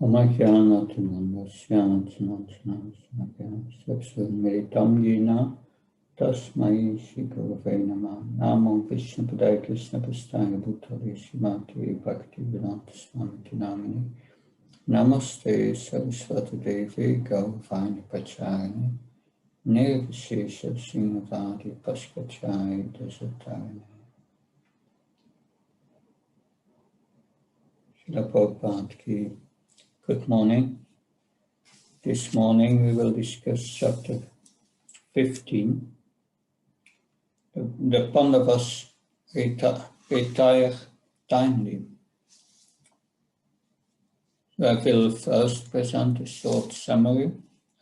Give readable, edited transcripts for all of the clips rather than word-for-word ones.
Militam Tasmai Shri Gurave Namah. Namo Vishnu Padaya Krishna Pastaya Bhutale Srimati Bhaktivedanta Swami Namini. Namaste Saraswati Devi Gauravani Pacharani. Nirvishesha Srimati Paskachai Dasatarani. Srila Prabhupada Ki. Good morning. This morning we will discuss chapter 15. The Pandavas retire timely. So I will first present a short summary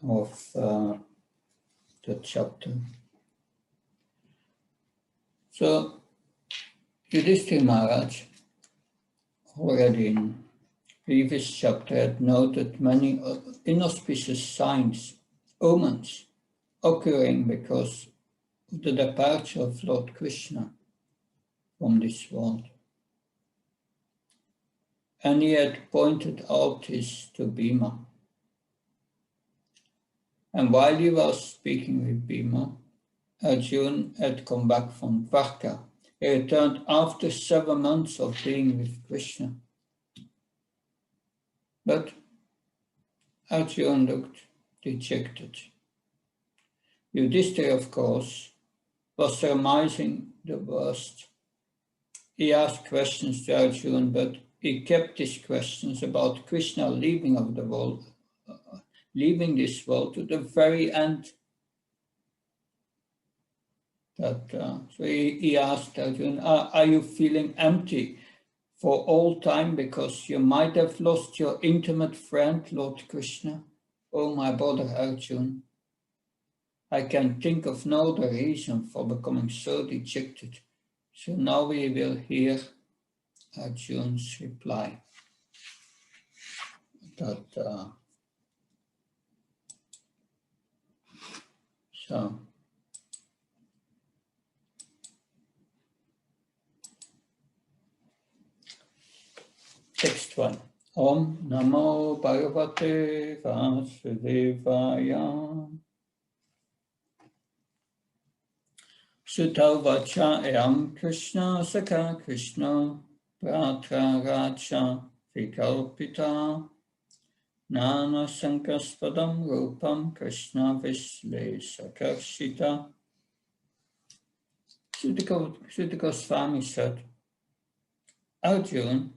of the chapter. So Yudhishthira Maharaj already in previous chapter had noted many inauspicious signs, omens, occurring because of the departure of Lord Krishna from this world. And he had pointed out this to Bhima. And while he was speaking with Bhima, Arjuna had come back from Dwarka. He returned after 7 months of being with Krishna. But Arjuna looked dejected. Yudhishthira, of course, was surmising the worst. He asked questions to Arjuna, but he kept his questions about Krishna leaving this world to the very end. So he asked Arjuna, are you feeling empty for all time because you might have lost your intimate friend, Lord Krishna? Oh, my brother Arjuna, I can think of no other reason for becoming so dejected. So now we will hear Arjuna's reply. Text 1. Om Namo Bhagavate Vasudevaya. Sutta Vacha Eam Krishna Sakha Krishna Pratra Raja Vikalpita Nana Sankaspadam Rupam Krishna Visle Sakarshita. Sutta Goswami said, Arjuna,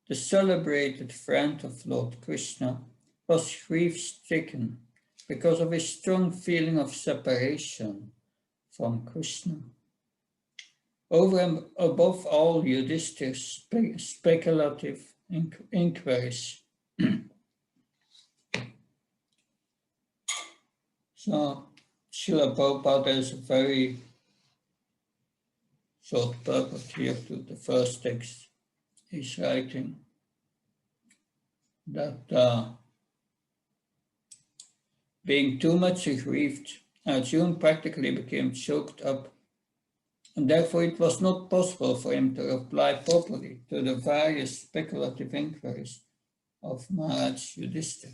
the celebrated friend of Lord Krishna, was grief-stricken because of his strong feeling of separation from Krishna. Over and above all Yudhishthira's speculative inquiries. So, Srila Prabhupada has a very short purport here to the first text. He's writing that being too much aggrieved, Arjuna practically became choked up, and therefore it was not possible for him to reply properly to the various speculative inquiries of Maharaj Yudhishthira.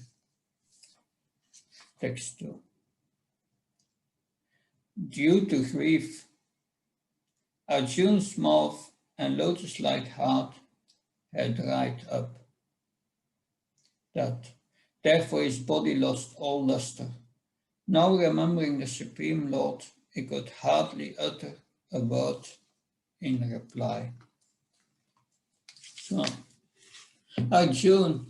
Text 2. Due to grief, Arjuna's mouth and lotus-like heart had dried up. Therefore his body lost all luster. Now remembering the Supreme Lord, he could hardly utter a word in reply. So, Arjuna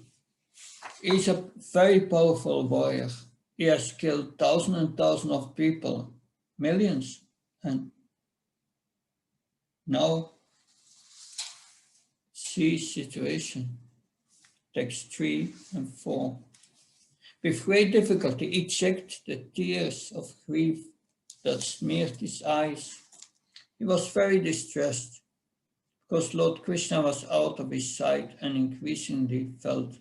is a very powerful warrior. He has killed thousands and thousands of people, millions, and now see situation. Text 3 and 4. With great difficulty he checked the tears of grief that smeared his eyes. He was very distressed because Lord Krishna was out of his sight and increasingly felt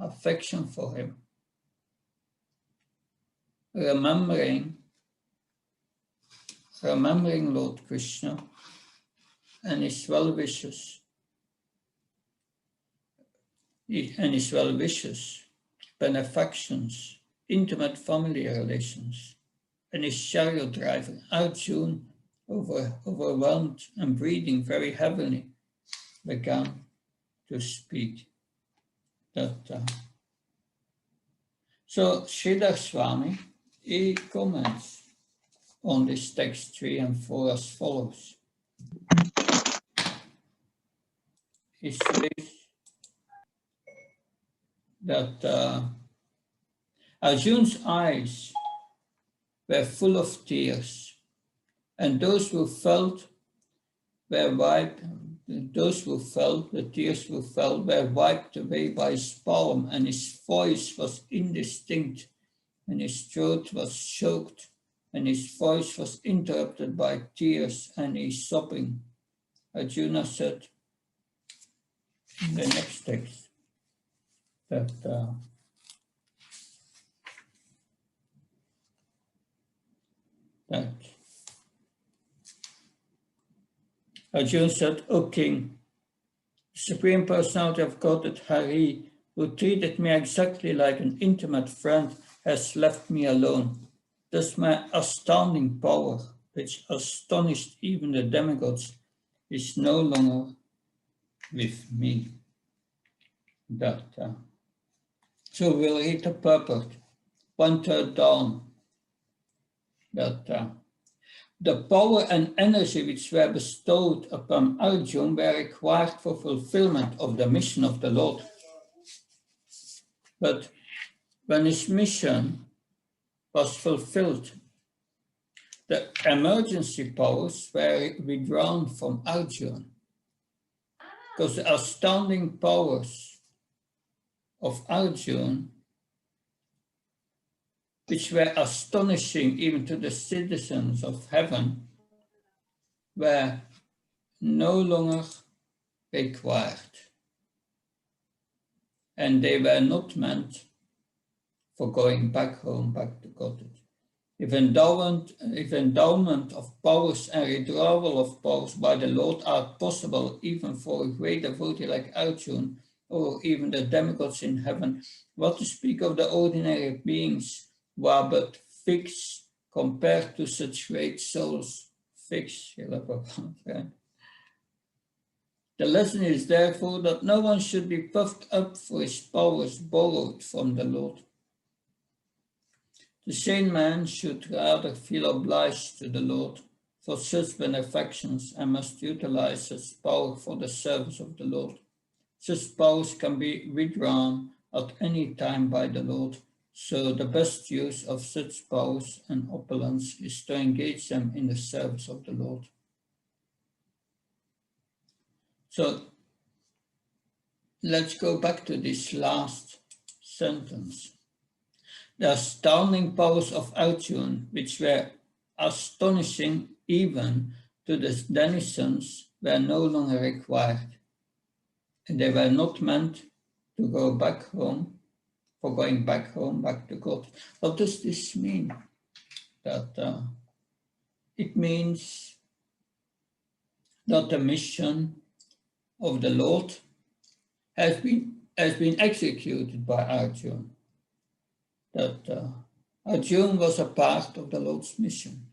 affection for him. Remembering Lord Krishna and his well-wishers, and his well wishes, benefactions, intimate family relations, and his chariot driver, Arjuna, overwhelmed and breathing very heavily, began to speak. So Sridhar Swami, he comments on this text 3 and 4 as follows. He says that Arjuna's eyes were full of tears, and those who felt were wiped. Those who felt the tears who fell were wiped away by his palm, and his voice was indistinct, and his throat was choked, and his voice was interrupted by tears and his sobbing. Arjuna said in the next text that Arjuna said, "O King, the Supreme Personality of Godhead Hari, who treated me exactly like an intimate friend, has left me alone. Thus my astounding power, which astonished even the demigods, is no longer with me." So we'll read the purport, 1/3 down, that the power and energy which were bestowed upon Arjuna were required for fulfillment of the mission of the Lord. But when his mission was fulfilled, the emergency powers were withdrawn from Arjuna, because the astounding powers of Arjuna, which were astonishing even to the citizens of heaven, were no longer required. And they were not meant for going back home, back to Godhead. If endowment of powers and withdrawal of powers by the Lord are possible even for a great devotee like Arjuna, or even the demigods in heaven, what to speak of the ordinary beings who are but fixed compared to such great souls? Fixed. The lesson is therefore that no one should be puffed up for his powers borrowed from the Lord. The sane man should rather feel obliged to the Lord for such benefactions and must utilize such power for the service of the Lord. Such powers can be withdrawn at any time by the Lord, so the best use of such powers and opulence is to engage them in the service of the Lord. So let's go back to this last sentence. The astounding powers of Arjuna, which were astonishing even to the denizens, were no longer required. And they were not meant to go back home, for going back home, back to God. What does this mean? That it means that the mission of the Lord has been executed by Arjuna. That Arjuna was a part of the Lord's mission.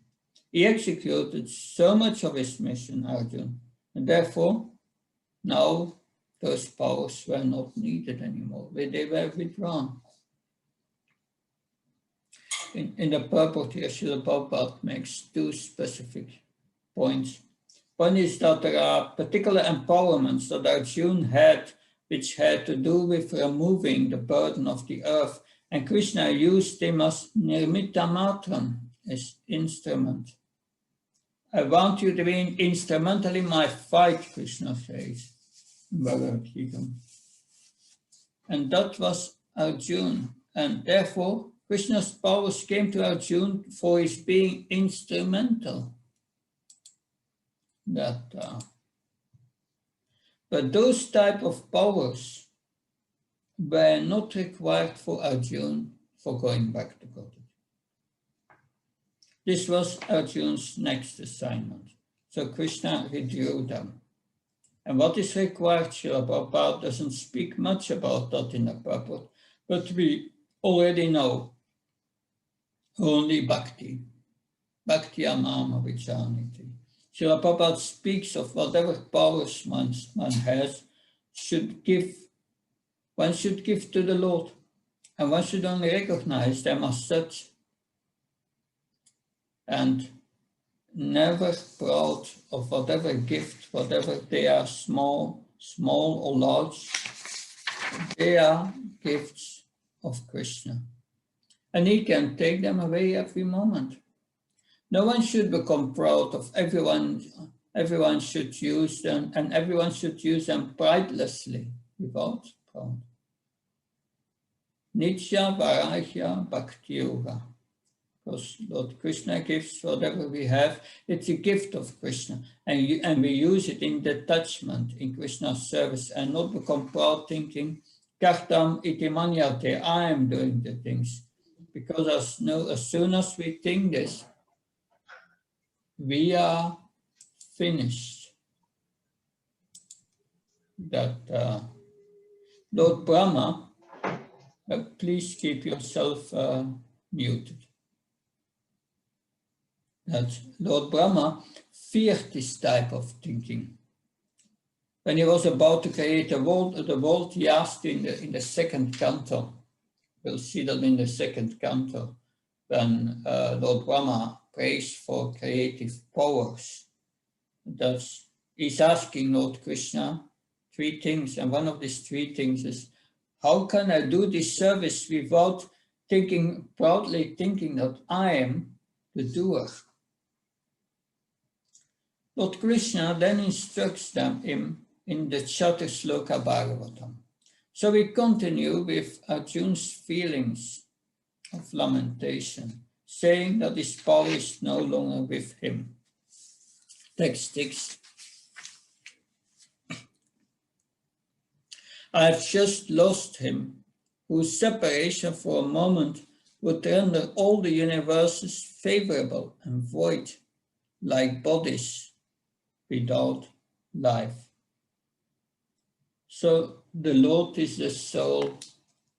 He executed so much of his mission, Arjuna, and therefore now those powers were not needed anymore. They were withdrawn. In the purport here, Srila Prabhupada makes two specific points. One is that there are particular empowerments that Arjuna had, which had to do with removing the burden of the earth, and Krishna used them as nirmita matram, as instrument. I want you to be instrumental in my fight, Krishna says. And that was Arjuna, and therefore Krishna's powers came to Arjuna for his being instrumental. But those type of powers were not required for Arjuna for going back to God. This was Arjuna's next assignment. So Krishna withdrew them. And what is required, Srila Prabhupada doesn't speak much about that in the purport, but we already know only bhakti. Bhakti amama vichaniti. Srila Prabhupada speaks of whatever powers one has, one should give to the Lord, and one should only recognize them as such, and never proud of whatever gift, whatever they are, small or large, they are gifts of Krishna. And he can take them away every moment. No one should become proud of everyone. Everyone should use them, and everyone should use them pridelessly, without proud. Nitya Varahya Bhakti Yoga. Because Lord Krishna gives whatever we have, it's a gift of Krishna. And we use it in detachment, in Krishna's service, and not become proud thinking, Kartam iti manyate, I am doing the things. Because as soon as we think this, we are finished. That Lord Brahma, please keep yourself muted. That Lord Brahma feared this type of thinking. When he was about to create the world he asked in the second canto. We'll see that in the second canto, when Lord Brahma prays for creative powers. He's asking Lord Krishna 3 things, and one of these 3 things is, how can I do this service without proudly thinking that I am the doer? Lord Krishna then instructs them in the Chatusloka Bhagavatam. So we continue with Arjuna's feelings of lamentation, saying that his power is no longer with him. Text 6. I have just lost him, whose separation for a moment would render all the universes favorable and void, like bodies without life. So the Lord is the soul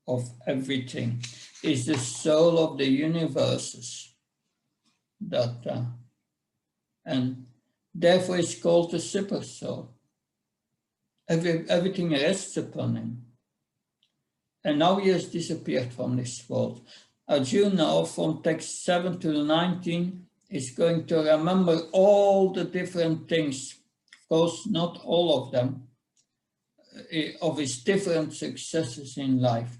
of everything, is the soul of the universes, and therefore is called the super soul. Everything rests upon him. And now he has disappeared from this world. Arjuna now, from text 7 to 19, is going to remember all the different things, of course not all of them, of his different successes in life.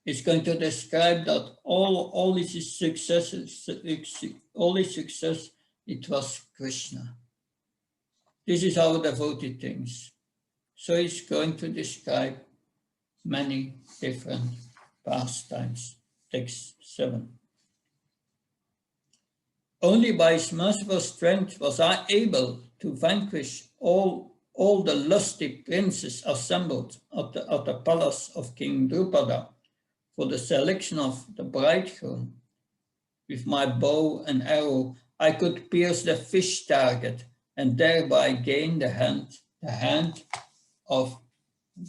He's going to describe that all his successes, all his success, it was Krishna. This is how a devotee thinks. So he's going to describe many different pastimes. Text 7. Only by his merciful strength was I able to vanquish all the lusty princes assembled at the palace of King Drupada for the selection of the bridegroom. With my bow and arrow, I could pierce the fish target and thereby gain the hand of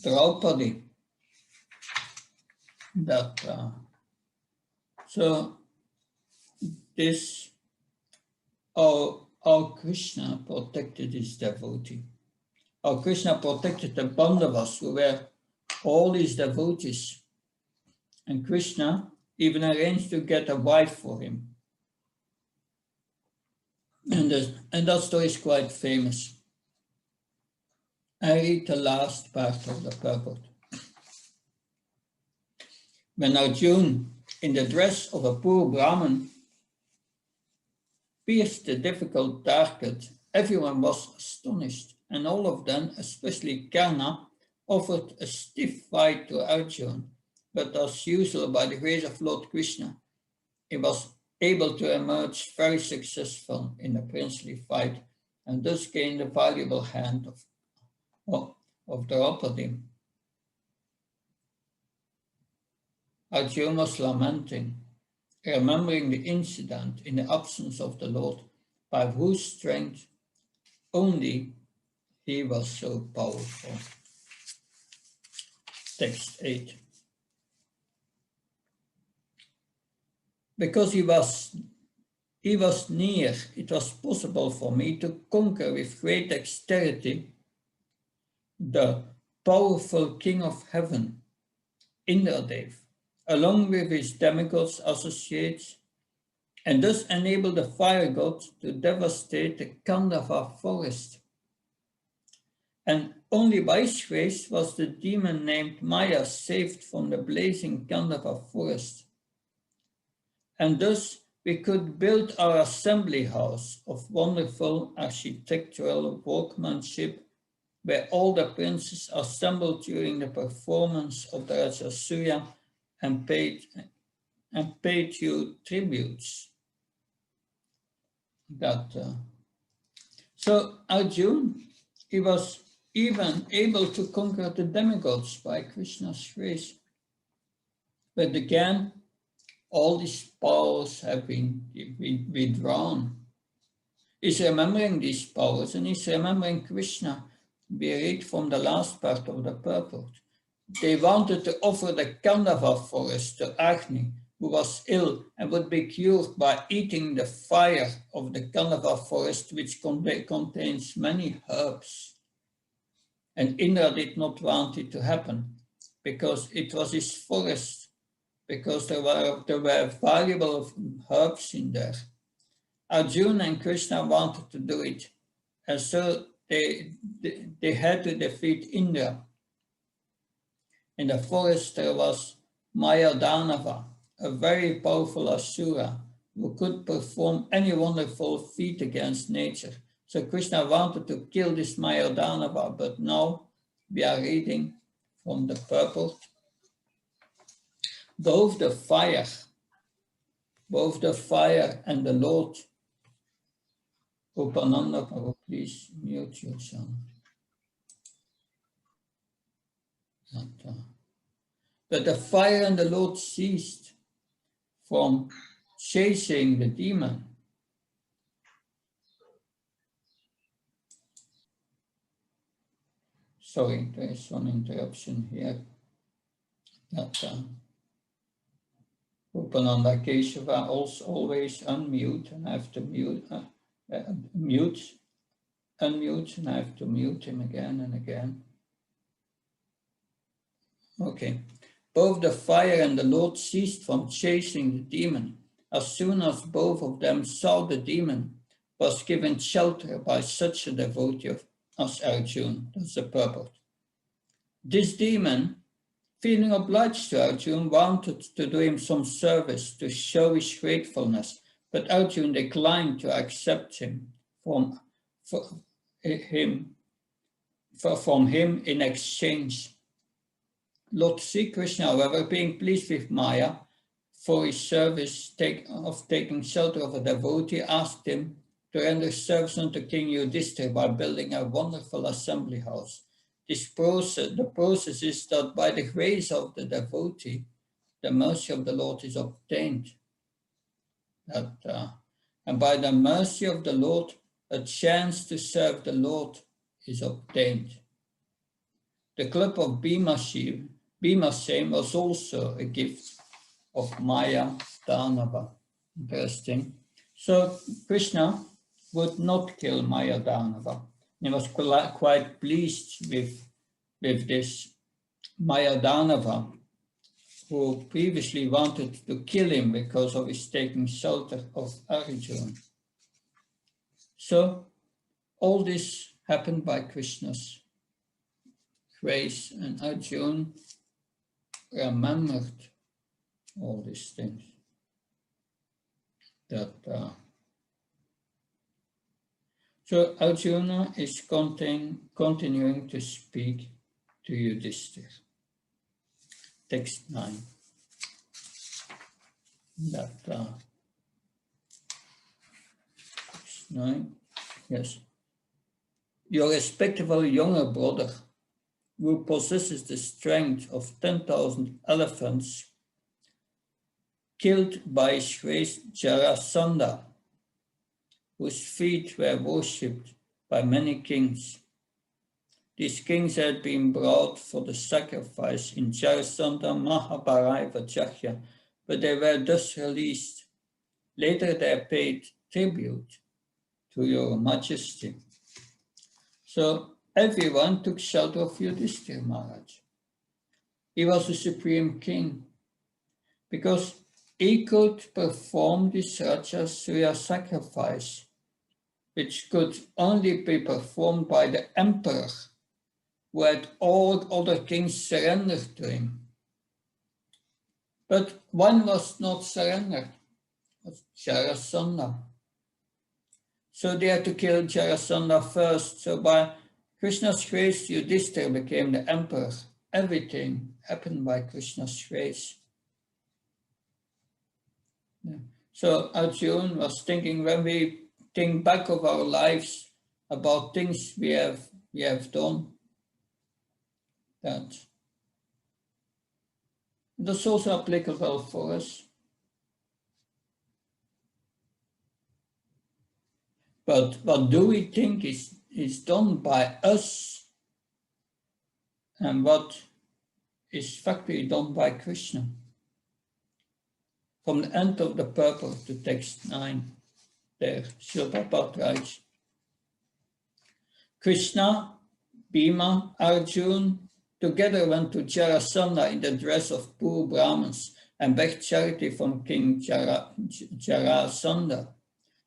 Draupadi. So this, our Krishna protected his devotee. Our Krishna protected the Pandavas, who were all his devotees. And Krishna even arranged to get a wife for him. And that story is quite famous. I read the last part of the purport. When Arjuna, in the dress of a poor Brahmin, pierced the difficult target, everyone was astonished, and all of them, especially Karna, offered a stiff fight to Arjuna. But as usual, by the grace of Lord Krishna, he was able to emerge very successful in the princely fight, and thus gained the valuable hand of Draupadi. Arjuna was lamenting, remembering the incident in the absence of the Lord, by whose strength only he was so powerful. Text 8. Because he was near, it was possible for me to conquer with great dexterity the powerful king of heaven, Indradev, along with his demigods associates, and thus enable the fire god to devastate the Kandava forest. And only by his grace was the demon named Maya saved from the blazing Kandava forest. And thus we could build our assembly house of wonderful architectural workmanship, where all the princes assembled during the performance of the Rajasuya and paid you tributes. So Arjuna, he was even able to conquer the demigods by Krishna's grace. But again, all these powers have been withdrawn. He's remembering these powers and he's remembering Krishna. We read from the last part of the purport. They wanted to offer the Kandava forest to Agni, who was ill and would be cured by eating the fire of the Kandava forest, which contains many herbs. And Indra did not want it to happen because it was his forest, because there were valuable herbs in there. Arjuna and Krishna wanted to do it, and so they had to defeat Indra. In the forest there was Mayadanava, a very powerful asura who could perform any wonderful feat against nature. So Krishna wanted to kill this Mayadanava, but now we are reading from the purport. Both the fire and the Lord. Upananda, please mute yourself. But the fire and the Lord ceased from chasing the demon. Sorry, there is one interruption here. Upananda Keshava also always unmute, and I have to unmute, and I have to mute him again and again. Okay. Both the fire and the Lord ceased from chasing the demon. As soon as both of them saw the demon was given shelter by such a devotee as Arjuna. That's the purport. This demon, feeling obliged to Arjuna, wanted to do him some service to show his gratefulness, but Arjuna declined to accept him from him in exchange. Lord Sri Krishna, however, being pleased with Maya for his service of taking shelter of a devotee, asked him to render service unto King Yudhishthira by building a wonderful assembly house. The process is that by the grace of the devotee, the mercy of the Lord is obtained. And by the mercy of the Lord, a chance to serve the Lord is obtained. The club of Bhimasem was also a gift of Maya Danava. Interesting. So Krishna would not kill Maya Danava. He was quite pleased with this Maya Danava, who previously wanted to kill him because of his taking shelter of Arjuna. So all this happened by Krishna's grace, and Arjuna remembered all these things. So Arjuna is continuing to speak to Yudhishthira. Text 9. Text 9. Yes. Your respectable younger brother, who possesses the strength of 10,000 elephants, killed by his grace Jarasandha, whose feet were worshipped by many kings, These kings had been brought for the sacrifice in Jarasandha Mahabharata, but they were thus released. Later they paid tribute to your majesty. So everyone took shelter of Yudhishthira Maharaj. He was the supreme king because he could perform this Rajasuya sacrifice, which could only be performed by the emperor, who had all other kings surrendered to him. But one was not surrendered, it was Jarasandha. So they had to kill Jarasandha first. So by Krishna's grace, Yudhishthira became the emperor. Everything happened by Krishna's grace. Yeah. So Arjuna was thinking, when we think back of our lives about things we have done, that's also applicable for us. But what do we think is done by us, and what is factually done by Krishna? From the end of the purport to text 9, there, Srila Prabhupada writes, Krishna, Bhima, Arjuna together went to Jarasandha in the dress of poor Brahmins and begged charity from King Jarasandha.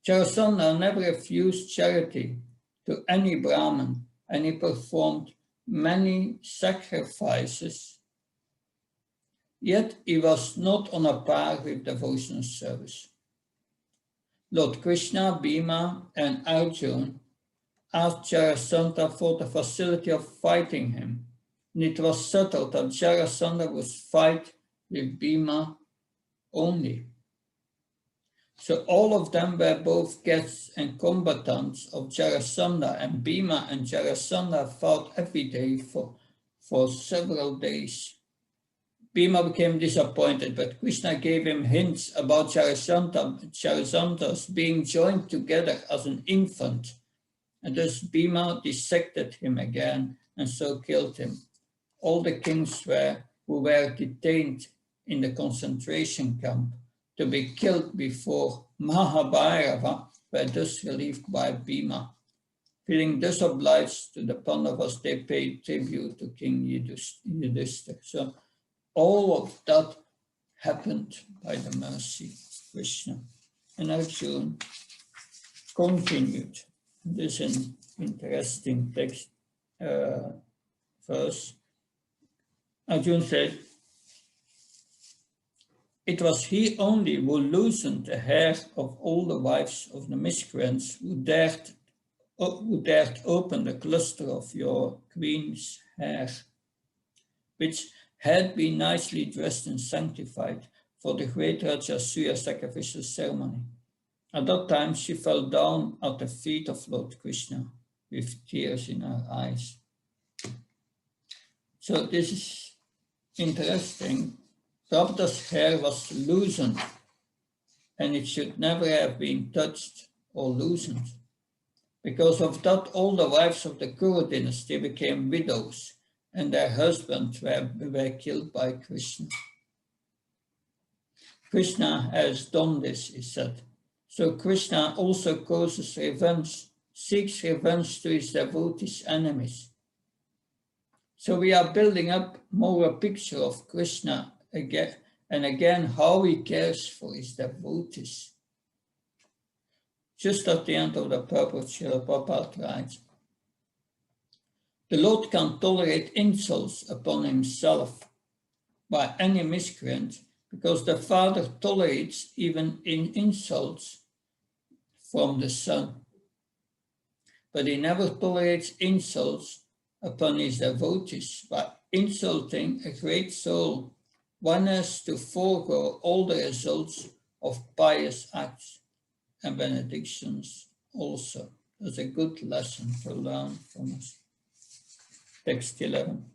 Jarasandha never refused charity to any Brahmin, and he performed many sacrifices. Yet he was not on a par with devotional service. Lord Krishna, Bhima, and Arjuna asked Jarasandha for the facility of fighting him, and it was settled that Jarasandha would fight with Bhima only. So all of them were both guests and combatants of Jarasandha, and Bhima and Jarasandha fought every day for several days. Bhima became disappointed, but Krishna gave him hints about Jarasandha's being joined together as an infant, and thus Bhima dissected him again and so killed him. All the kings who were detained in the concentration camp to be killed before Mahabharata were thus relieved by Bhima. Feeling thus obliged to the Pandavas, they paid tribute to King Yudhishthira. So all of that happened by the mercy of Krishna. And Arjuna continued. This is an interesting text verse. Arjuna said, it was he only who loosened the hair of all the wives of the miscreants who dared open the cluster of your queen's hair, which had been nicely dressed and sanctified for the great Rajasuya sacrificial ceremony. At that time, she fell down at the feet of Lord Krishna with tears in her eyes. So this is interesting. Prabhupada's hair was loosened, and it should never have been touched or loosened. Because of that, all the wives of the Kuru dynasty became widows, and their husbands were killed by Krishna. Krishna has done this, he said. So Krishna also causes revenge, seeks revenge to his devotees' enemies. So we are building up more a picture of Krishna again and again, how he cares for his devotees. Just at the end of the purport, Srila Prabhupada writes, the Lord can tolerate insults upon himself by any miscreant, because the Father tolerates even in insults from the Son. But he never tolerates insults upon his devotees. By insulting a great soul, one has to forego all the results of pious acts and benedictions also. That's a good lesson to learn from us. Text 11.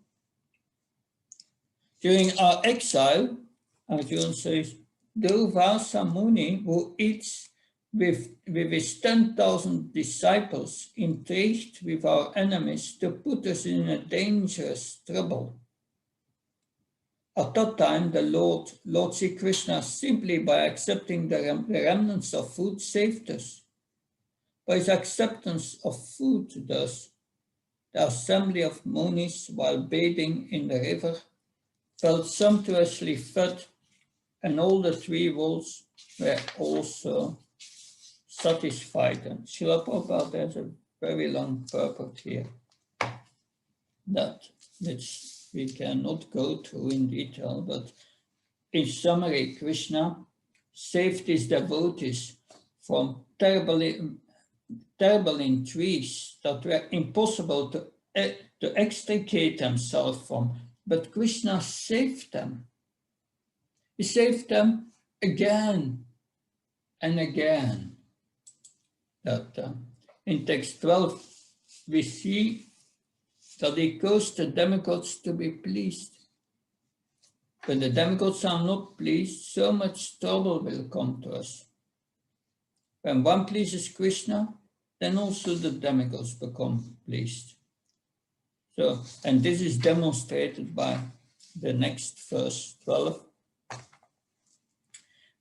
During our exile, Arjuna says, Durvasa Muni, who eats with his 10,000 disciples, intrigued with our enemies to put us in a dangerous trouble. At that time, the Lord Sri Krishna, simply by accepting the remnants of food, saved us. By his acceptance of food, thus, the assembly of Munis, while bathing in the river, felt sumptuously fed, and all the 3 wolves were also satisfied. And Srila Prabhupada has a very long purport here which we cannot go through in detail, but in summary, Krishna saved his devotees from terrible intrigues that were impossible to extricate themselves from, but Krishna saved them. He saved them again and again. That in text 12, we see that he caused the demigods to be pleased. When the demigods are not pleased, so much trouble will come to us. When one pleases Krishna, then also the demigods become pleased. So, and this is demonstrated by the next verse 12.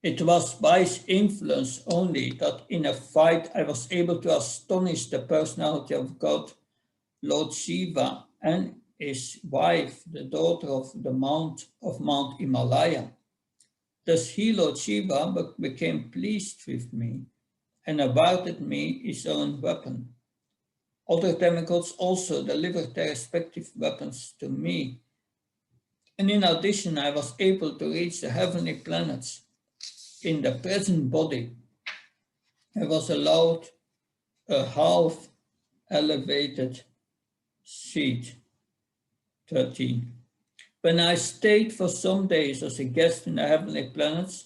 It was by his influence only that in a fight I was able to astonish the personality of God, Lord Shiva, and his wife, the daughter of Mount Himalaya. Thus he, Lord Shiva, became pleased with me and awarded me his own weapon. Other demigods also delivered their respective weapons to me. And in addition, I was able to reach the heavenly planets. In the present body, I was allowed a half elevated seat. 13. When I stayed for some days as a guest in the heavenly planets,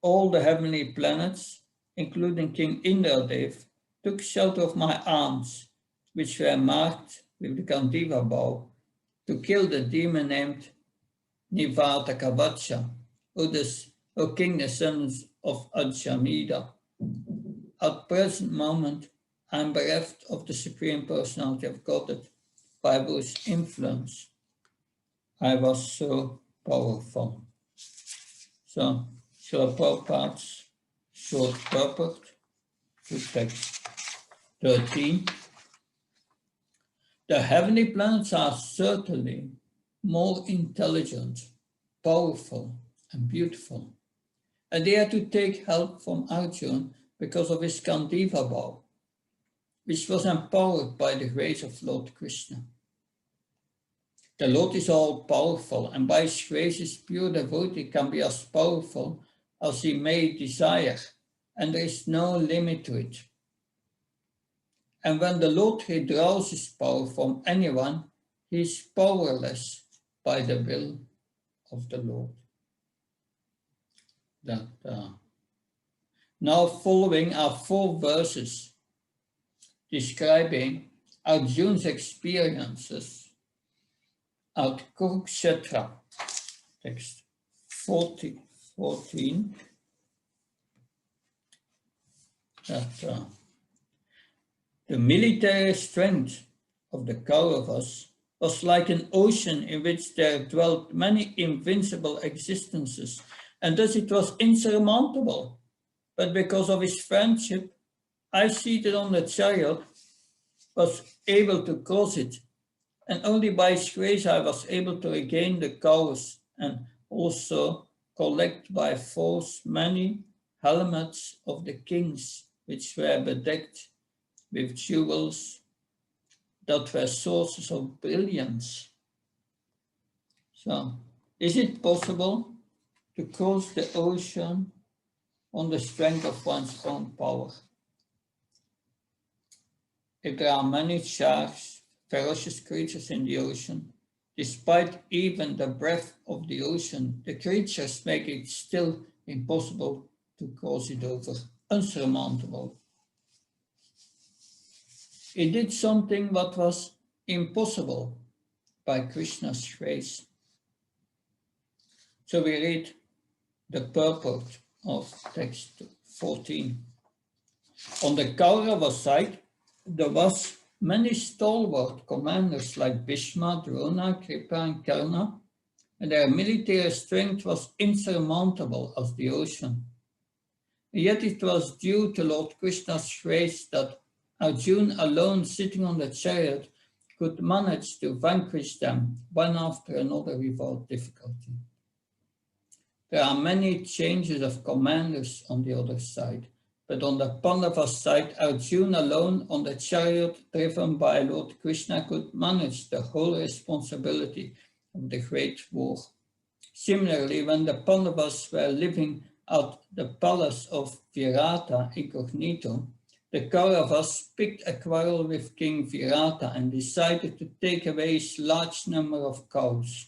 all the heavenly planets, including King Indradev, took shelter of my arms, which were marked with the Gandiva bow, to kill the demon named Nivata Kavacha, O king, the sons of Ajamida. At present moment, I am bereft of the Supreme Personality of Godhead, by whose influence I was so powerful. So, Srila Prabhupada's short purport to text 13. The heavenly planets are certainly more intelligent, powerful, and beautiful. And they had to take help from Arjuna because of his Gandiva bow, which was empowered by the grace of Lord Krishna. The Lord is all powerful, and by his grace his pure devotee can be as powerful as he may desire, and there is no limit to it. And when the Lord withdraws his power from anyone, he is powerless by the will of the Lord. Now following are 4 verses describing Arjuna's experiences at Kurukshetra. Text 14. The military strength of the Kauravas was like an ocean in which there dwelt many invincible existences, and thus it was insurmountable. But because of his friendship, I, seated on the chariot, was able to cross it, and only by his grace I was able to regain the cows and also collect by force many helmets of the kings, which were bedecked with jewels that were sources of brilliance. So, is it possible to cross the ocean on the strength of one's own power? If there are many sharks, ferocious creatures in the ocean, despite even the breadth of the ocean, the creatures make it still impossible to cross it over, unsurmountable. He did something that was impossible by Krishna's grace. So we read the purport of text 14. On the Kaurava side, there was many stalwart commanders like Bhishma, Drona, Kripa, and Karna, and their military strength was insurmountable as the ocean. Yet it was due to Lord Krishna's grace that Arjuna alone sitting on the chariot could manage to vanquish them one after another without difficulty. There are many changes of commanders on the other side, but on the Pandava side, Arjuna alone on the chariot driven by Lord Krishna could manage the whole responsibility of the great war. Similarly, when the Pandavas were living at the palace of Virata incognito, the Kauravas picked a quarrel with King Virata and decided to take away his large number of cows,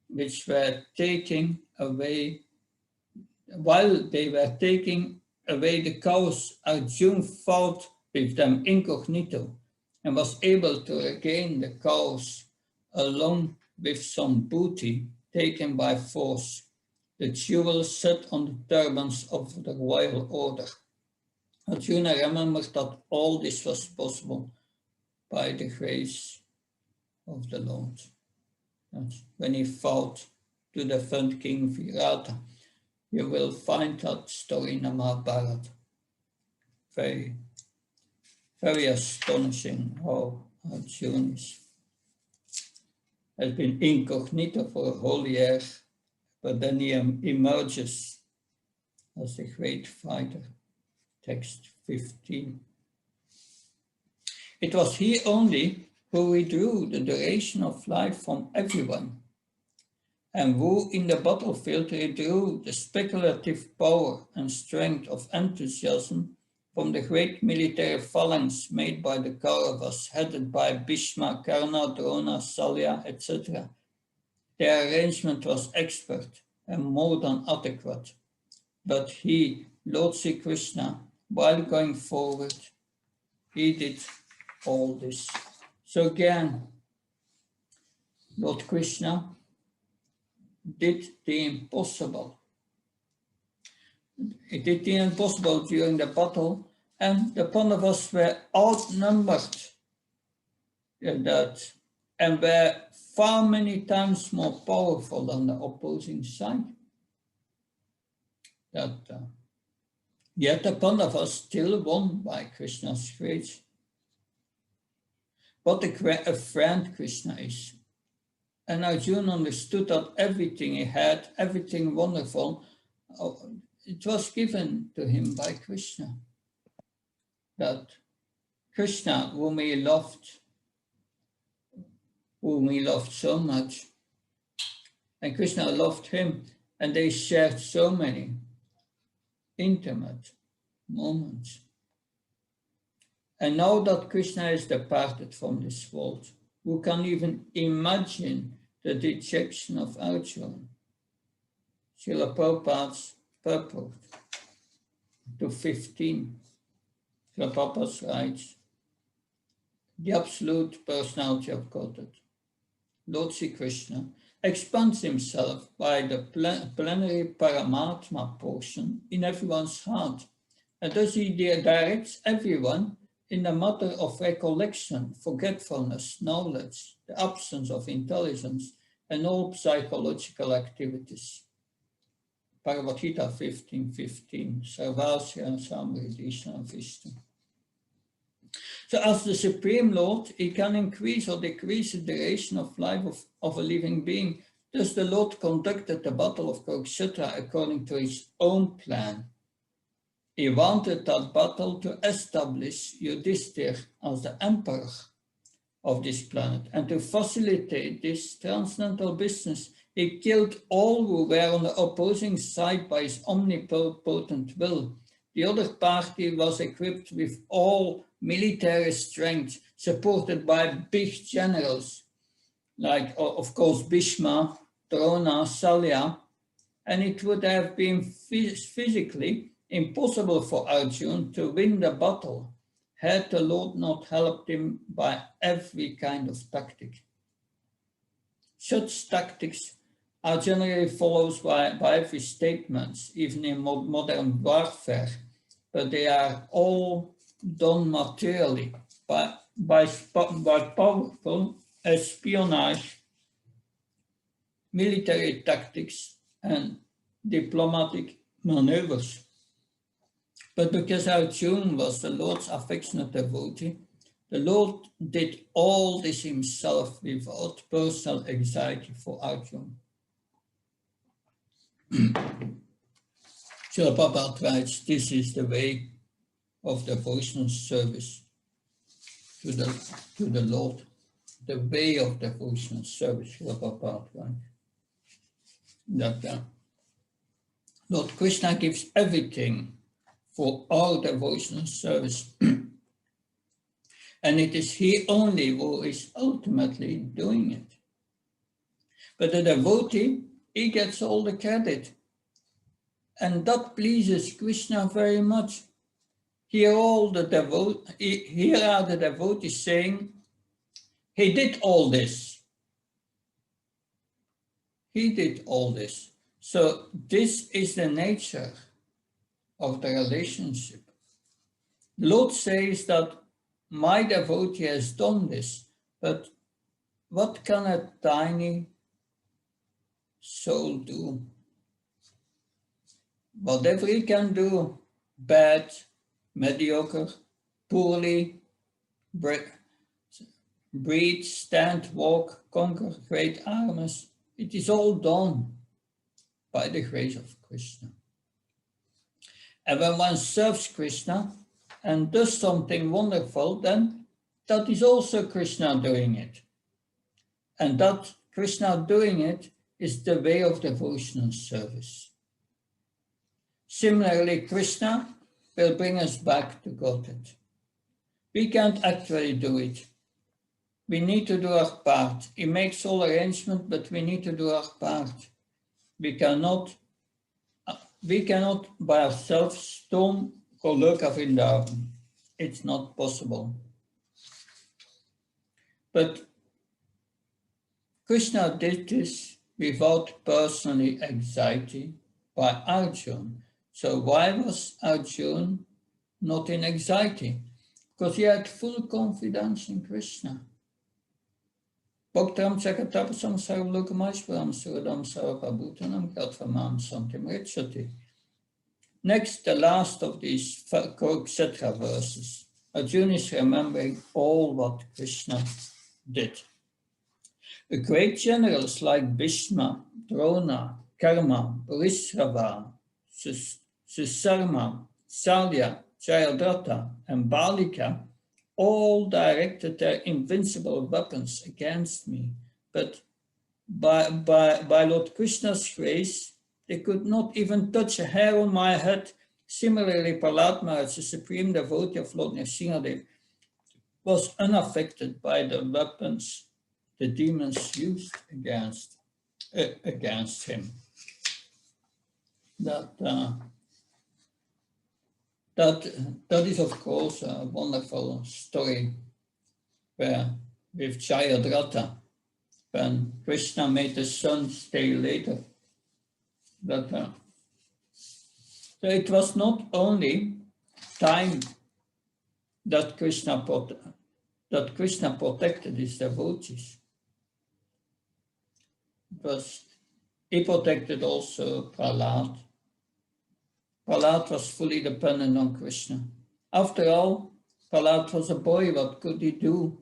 which were taking away. While they were taking away the cows, Arjuna fought with them incognito and was able to regain the cows along with some booty taken by force, the jewels set on the turbans of the royal order. Arjuna remembered that all this was possible by the grace of the Lord. That's when he fought to defend King Virata. You will find that story in the Mahabharata. Very, very astonishing how Arjuna has been incognito for a whole year, but then he emerges as a great fighter. Text 15. It was he only who withdrew the duration of life from everyone, and who in the battlefield withdrew the speculative power and strength of enthusiasm from the great military phalanx made by the Kauravas, headed by Bhishma, Karna, Drona, Salya, etc. Their arrangement was expert and more than adequate, but he, Lord Sri Krishna, while going forward, he did all this. So again, Lord Krishna did the impossible. He did the impossible during the battle, and the Pandavas were outnumbered and were far many times more powerful than the opposing side. Yet the Pandavas still won by Krishna's grace. What a friend Krishna is. And Arjuna understood that everything he had, everything wonderful, it was given to him by Krishna. That Krishna, whom he loved so much, and Krishna loved him, and they shared so many intimate moments. And now that Krishna is departed from this world, who can even imagine the dejection of Arjuna? Srila Prabhupada's purport to 15. Srila Prabhupada writes, the absolute personality of Godhead, Lord Sri Krishna, expands himself by the plenary Paramatma portion in everyone's heart, and thus he directs everyone in the matter of recollection, forgetfulness, knowledge, the absence of intelligence, and all psychological activities. Bhagavad Gita 15:15, Sarvasya Samridisha Vishnu. So as the Supreme Lord, he can increase or decrease the duration of life of a living being. Thus the Lord conducted the battle of Kurukshetra according to his own plan. He wanted that battle to establish Yudhishthira as the emperor of this planet, and to facilitate this transcendental business, he killed all who were on the opposing side by his omnipotent will. The other party was equipped with all military strength, supported by big generals, like, of course, Bhishma, Drona, Salya, and it would have been physically impossible for Arjuna to win the battle had the Lord not helped him by every kind of tactic. Such tactics are generally followed by every statements, even in modern warfare, but they are all done materially by powerful espionage, military tactics, and diplomatic maneuvers. But because Arjuna was the Lord's affectionate devotee, the Lord did all this himself without personal anxiety for Arjuna. Srila Prabhupada writes, this is the way of devotional service to the Lord. The way of devotional service, Srila Prabhupada writes. That Lord Krishna gives everything for our devotional service. And it is he only who is ultimately doing it. But the devotee, he gets all the credit. And that pleases Krishna very much. Here are the devotees saying, he did all this. He did all this. So this is the nature of the relationship. The Lord says that my devotee has done this, but what can a tiny soul do? Whatever he can do, bad, mediocre, poorly, breathe, stand, walk, conquer great armies, it is all done by the grace of Krishna. And when one serves Krishna and does something wonderful, then that is also Krishna doing it. And that Krishna doing it is the way of devotional service. Similarly, Krishna will bring us back to Godhead. We can't actually do it. We need to do our part. He makes all arrangements, but we need to do our part. We cannot by ourselves storm Goloka Vrindavan. It's not possible. But Krishna did this without personal anxiety by Arjuna. So why was Arjuna not in anxiety? Because he had full confidence in Krishna. Bhaktam Chakatapasam Sarvalokamashvaram Suradam Sarvabhutanam Katramam Santim Richati. Next, the last of these Kurukshetra verses. Arjuna is remembering all what Krishna did. The great generals like Bhishma, Drona, Karma, Bharishrava, Susarma, Salya, Jayadratha, and Balika all directed their invincible weapons against me. But by Lord Krishna's grace, they could not even touch a hair on my head. Similarly, Prahlad Maharaj, the supreme devotee of Lord Nrsimhadev, was unaffected by the weapons the demons used against him. That is, of course, a wonderful story with Jayadratha, when Krishna made the sun stay later. So it was not only time that Krishna protected his devotees. He protected also Prahlad. Prahlad was fully dependent on Krishna. After all, Prahlad was a boy. What could he do?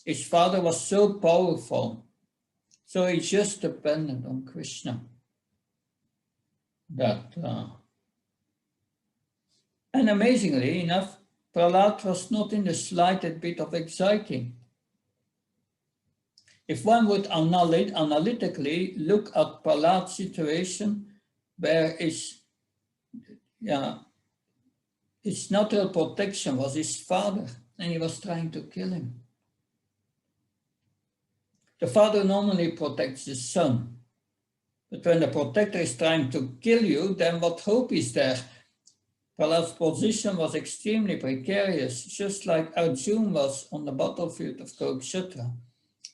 His father was so powerful, so he just depended on Krishna. And amazingly enough, Prahlad was not in the slightest bit of anxiety. If one would analytically look at Prahlad's situation, where his natural protection was his father, and he was trying to kill him. The father normally protects the son, but when the protector is trying to kill you, then what hope is there? Prahlad's position was extremely precarious, just like Arjuna was on the battlefield of Kurukshetra.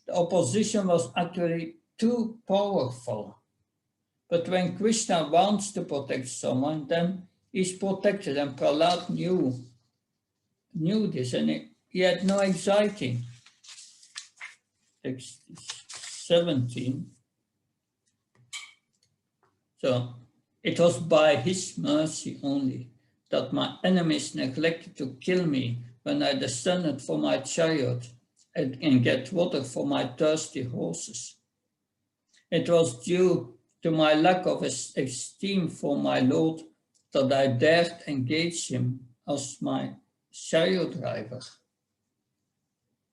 The opposition was actually too powerful. But when Krishna wants to protect someone, then He's protected, and Prahlad knew this, and he had no anxiety. Text 17. So it was by his mercy only that my enemies neglected to kill me when I descended from my chariot and get water for my thirsty horses. It was due to my lack of esteem for my Lord that I dared engage him as my chariot driver.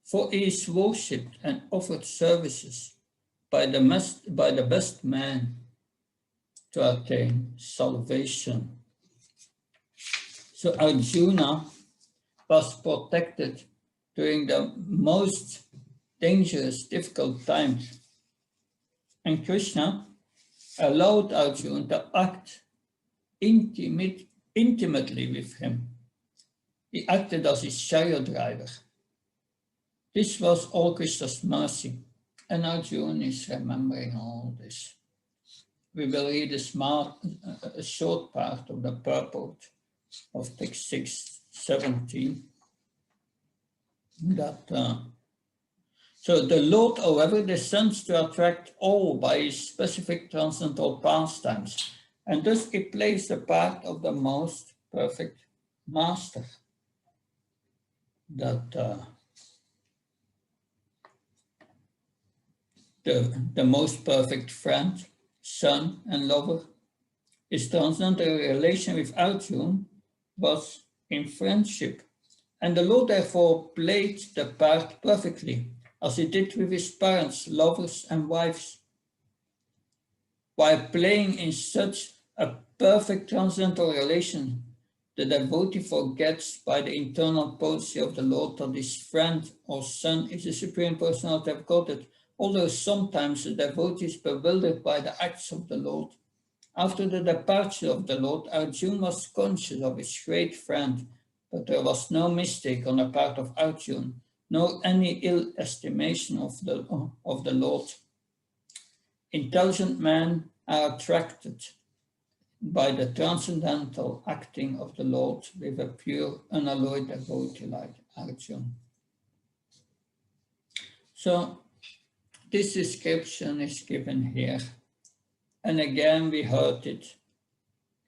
For he is worshipped and offered services by the best man to attain salvation. So Arjuna was protected during the most dangerous, difficult times. And Krishna allowed Arjuna to act intimately with him. He acted as his chariot driver. This was all Krishna's mercy, and Arjuna is remembering all this. We will read a short part of the purport of text 6:17. So the Lord, however, descends to attract all by his specific transcendental pastimes, and thus he plays the part of the most perfect master. The most perfect friend, son, and lover. His transcendental relation with Arjuna was in friendship, and the Lord therefore played the part perfectly, as he did with his parents, lovers, and wives. While playing in such a perfect transcendental relation, the devotee forgets by the internal policy of the Lord that his friend or son is the Supreme Personality of Godhead, although sometimes the devotee is bewildered by the acts of the Lord. After the departure of the Lord, Arjuna was conscious of his great friend, but there was no mistake on the part of Arjuna, nor any ill estimation of the Lord. Intelligent men are attracted by the transcendental acting of the Lord with a pure, unalloyed devotee like Arjuna. So this description is given here. And again, we heard it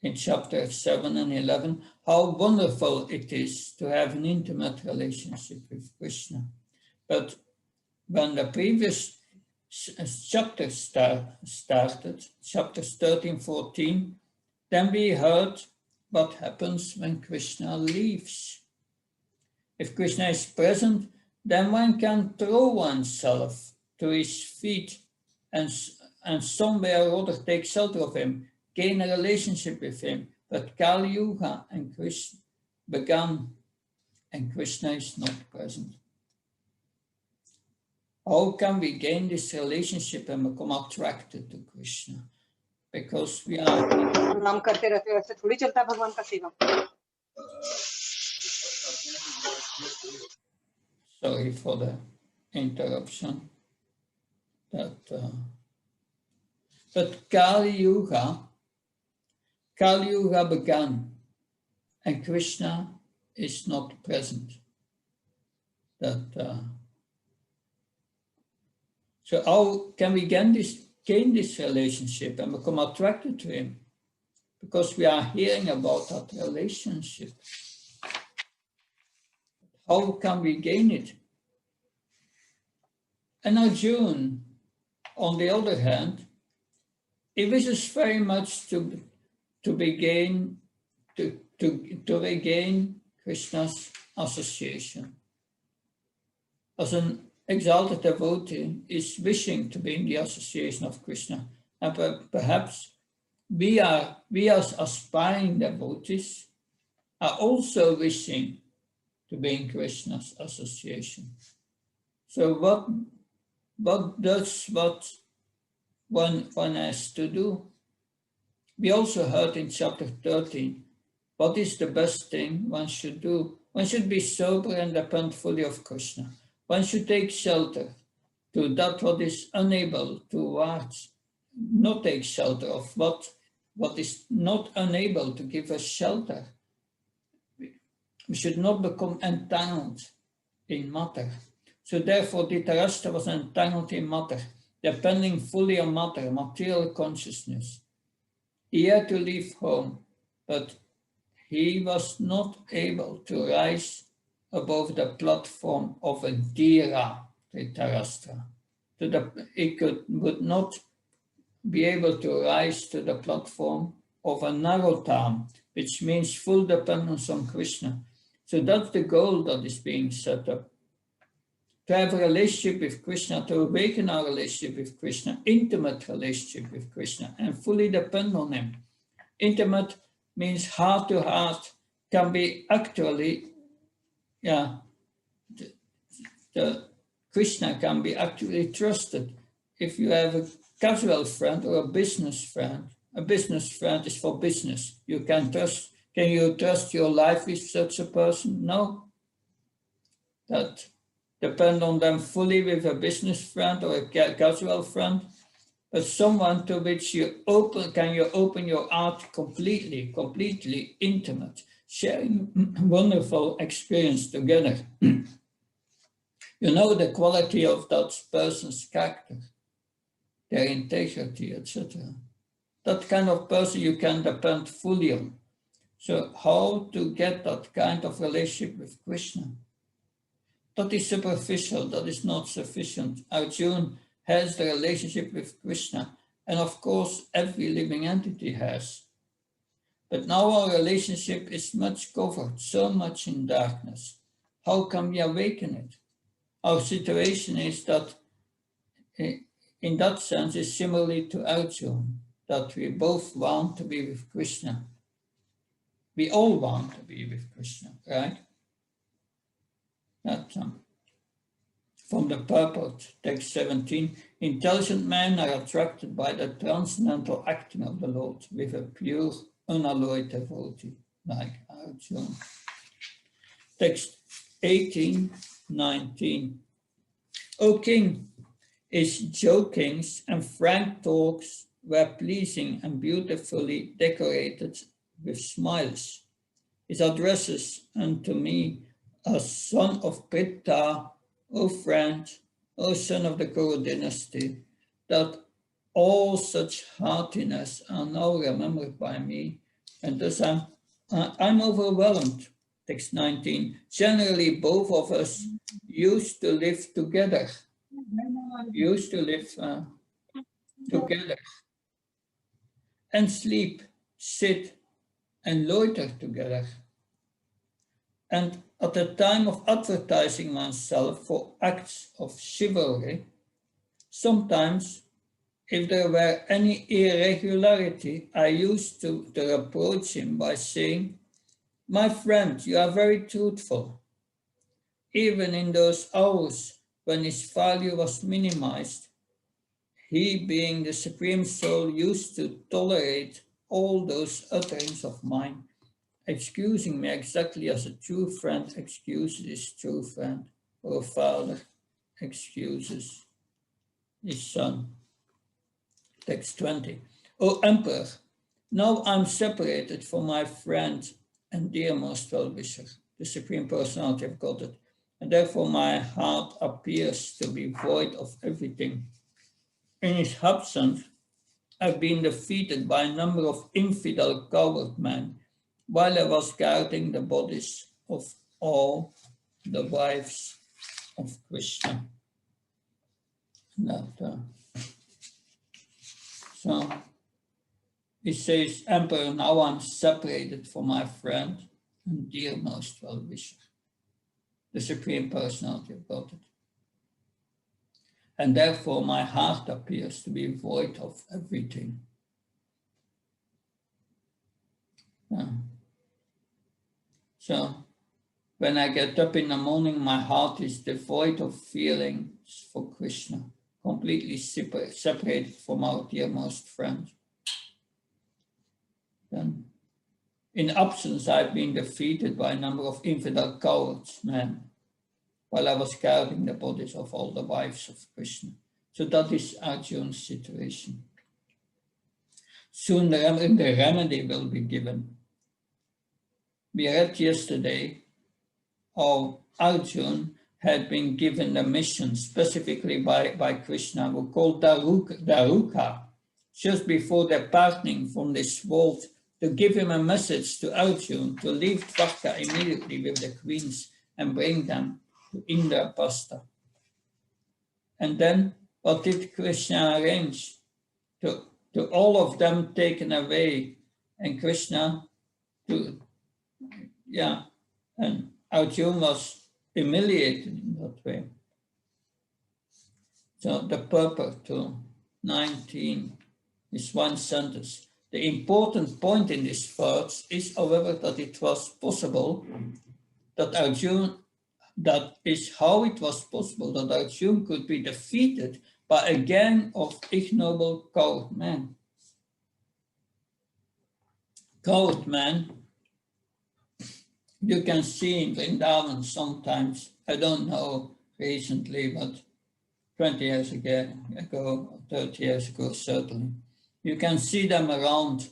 in chapter 7 and 11, how wonderful it is to have an intimate relationship with Krishna. But when the previous chapter started, chapters 13, 14, then we heard what happens when Krishna leaves. If Krishna is present, then one can throw oneself to his feet and somewhere or other take shelter of him, gain a relationship with him. But Kali Yuga and Krishna began, and Krishna is not present. How can we gain this relationship and become attracted to Krishna? Because we are... नाम करते रहते वैसे थोड़ी चलता है भगवान का सेवा. Sorry for the interruption. But Kali Yuga began, and Krishna is not present. So how can we gain this relationship and become attracted to him? Because we are hearing about that relationship. How can we gain it? And Arjuna, on the other hand, he wishes very much to regain Krishna's association. As an exalted devotee is wishing to be in the association of Krishna, and perhaps we as aspiring devotees are also wishing to be in Krishna's association. So what one has to do? We also heard in chapter 13, what is the best thing one should do? One should be sober and depend fully of Krishna. One should take shelter to that what is unable to not take shelter of what what is not unable to give us shelter. We should not become entangled in matter. So therefore, Dhritarashtra was entangled in matter, depending fully on matter, material consciousness. He had to leave home, but he was not able to rise above the platform of a Dhira, Dhritarashtra. He would not be able to rise to the platform of a Narottam, which means full dependence on Krishna. So that's the goal that is being set up. To have a relationship with Krishna, to awaken our relationship with Krishna, intimate relationship with Krishna, and fully depend on him. Intimate means heart to heart, can be actually, the Krishna can be actually trusted. If you have a casual friend or a business friend is for business. You can trust. Can you trust your life with such a person? No. That depend on them fully with a business friend or a casual friend, but someone to which you open your heart completely intimate, sharing wonderful experience together. You know the quality of that person's character, their integrity, etc. That kind of person you can depend fully on. So how to get that kind of relationship with Krishna? That is superficial, that is not sufficient. Arjuna has the relationship with Krishna, and of course every living entity has. But now our relationship is much covered, so much in darkness. How can we awaken it? Our situation is that, in that sense, is similarly to Arjuna, that we both want to be with Krishna. We all want to be with Krishna, right? That, from the purport, text 17, intelligent men are attracted by the transcendental acting of the Lord with a pure, unalloyed devotee, like Arjuna. Text 18, 19. O king, his jokings and frank talks were pleasing and beautifully decorated with smiles. His addresses unto me as son of Pritha, O friend, O son of the Kuru dynasty, that all such heartiness are now remembered by me, and thus I'm overwhelmed. Text 19. Generally, both of us used to live together, together, and sleep, sit, and loiter together. And at the time of advertising oneself for acts of chivalry, sometimes, if there were any irregularity, I used to reproach him by saying, my friend, you are very truthful. Even in those hours when his value was minimized, he, being the Supreme Soul, used to tolerate all those utterings of mine, excusing me exactly as a true friend excuses his true friend, or a father excuses his son. Text 20. O Emperor, now I'm separated from my friend and dearmost well-wisher, the Supreme Personality of Godhead, and therefore my heart appears to be void of everything. In his absence, I've been defeated by a number of infidel coward men while I was guarding the bodies of all the wives of Krishna. So he says, Emperor, now I'm separated from my friend and dearmost well-wisher, the Supreme Personality of Godhead. And therefore my heart appears to be void of everything. So when I get up in the morning, my heart is devoid of feelings for Krishna, completely separated from our dearmost friend. Then, in absence, I've been defeated by a number of infidel cowards, men, while I was guarding the bodies of all the wives of Krishna. So that is Arjuna's situation. soon the remedy will be given. We read yesterday how Arjuna had been given a mission specifically by Krishna, who called Daruka, just before departing from this world, to give him a message to Arjuna to leave Dwarka immediately with the queens and bring them to Indraprastha. And then what did Krishna arrange? To all of them taken away, and Krishna and Arjuna was humiliated in that way. So the purport to 19 is one sentence. The important point in this verse is, however, that it was possible that Arjuna, that is how it was possible that Arjuna could be defeated by a gang of ignoble coward men. Coward men, you can see in Vrindavan sometimes, I don't know recently, but 20 years ago, 30 years ago, certainly. You can see them around,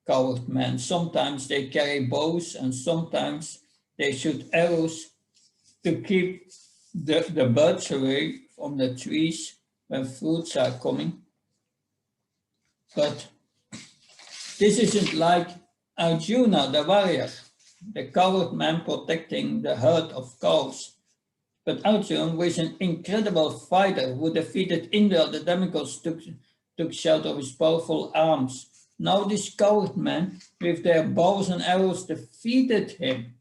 coward men. Sometimes they carry bows and sometimes they shoot arrows to keep the birds away from the trees when fruits are coming. But this isn't like Arjuna, the warrior, the coward man protecting the herd of cows. But Arjuna, with an incredible fighter who defeated Indra, the demigods, took shelter of his powerful arms. Now these coward men, with their bows and arrows, defeated him.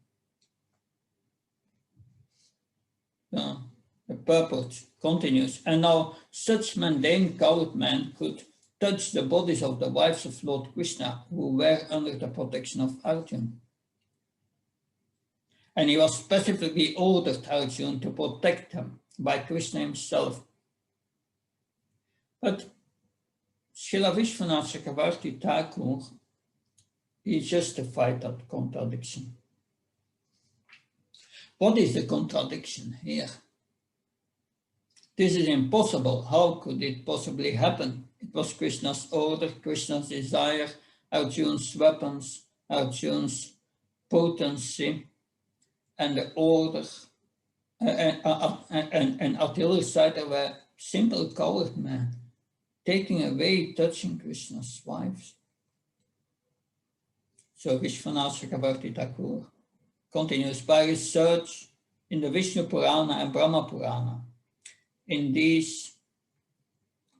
So the purport continues. And now such mundane coward men could touch the bodies of the wives of Lord Krishna, who were under the protection of Arjuna. And he was specifically ordered Arjuna to protect them by Krishna himself. But Srila Vishwanath Chakravarti Thakur, he justified that contradiction. What is the contradiction here? This is impossible. How could it possibly happen? It was Krishna's order, Krishna's desire, Arjuna's weapons, Arjuna's potency, and the order, and at the other side there were simple coward men taking away, touching Krishna's wives. So Vishwanath Chakravarti Thakur continues by research in the Vishnu Purana and Brahma Purana. In these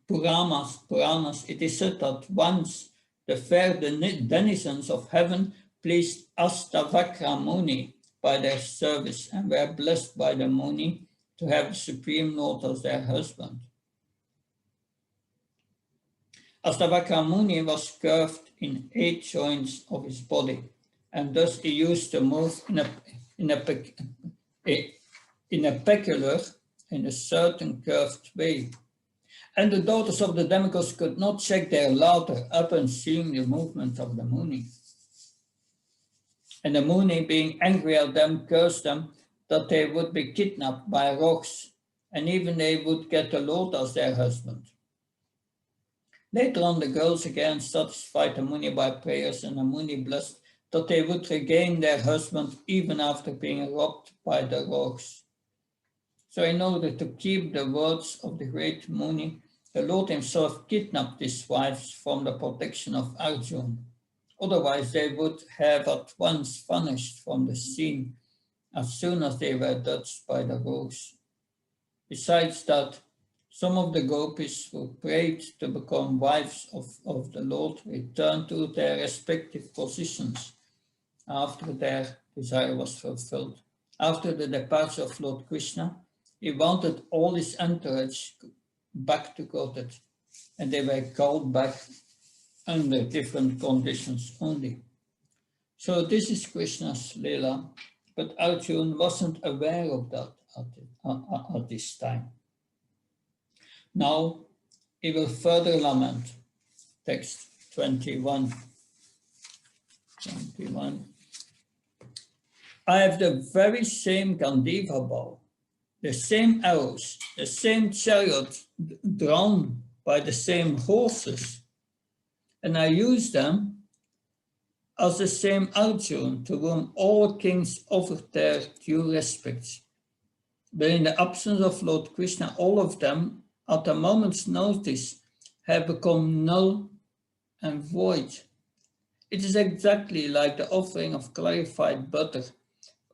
Puranas, it is said that once the fair denizens of heaven pleased Astavakra Muni by their service and were blessed by the Muni to have the Supreme Lord as their husband. Astavakra Muni was curved in 8 joints of his body, and thus he used to move in a peculiar, in a certain curved way. And the daughters of the demigods could not check their laughter upon seeing the movement of the Muni. And the Muni, being angry at them, cursed them that they would be kidnapped by rocks, and even they would get the Lord as their husband. Later on, the girls again satisfied the Muni by prayers, and the Muni blessed that they would regain their husband even after being robbed by the rocks. So in order to keep the words of the great Muni, the Lord himself kidnapped his wives from the protection of Arjuna. Otherwise, they would have at once vanished from the scene as soon as they were touched by the rose. Besides that, some of the gopis who prayed to become wives of the Lord returned to their respective positions after their desire was fulfilled. After the departure of Lord Krishna, he wanted all his entourage back to Godhead, and they were called back under different conditions only. So this is Krishna's Leela, but Arjuna wasn't aware of that at this time. Now he will further lament. Text 21. I have the very same Gandiva bow, the same arrows, the same chariot drawn by the same horses, and I use them as the same Arjuna, to whom all kings offered their due respects. But in the absence of Lord Krishna, all of them, at a moment's notice, have become null and void. It is exactly like the offering of clarified butter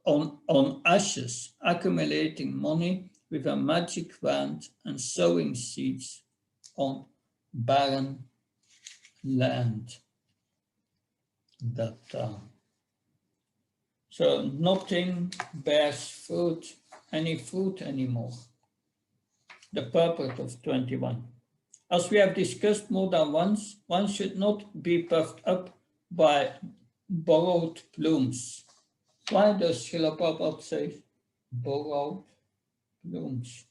on ashes, accumulating money with a magic wand and sowing seeds on barren land. So nothing bears fruit, any fruit anymore. The purport of 21. As we have discussed more than once, one should not be puffed up by borrowed plumes. Why does Srila Prabhupada say borrowed plumes?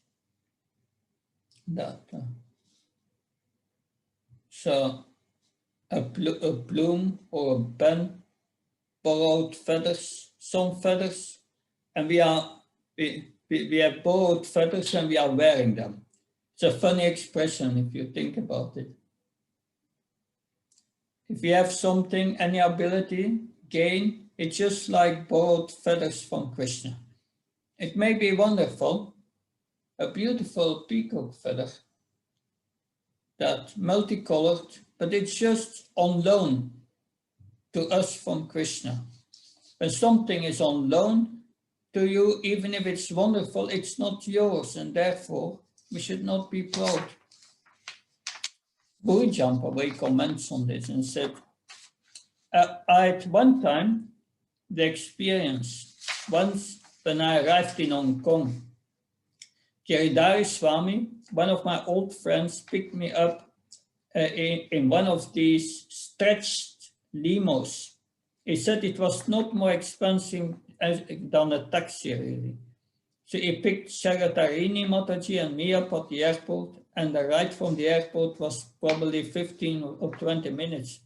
So a plume or a pen, borrowed feathers, some feathers, and we have borrowed feathers and we are wearing them. It's a funny expression if you think about it. If you have something, any ability, gain, it's just like borrowed feathers from Krishna. It may be wonderful, a beautiful peacock feather, that multicolored, but it's just on loan to us from Krishna. When something is on loan to you, even if it's wonderful, it's not yours, and therefore we should not be proud. Buri Jampaway comments on this and said, I at one time the experience, once when I arrived in Hong Kong, Giridhari Swami, one of my old friends, picked me up in one of these stretched limos. He said it was not more expensive than a taxi, really. So he picked Shagatarini Mataji and me up at the airport, and the ride from the airport was probably 15 or 20 minutes.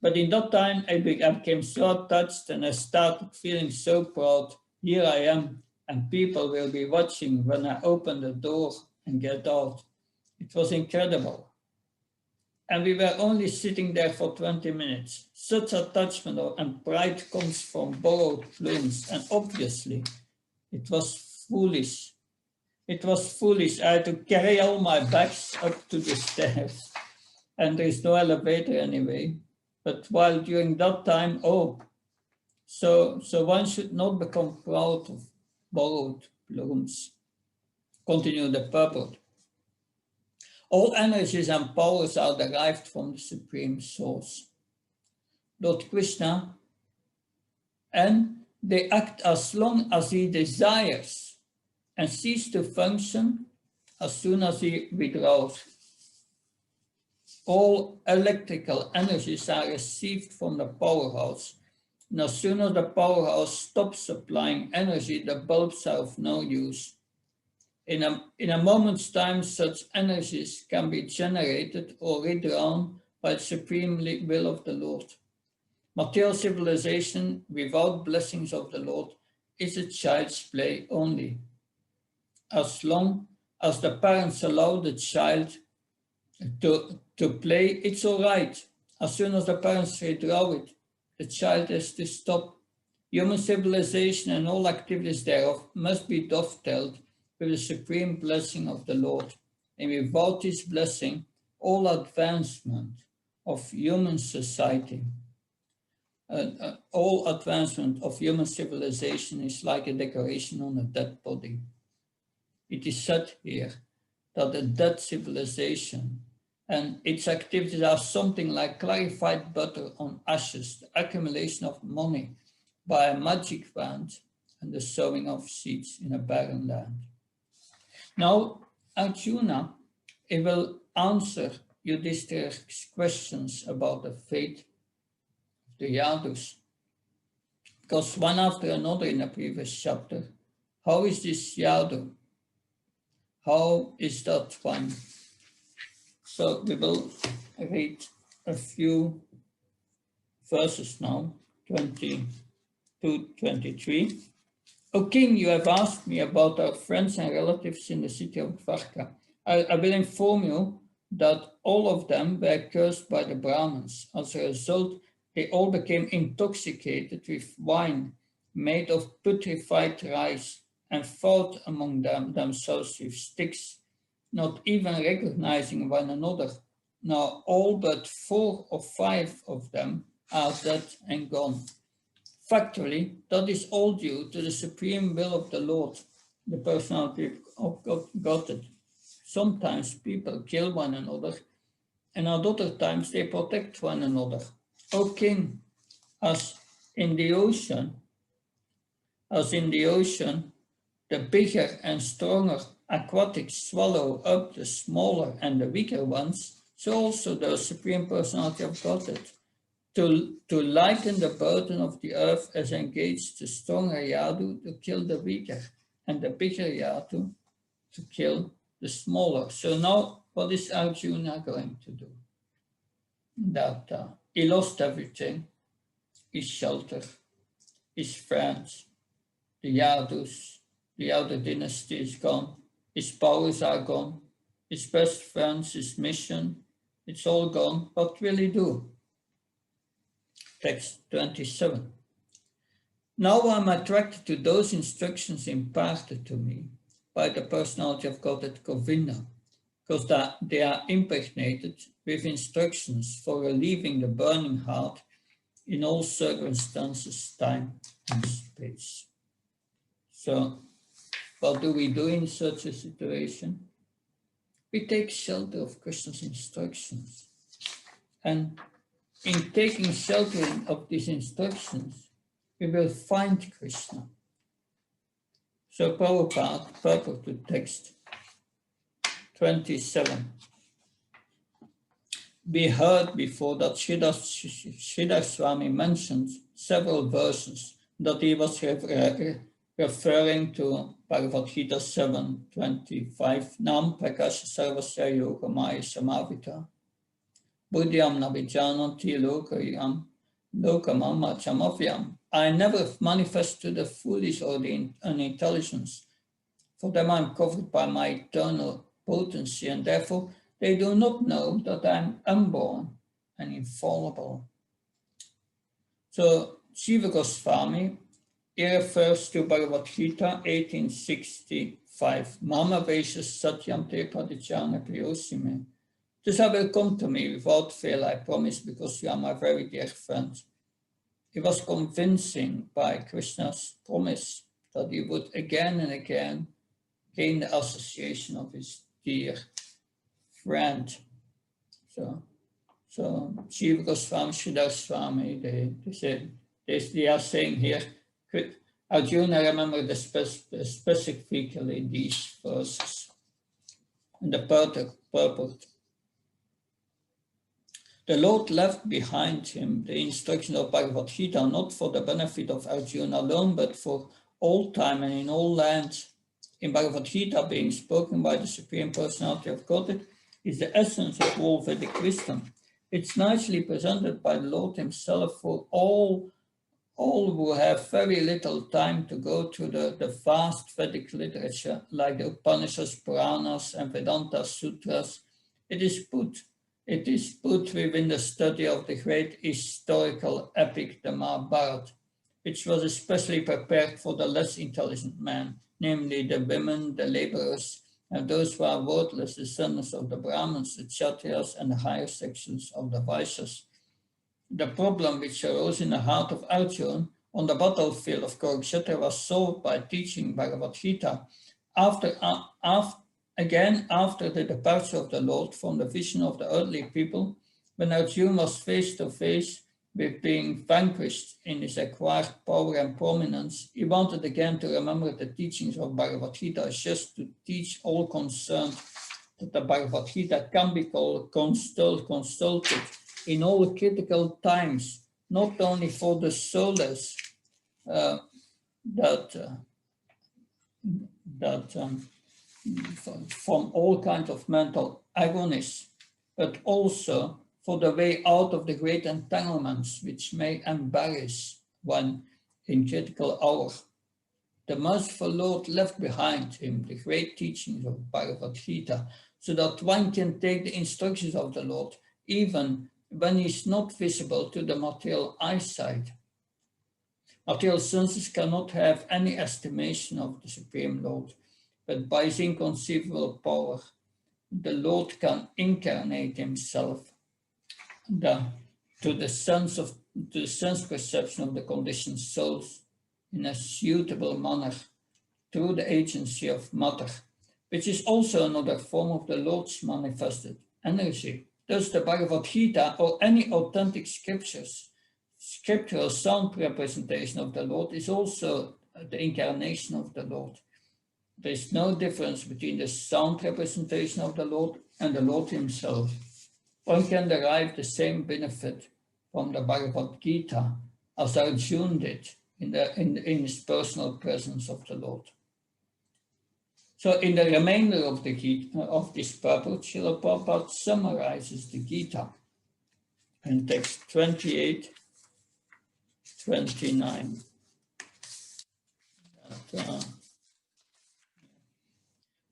But in that time, I became so touched and I started feeling so proud. Here I am, and people will be watching when I open the door and get out. It was incredible. And we were only sitting there for 20 minutes. Such attachment and pride comes from borrowed plumes, and obviously it was foolish. It was foolish. I had to carry all my bags up to the stairs, and there is no elevator anyway. But while during that time, so one should not become proud of borrowed plumes. Continue the purport. All energies and powers are derived from the Supreme Source, Lord Krishna, and they act as long as he desires and cease to function as soon as he withdraws. All electrical energies are received from the powerhouse, and as soon as the powerhouse stops supplying energy, the bulbs are of no use. In a moment's time, such energies can be generated or withdrawn by the supreme will of the Lord. Material civilization without blessings of the Lord is a child's play only. As long as the parents allow the child to play, it's all right. As soon as the parents withdraw it, the child has to stop. Human civilization and all activities thereof must be dovetailed with the supreme blessing of the Lord. And without this blessing, all advancement of human society, all advancement of human civilization is like a decoration on a dead body. It is said here that a dead civilization and its activities are something like clarified butter on ashes, the accumulation of money by a magic wand and the sowing of seeds in a barren land. Now, Arjuna, he will answer Yudhishthira's questions about the fate of the Yadus. Because one after another in the previous chapter, how is this Yadu? How is that one? So we will read a few verses now, 20 to 23. O king, you have asked me about our friends and relatives in the city of Dwarka. I will inform you that all of them were cursed by the Brahmins. As a result, they all became intoxicated with wine made of putrefied rice and fought among themselves with sticks, not even recognizing one another. Now all but 4 or 5 of them are dead and gone. Factually, that is all due to the supreme will of the Lord, the personality of Godhead. Sometimes people kill one another, and at other times they protect one another. O King, as in the ocean, the bigger and stronger aquatics swallow up the smaller and the weaker ones, so also the Supreme Personality of Godhead. To lighten the burden of the earth has engaged the stronger Yadu to kill the weaker, and the bigger Yadu to kill the smaller. So now, what is Arjuna going to do? That he lost everything, his shelter, his friends, the Yadus, the Yadu dynasty is gone, his powers are gone, his best friends, his mission, it's all gone. What will he do? Text 27. Now I'm attracted to those instructions imparted to me by the personality of Godhead Govinda, because they are impregnated with instructions for relieving the burning heart in all circumstances, time, and space. So, what do we do in such a situation? We take shelter of Krishna's instructions. And in taking shelter of these instructions, we will find Krishna. So Prabhupada, purport to text 27. We heard before that Sridhar Swami mentioned several verses that he was referring to Bhagavad Gita 7:25. Nam prakasha sarvasya yogamaya samavita. Buddhyam navijanati lokamam chamafyam. I never manifest to the foolish or the unintelligence. For them I am covered by my eternal potency, and therefore they do not know that I am unborn and infallible. So Jiva Goswami, he refers to Bhagavad Gita 1865. Mama Vaishas Satyam Te Padicana Priyosime. This will come to me without fail, I promise, because you are my very dear friend. He was convincing by Krishna's promise that he would again and again gain the association of his dear friend. So Jiva Goswami, Sridhar Swami, they are saying here, Arjuna, remember specifically these verses. And the purport. The Lord left behind him the instruction of Bhagavad Gita, not for the benefit of Arjuna alone, but for all time and in all lands. In Bhagavad Gita, being spoken by the Supreme Personality of Godhead, is the essence of all Vedic wisdom. It's nicely presented by the Lord himself for all who have very little time to go through the vast Vedic literature, like the Upanishads, Puranas, and Vedanta Sutras. It is put within the study of the great historical epic, the Mahabharata, which was especially prepared for the less intelligent man, namely the women, the laborers, and those who are worthless descendants of the Brahmins, the Kshatriyas, and the higher sections of the Vaishyas. The problem which arose in the heart of Arjuna on the battlefield of Kurukshetra was solved by teaching Bhagavad Gita. After the departure of the Lord from the vision of the earthly people, when Arjuna was face to face with being vanquished in his acquired power and prominence, he wanted again to remember the teachings of Bhagavad Gita as just to teach all concerned that the Bhagavad Gita can be consulted in all critical times, not only for the soulless from all kinds of mental agonies, but also for the way out of the great entanglements which may embarrass one in critical hour. The merciful Lord left behind him the great teachings of Bhagavad Gita so that one can take the instructions of the Lord, even when he is not visible to the material eyesight. Material senses cannot have any estimation of the Supreme Lord, but by his inconceivable power, the Lord can incarnate himself to the sense perception of the conditioned souls in a suitable manner through the agency of matter, which is also another form of the Lord's manifested energy. Thus, the Bhagavad Gita or any authentic scriptural sound representation of the Lord is also the incarnation of the Lord. There is no difference between the sound representation of the Lord and the Lord himself. One can derive the same benefit from the Bhagavad Gita as Arjuna did in his personal presence of the Lord. So in the remainder of the Gita, of this purport, Srila Prabhupada summarizes the Gita in text 28, 29.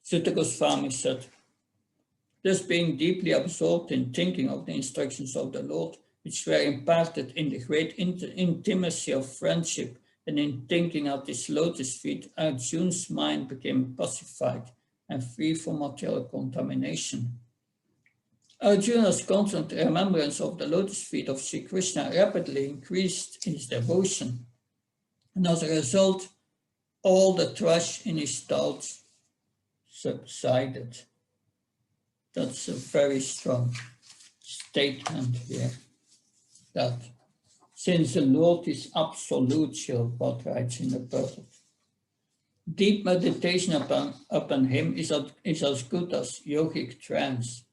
Sutta Goswami said, thus being deeply absorbed in thinking of the instructions of the Lord, which were imparted in the great intimacy of friendship, and in thinking at his lotus feet, Arjuna's mind became pacified and free from material contamination. Arjuna's constant remembrance of the lotus feet of Sri Krishna rapidly increased his devotion, and as a result, all the trash in his thoughts subsided. That's a very strong statement here, that since the Lord is absolute, Srila writes in the purport, deep meditation upon him is as good as yogic trance.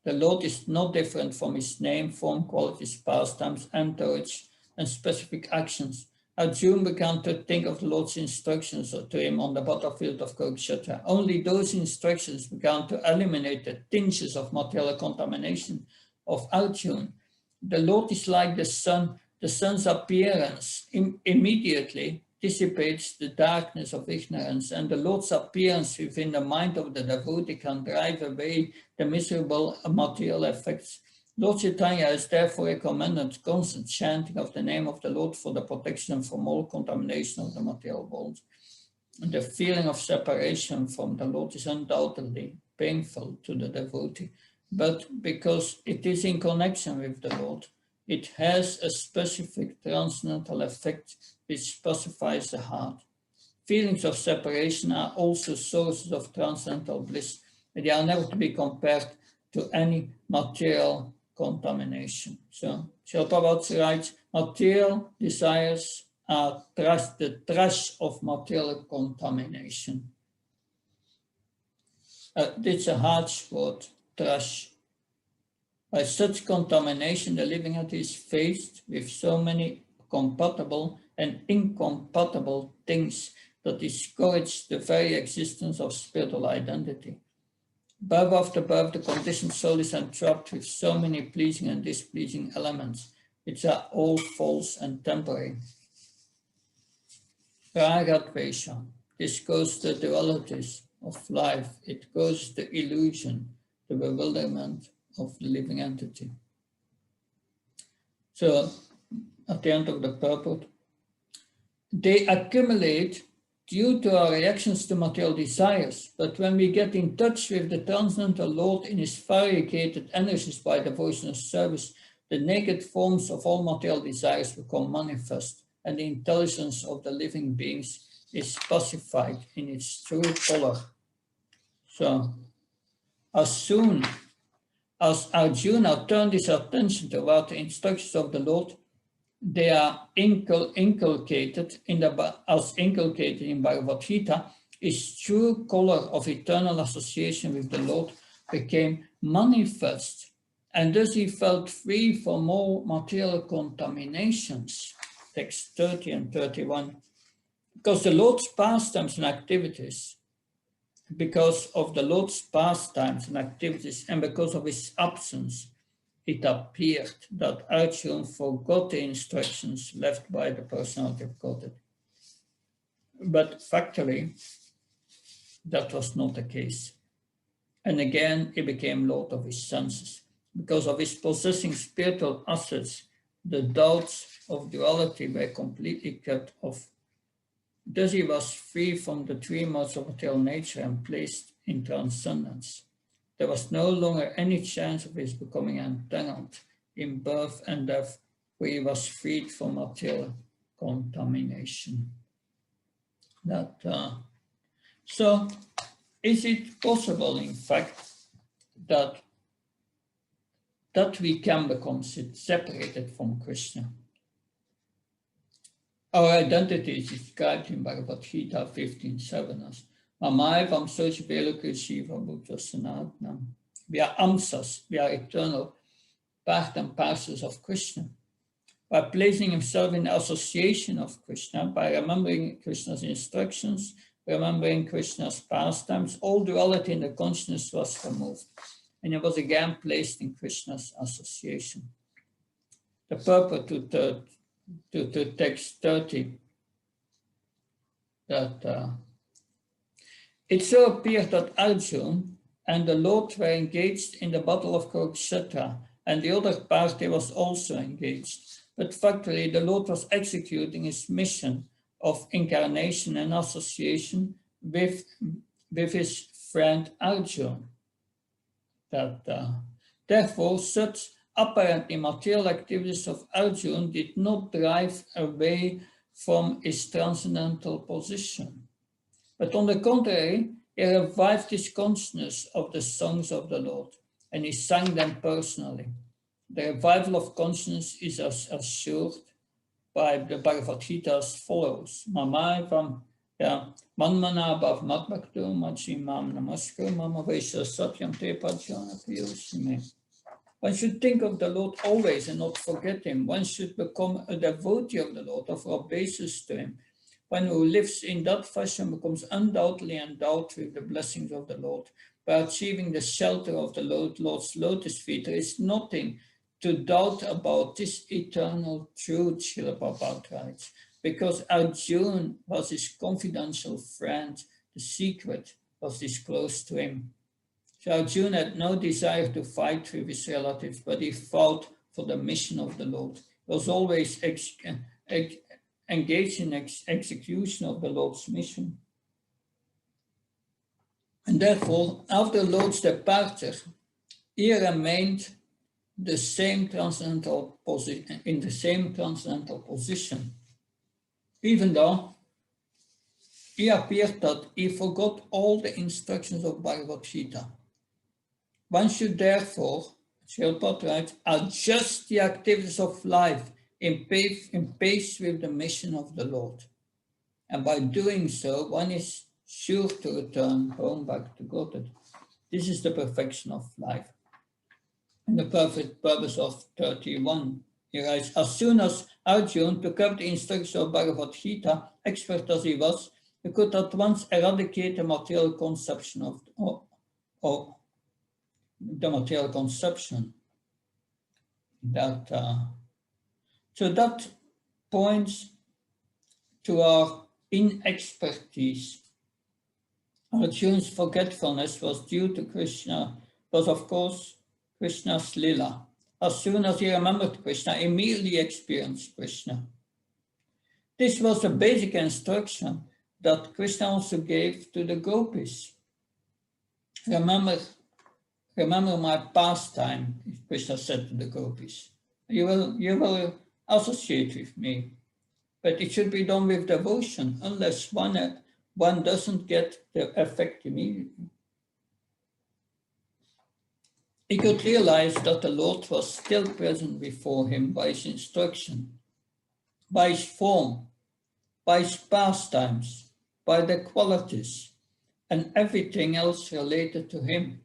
The Lord is not different from his name, form, qualities, pastimes, entourage, and specific actions. Arjuna began to think of the Lord's instructions to him on the battlefield of Kurukshetra. Only those instructions began to eliminate the tinges of material contamination of Arjuna. The Lord is like the sun. The sun's appearance immediately dissipates the darkness of ignorance, and the Lord's appearance within the mind of the devotee can drive away the miserable material effects. Lord Chaitanya has therefore recommended constant chanting of the name of the Lord for the protection from all contamination of the material world. And the feeling of separation from the Lord is undoubtedly painful to the devotee, but because it is in connection with the Lord, it has a specific transcendental effect which pacifies the heart. Feelings of separation are also sources of transcendental bliss, but they are never to be compared to any material contamination. So, Srila Prabhupada writes, material desires are the trash of material contamination. It's a harsh word, trash. By such contamination, the living entity is faced with so many compatible and incompatible things that discourage the very existence of spiritual identity. Above after above, the conditioned soul is entrapped with so many pleasing and displeasing elements, which are all false and temporary. Raga Dvesha, this goes the dualities of life, it goes the illusion, the bewilderment of the living entity. So, at the end of the purport, they accumulate due to our reactions to material desires, but when we get in touch with the transcendental Lord in his variegated energies by devotional service, the naked forms of all material desires become manifest, and the intelligence of the living beings is pacified in its true color. So, as soon as Arjuna turned his attention toward the instructions of the Lord, they are inculcated in Bhagavad Gita, his true color of eternal association with the Lord became manifest, and thus he felt free from all material contaminations. Text 30 and 31. Because the Lord's pastimes and activities, and because of his absence, it appeared that Arjuna forgot the instructions left by the personality of Godhead. But factually, that was not the case. And again, he became Lord of his senses. Because of his possessing spiritual assets, the doubts of duality were completely cut off. Thus he was free from the three modes of material nature and placed in transcendence. There was no longer any chance of his becoming entangled in birth and death, for he was freed from material contamination. So, is it possible, in fact, that we can become separated from Krishna? Our identity is described in Bhagavad Gita 15.7 as Mamaivam Sochivelu Shiva Buddha Sanatnam. We are Amsas, we are eternal part and parcels of Krishna. By placing himself in association of Krishna, by remembering Krishna's instructions, remembering Krishna's pastimes, all duality in the consciousness was removed, and it was again placed in Krishna's association. The purport to text 30, that it so appeared that Arjuna and the Lord were engaged in the battle of Kurukshetra, and the other party was also engaged. But factually, the Lord was executing his mission of incarnation and association with his friend Arjuna. Therefore, such apparently material activities of Arjuna did not drive away from his transcendental position. But on the contrary, he revived his consciousness of the songs of the Lord, and he sang them personally. The revival of consciousness is assured by the Bhagavad Gita as follows. Mamaivam manmana bhav matbhakto machimam namaskar mama vaisha satyam te pajana piyosime. One should think of the Lord always and not forget him. One should become a devotee of the Lord, offer obeisance to him. One who lives in that fashion becomes undoubtedly endowed with the blessings of the Lord. By achieving the shelter of the Lord's lotus feet, there is nothing to doubt about this eternal truth, Srila Prabhupada writes, because Arjuna was his confidential friend, the secret was disclosed to him. So Arjuna had no desire to fight with his relatives, but he fought for the mission of the Lord. He was always engaged in execution of the Lord's mission. And therefore, after the Lord's departure, he remained in the same transcendental position, even though he appeared that he forgot all the instructions of Bhagavad Gita. One should therefore, Srila Prabhupada writes, adjust the activities of life in pace with the mission of the Lord. And by doing so, one is sure to return home back to Godhead. This is the perfection of life. And the perfect purpose of 31, he writes, as soon as Arjuna took up the instructions of Bhagavad Gita, expert as he was, he could at once eradicate the material conception the material conception. So that points to our inexpertise. Arjuna's forgetfulness was due to Krishna, was of course Krishna's lila. As soon as he remembered Krishna, he immediately experienced Krishna. This was the basic instruction that Krishna also gave to the gopis. Remember my pastime, Krishna said to the gopis. You will associate with me, but it should be done with devotion, unless one doesn't get the effect immediately. He could realize that the Lord was still present before him by his instruction, by his form, by his pastimes, by the qualities, and everything else related to him.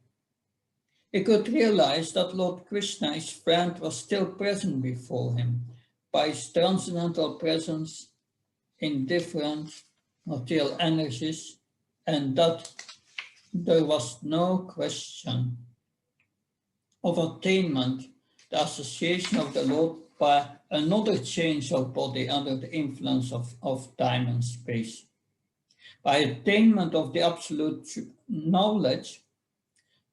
He could realize that Lord Krishna, his friend, was still present before him by his transcendental presence in different material energies, and that there was no question of attainment, the association of the Lord by another change of body under the influence of time and space. By attainment of the absolute knowledge,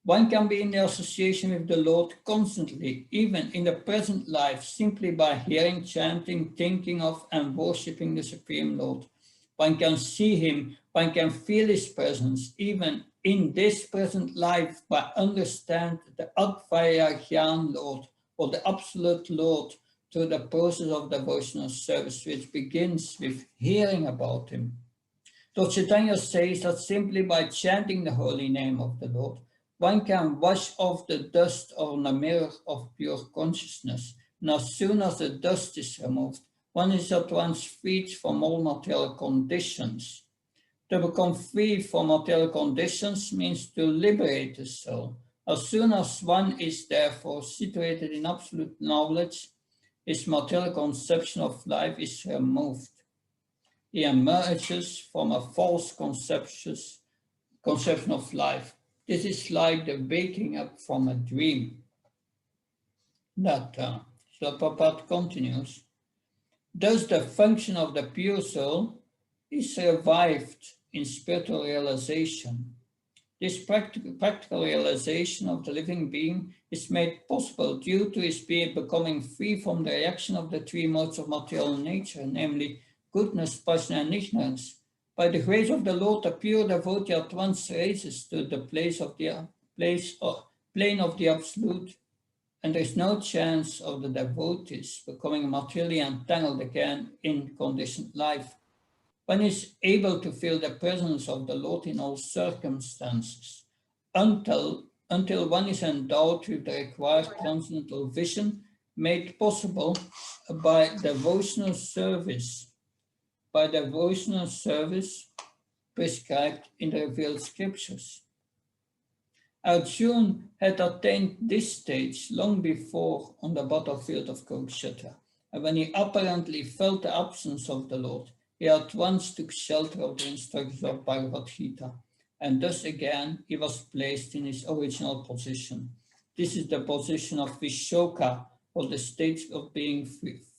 One can be in the association with the Lord constantly, even in the present life, simply by hearing, chanting, thinking of, and worshipping the Supreme Lord. One can see him, one can feel his presence, even in this present life, by understand the Advaita Lord, or the Absolute Lord, through the process of devotional service, which begins with hearing about him. Lord Chaitanya says that simply by chanting the holy name of the Lord, one can wash off the dust on the mirror of pure consciousness. And as soon as the dust is removed, one is at once freed from all material conditions. To become free from material conditions means to liberate the soul. As soon as one is therefore situated in absolute knowledge, his material conception of life is removed. He emerges from a false conception of life. This is like the waking up from a dream. That Srila Prabhupada continues. Thus the function of the pure soul is revived in spiritual realization. This practical realization of the living being is made possible due to his being becoming free from the reaction of the three modes of material nature, namely goodness, passion, and ignorance. By the grace of the Lord, the pure devotee at once raises to the plane of the Absolute, and there is no chance of the devotees becoming materially entangled again in conditioned life. One is able to feel the presence of the Lord in all circumstances, until one is endowed with the required transcendental vision made possible by devotional service prescribed in the revealed scriptures. Arjuna had attained this stage long before on the battlefield of Kurukshetra, and when he apparently felt the absence of the Lord, he at once took shelter of the instructions of Bhagavad Gita, and thus again he was placed in his original position. This is the position of Vishoka, or the state of being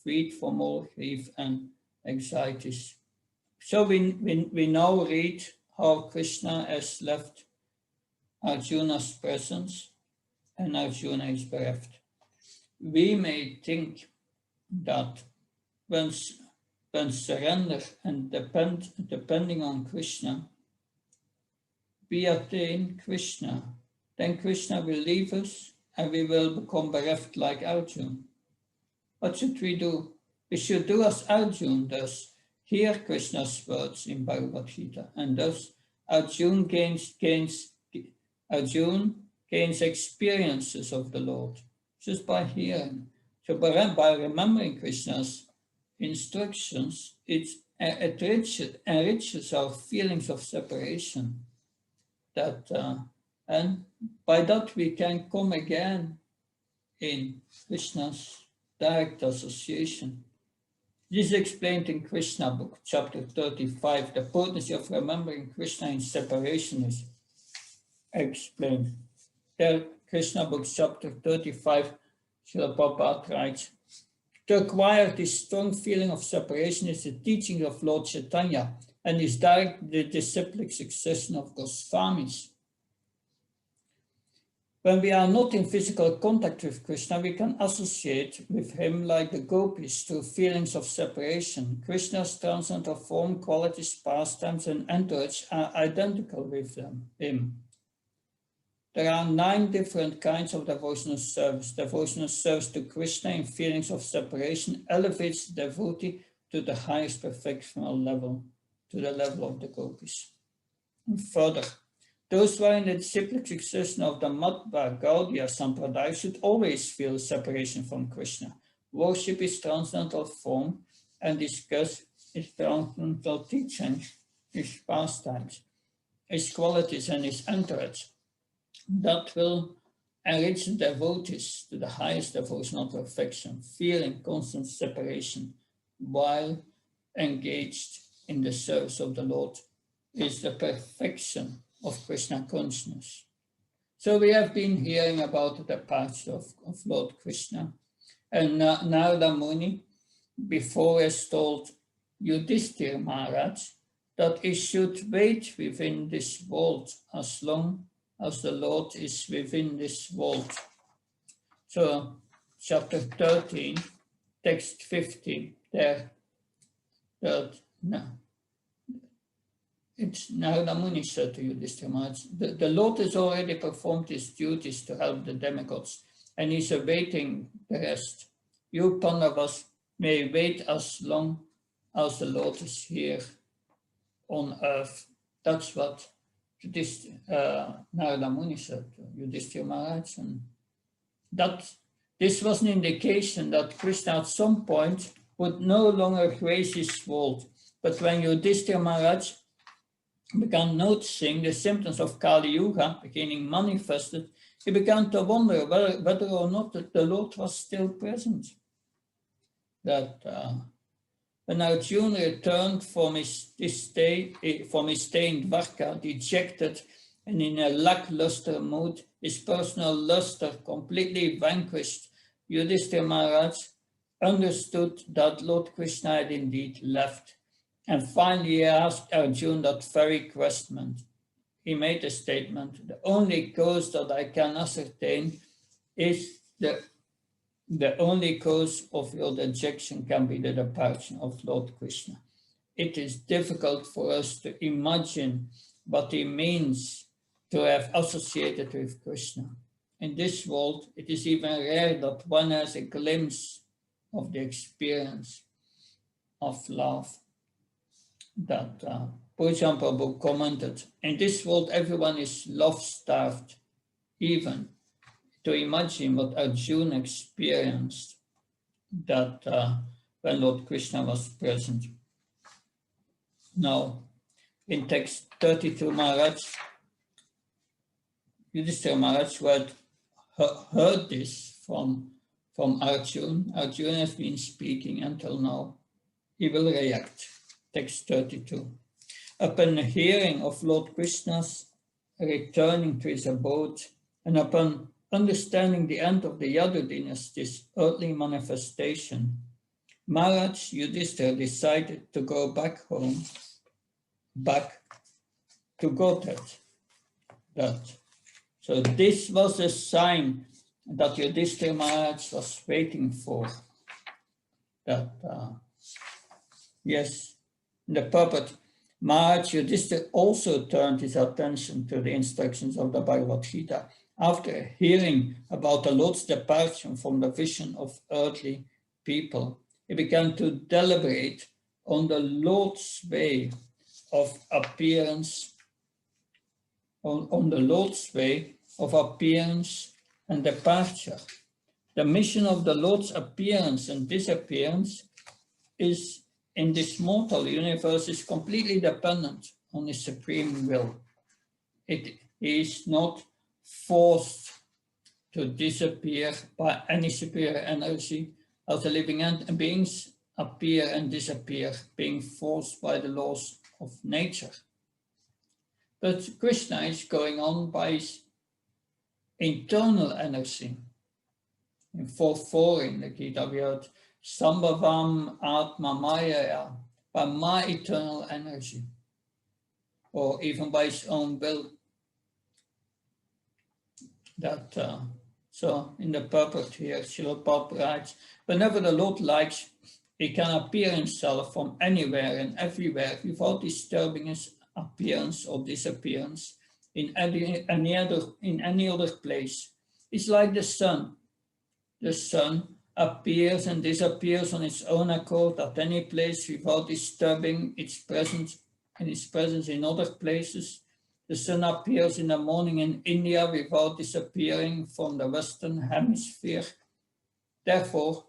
freed from all grief and anxieties. So we now read how Krishna has left Arjuna's presence and Arjuna is bereft. We may think that when surrender and depending on Krishna, we attain Krishna, then Krishna will leave us and we will become bereft like Arjuna. What should we do? We should do as Arjuna does, hear Krishna's words in Bhagavad Gita, and thus Arjuna gains experiences of the Lord just by hearing. So by remembering Krishna's instructions, it enriches our feelings of separation. And by that we can come again in Krishna's direct association. This is explained in Krishna book, chapter 35. The potency of remembering Krishna in separation is explained. There, Krishna book, chapter 35, Srila Prabhupada writes, to acquire this strong feeling of separation is the teaching of Lord Chaitanya and is direct the disciplic succession of Goswamis. When we are not in physical contact with Krishna, we can associate with him like the gopis through feelings of separation. Krishna's transcendental form, qualities, pastimes, and entourage are identical with him. There are 9 different kinds of devotional service. Devotional service to Krishna in feelings of separation elevates the devotee to the highest perfectional level, to the level of the gopis. And further, those who are in the disciplic succession of the Madhva Gaudiya Sampradaya should always feel separation from Krishna, worship his transcendental form, and discuss his transcendental teachings, his pastimes, his qualities, and his entourage. That will enrich the devotees to the highest devotional perfection, feeling constant separation while engaged in the service of the Lord is the perfection of Krishna consciousness. So we have been hearing about the departure of Lord Krishna, and Narada Muni before has told Yudhishthira Maharaj that he should wait within this world as long as the Lord is within this vault. So, chapter 13, text 15, there, no. It's Narada Muni said to Yudhishthira Maharaj, the Lord has already performed his duties to help the demigods, and he's awaiting the rest. You Pandavas may wait as long as the Lord is here on earth. That's what this Narada Muni said to Yudhishthira Maharaj, and this was an indication that Krishna at some point would no longer grace his vault. But when Yudhishthira Maharaj began noticing the symptoms of Kali Yuga beginning manifested, he began to wonder whether or not the Lord was still present. That when Arjuna returned from his stay in Dwarka, dejected and in a lackluster mood, his personal luster completely vanquished, Yudhishthira Maharaj understood that Lord Krishna had indeed left. And finally, he asked Arjuna that very question. He made a statement: the only cause that I can ascertain is the only cause of your dejection can be the departure of Lord Krishna. It is difficult for us to imagine what he means to have associated with Krishna. In this world, it is even rare that one has a glimpse of the experience of love. That Pujam Prabhu commented, in this world everyone is love-starved, even to imagine what Arjuna experienced that when Lord Krishna was present. Now, in text 32, Yudhishthira Maharaj who had heard this from Arjuna. Arjuna has been speaking until now. He will react. Text 32. Upon hearing of Lord Krishna's returning to his abode, and upon understanding the end of the Yadu dynasty's earthly manifestation, Maharaj Yudhishthira decided to go back home, back to Godhead. So this was a sign that Yudhishthira Maharaj was waiting for. Yes. In the purport, Maharaj Yudhishthira also turned his attention to the instructions of the Bhagavad Gita after hearing about the Lord's departure from the vision of earthly people. He began to deliberate on the Lord's way of appearance, on the Lord's way of appearance and departure. The mission of the Lord's appearance and disappearance is in this mortal universe is completely dependent on his supreme will. It is not forced to disappear by any superior energy as the living beings appear and disappear, being forced by the laws of nature. But Krishna is going on by his internal energy. In 4.4 in the Gita we heard, Sambhavam Atma Maya, by my eternal energy, or even by his own will. So in the purport here, Srila Prabhupada writes, whenever the Lord likes, he can appear himself from anywhere and everywhere without disturbing his appearance or disappearance in any other place. It's like the sun. The sun appears and disappears on its own accord at any place without disturbing its presence and its presence in other places. The sun appears in the morning in India without disappearing from the Western Hemisphere. Therefore,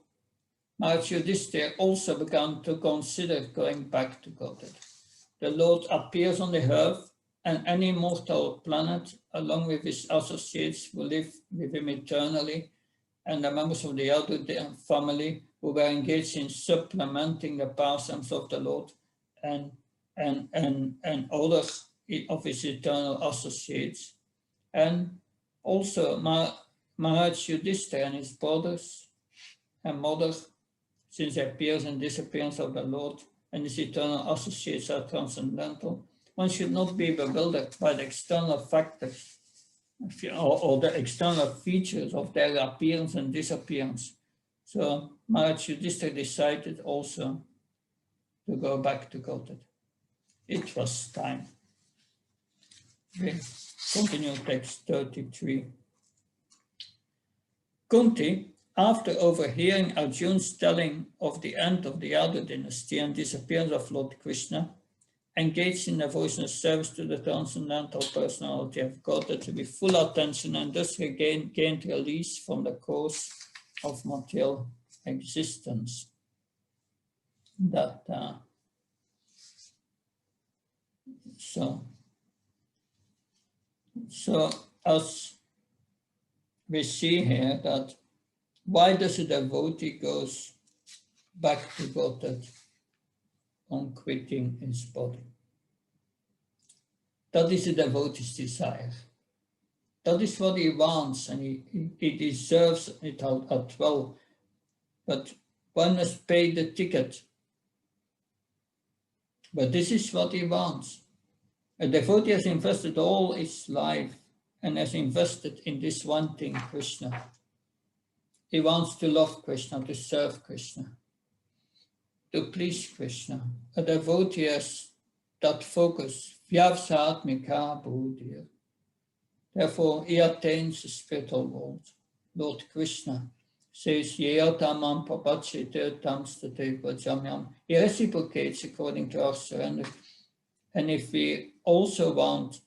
Maharaj Yudhishthira also began to consider going back to Godhead. The Lord appears on the earth, and any mortal planet, along with his associates who live with him eternally, and the members of the Yadu family who were engaged in supplementing the pastimes of the Lord and others of his eternal associates. And also Maharaj Yudhishthira and his brothers and mothers, since the appearance and disappearance of the Lord and his eternal associates are transcendental, one should not be bewildered by the external factors or the external features of their appearance and disappearance. So Maharaj Yudhishthira decided also to go back to Godhead. It was time. We continue text 33. Kunti, after overhearing Arjuna's telling of the end of the Yadu dynasty and disappearance of Lord Krishna, engaged in devotional service to the transcendental personality of Godhead with full attention and thus gained release from the cause of material existence. So as we see here that why does a devotee goes back to Godhead on quitting his body? That is a devotee's desire. That is what he wants, and he deserves it as well. But one must pay the ticket. But this is what he wants. A devotee has invested all his life and has invested in this one thing, Krishna. He wants to love Krishna, to serve Krishna, to please Krishna. A devotee has that focus. Vyavsatmika buddhir. Therefore, he attains the spiritual world. Lord Krishna says, Yeyatamam papachete tamstate vajamyam. He reciprocates according to our surrender. And if we also want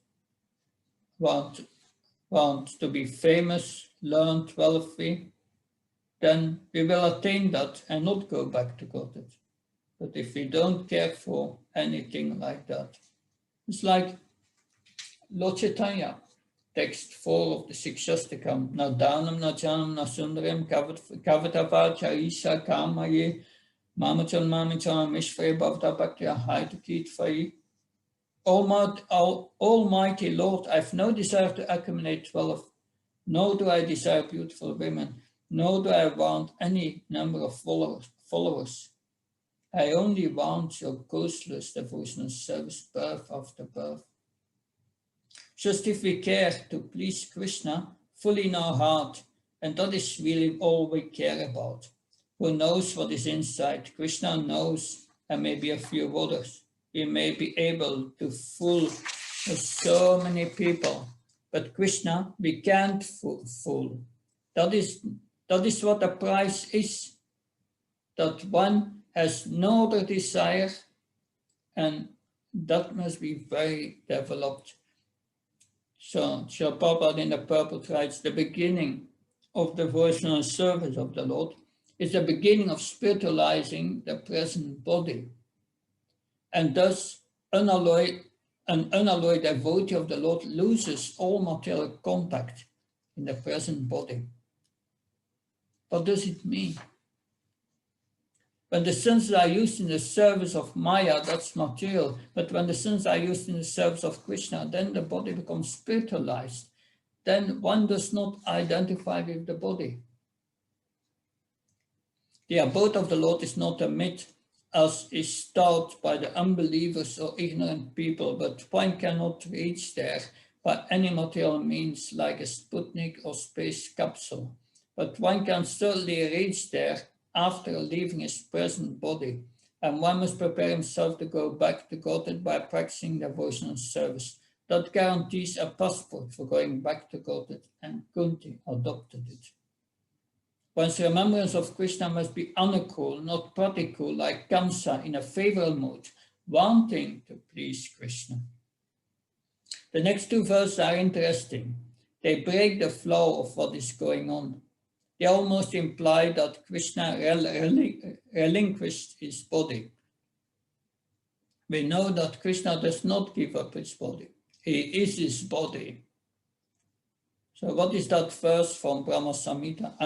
to be famous, learned, wealthy, then we will attain that and not go back to Godhead. But if we don't care for anything like that, it's like Lord Chaitanya, text 4 of the Sikshastakam, na dhanam, na janam, na sundaram, kavatava, charisha, kamaye, mamachan, mamachan, mishvare, bhavta, bhaktya, haitukit, fai. Almighty Lord, I have no desire to accumulate wealth, nor do I desire beautiful women, nor do I want any number of followers. I only want your causeless devotional service, birth after birth. Just if we care to please Krishna fully in our heart, and that is really all we care about. Who knows what is inside? Krishna knows, and maybe a few others. We may be able to fool so many people, but Krishna we can't fool. That is what the price is, that one has no other desire, and that must be very developed. So Srila Prabhupada in the purport writes, the beginning of the devotional service of the Lord is the beginning of spiritualizing the present body. And thus, an unalloyed devotee of the Lord loses all material contact in the present body. What does it mean? When the senses are used in the service of Maya, that's material. But when the senses are used in the service of Krishna, then the body becomes spiritualized. Then one does not identify with the body. The abode of the Lord is not a myth, as is taught by the unbelievers or ignorant people, but one cannot reach there by any material means like a Sputnik or space capsule. But one can certainly reach there after leaving his present body, and one must prepare himself to go back to Godhead by practicing devotional service. That guarantees a passport for going back to Godhead, and Kunti adopted it. One's remembrance of Krishna must be anukul, not pratikul, like Kamsa, in a favorable mood, wanting to please Krishna. The next two verses are interesting. They break the flow of what is going on. They almost imply that Krishna relinquished his body. We know that Krishna does not give up his body. He is his body. So what is that verse from Brahma Samhita?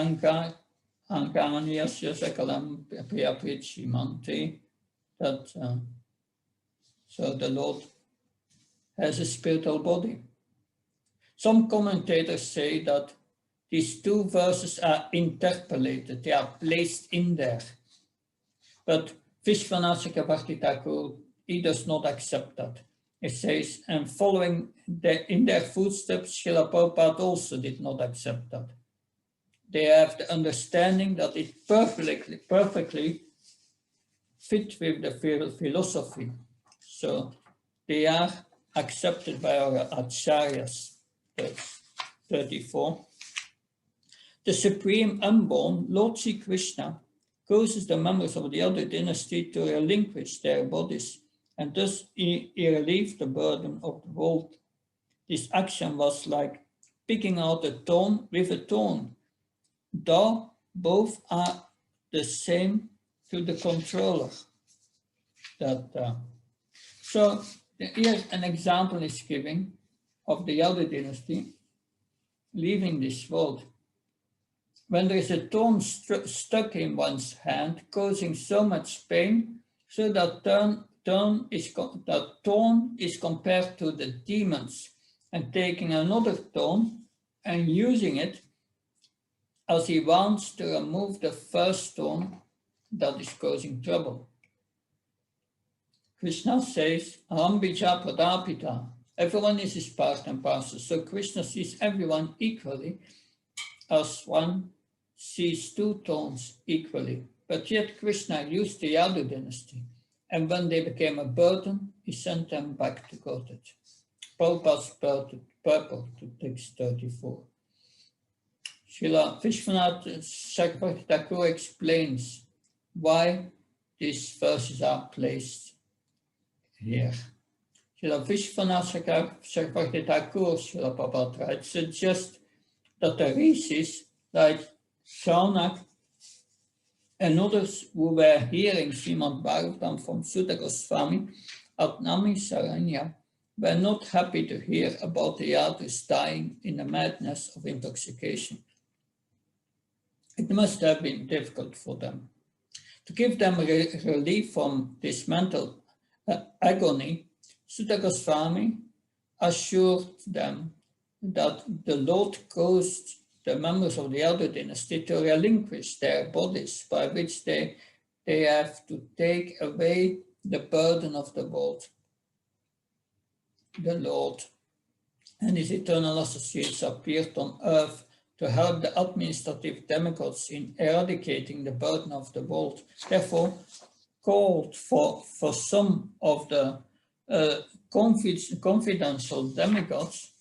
Ankaranyasya sakalam priyaprichimante. That so the Lord has a spiritual body. Some commentators say that these two verses are interpolated, they are placed in there. But Vishwanatha Bhakti Thakur, he does not accept that. It says, and following in their footsteps, Srila Prabhupada also did not accept that. They have the understanding that it perfectly fit with the philosophy. So they are accepted by our acharyas. That's 34. The Supreme Unborn, Lord Sri Krishna, causes the members of the other dynasty to relinquish their bodies, and thus he relieved the burden of the world. This action was like picking out a thorn with a thorn, though both are the same to the controller. So here an example is given of the Yadu dynasty leaving this world. When there is a thorn stuck in one's hand, causing so much pain, so that thorn is compared to the demons, and taking another thorn and using it as he wants to remove the first thorn that is causing trouble. Krishna says, Aham bija pradapita. Everyone is his part and parcel. So Krishna sees everyone equally, as one sees two thorns equally. But yet Krishna used the Yadu dynasty, and when they became a burden, he sent them back to Godhead. Prabhupada's purport to text 34. Srila Vishwanath Chakravarti Thakur explains why these verses are placed here. Srila Vishwanath Chakravarti Thakur, Srila Prabhupada suggests that the rishis like Shaunak and others who were hearing Srimad Bhagavatam from Sutta Goswami at Namisaranya were not happy to hear about the Yadus dying in the madness of intoxication. It must have been difficult for them. To give them relief from this mental agony, Sutta Goswami assured them that the Lord caused the members of the Yadu dynasty to relinquish their bodies, by which they have to take away the burden of the world. The Lord and his eternal associates appeared on earth to help the administrative demigods in eradicating the burden of the world. Therefore, called for some of the confidential demigods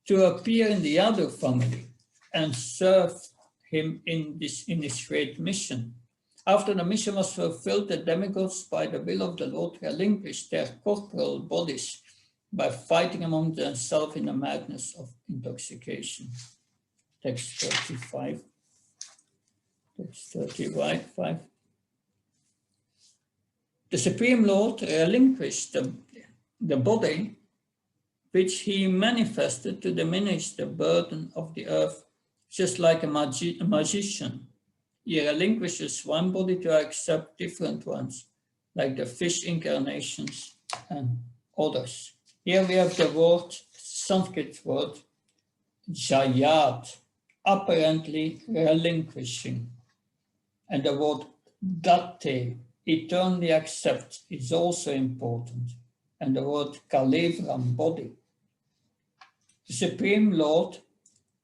to appear in the Yadu family and serve him in his great mission. After the mission was fulfilled, the demigods, by the will of the Lord, relinquished their corporal bodies by fighting among themselves in the madness of intoxication. Text 35. Text 35. The Supreme Lord relinquished the body which he manifested to diminish the burden of the earth, just like a magician. He relinquishes one body to accept different ones, like the fish incarnations and others. Here we have the word, Sanskrit word, jayat, apparently relinquishing. And the word datte, eternally accept, is also important. And the word kalevram, body. The Supreme Lord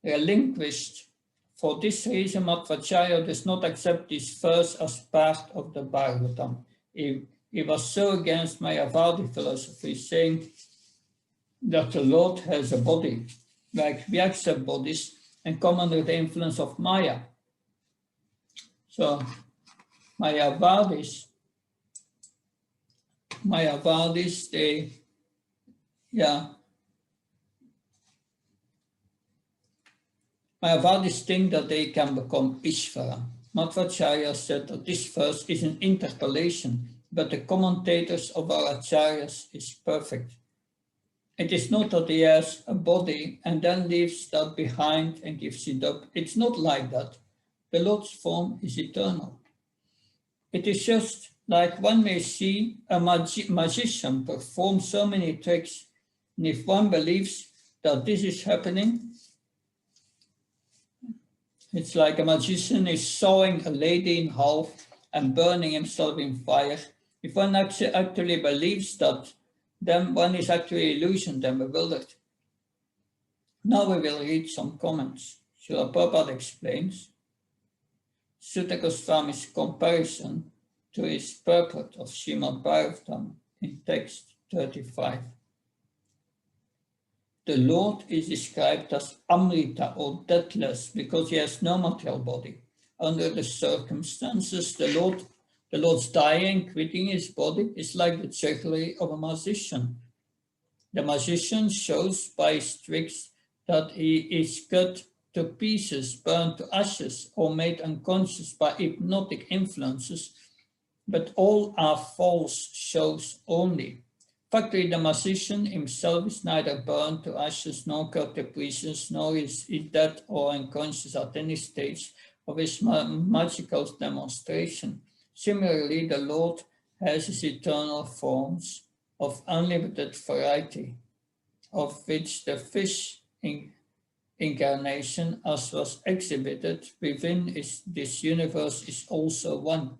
relinquished. For this reason, Madhvacharya does not accept this verse as part of the Bhagavatam. He was so against Mayavadi philosophy, saying that the Lord has a body, like we accept bodies and come under the influence of Maya. So Mayavadis, Mayavadis think that they can become Ishvara. Madhvacharya said that this verse is an interpolation, but the commentators of our acharyas is perfect. It is not that he has a body and then leaves that behind and gives it up. It's not like that. The Lord's form is eternal. It is just like one may see a magician perform so many tricks, and if one believes that this is happening, it's like a magician is sawing a lady in half and burning himself in fire. If one actually believes that then one is actually illusioned and bewildered. Now we will read some comments. Srila Prabhupada explains Sutta Goswami's comparison to his purport of Srimad Bhagavatam in text 35. The Lord is described as Amrita or deathless because he has no material body. Under the circumstances, the Lord's dying, quitting his body is like the jugglery of a magician. The magician shows by his tricks that he is cut to pieces, burned to ashes, or made unconscious by hypnotic influences, but all are false shows only. Factory, the magician himself is neither burned to ashes nor cut to pieces, nor is he dead or unconscious at any stage of his magical demonstration. Similarly, the Lord has his eternal forms of unlimited variety, of which the fish incarnation, as was exhibited within this universe, is also one.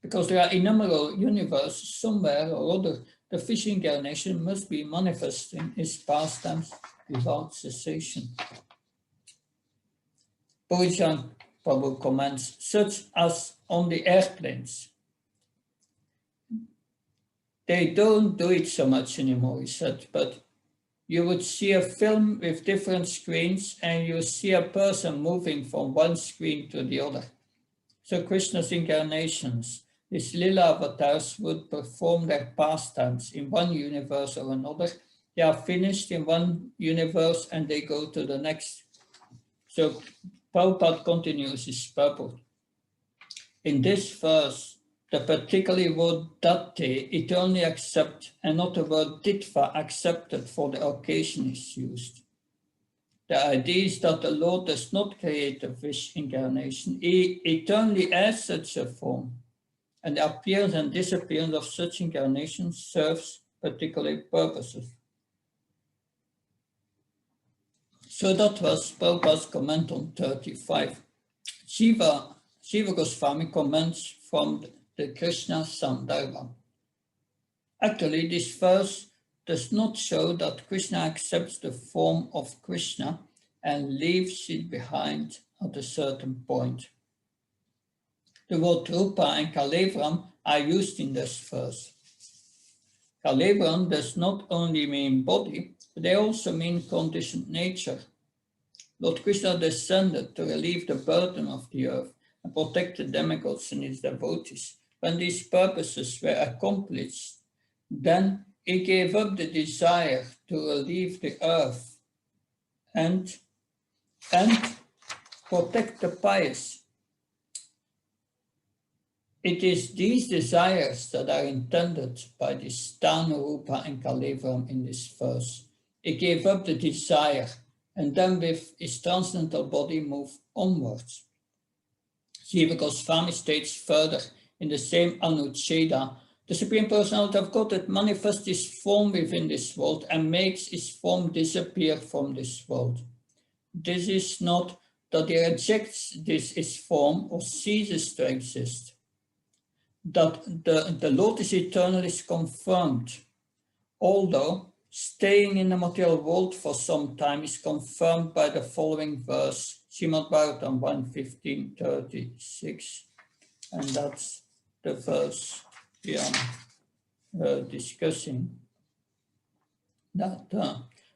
Because there are innumerable universes, somewhere or other, the fish incarnation must be manifesting his pastimes without cessation. Pujjan Prabhu comments, such as on the airplanes. They don't do it so much anymore, he said, but you would see a film with different screens and you see a person moving from one screen to the other. So Krishna's incarnations, his lila avatars, would perform their pastimes in one universe or another. They are finished in one universe and they go to the next. So Prabhupada continues his purport. In this verse, the particular word date, it only accept, and not the word ditva, accepted for the occasion, is used. The idea is that the Lord does not create a fish incarnation. He eternally has such a form, and the appearance and disappearance of such incarnations serves particular purposes. So that was Prabhupada's comment on 35. Shiva Goswami comments from the Krishna Sandarbha. Actually, this verse does not show that Krishna accepts the form of Krishna and leaves it behind at a certain point. The word Rupa and Kalevram are used in this verse. Kalevram does not only mean body, but they also mean conditioned nature. Lord Krishna descended to relieve the burden of the earth and protect the demigods and his devotees. When these purposes were accomplished, then he gave up the desire to relieve the earth and protect the pious. It is these desires that are intended by this Tanu, Rupa and Kalevram in this verse. He gave up the desire and then with his transcendental body moved onwards. Jiva Goswami states further in the same Anucheda, the Supreme Personality of Godhead manifests his form within this world and makes his form disappear from this world. This is not that he rejects his form or ceases to exist. That the Lord is eternal is confirmed, although staying in the material world for some time is confirmed by the following verse, Srimad Bhagavatam 1:15-36, and that's the verse we are discussing. That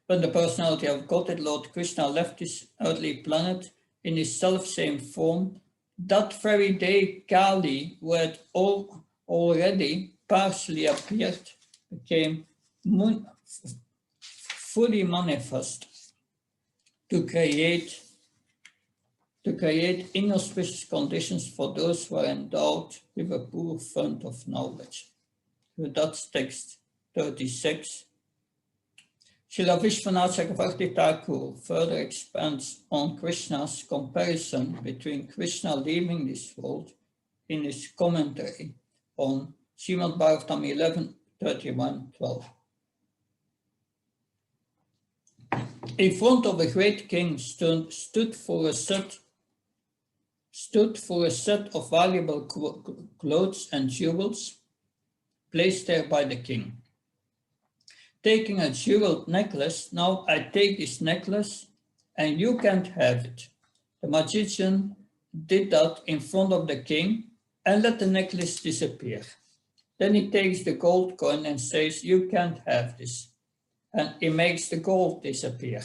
when the personality of Godhead, Lord Krishna, left this earthly planet in his self-same form, that very day Kali, who had already partially appeared, became fully manifest to create inauspicious conditions for those who are endowed with a poor fund of knowledge. So that's text 36. Srila Vishwanath Chakravarti Thakur further expands on Krishna's comparison between Krishna leaving this world in his commentary on Srimad Bhagavatam 11:31-12. In front of a great king stood for a set of valuable clothes and jewels placed there by the king. taking a jeweled necklace. Now I take this necklace and you can't have it. The magician did that in front of the king and let the necklace disappear. Then he takes the gold coin and says, you can't have this. And he makes the gold disappear.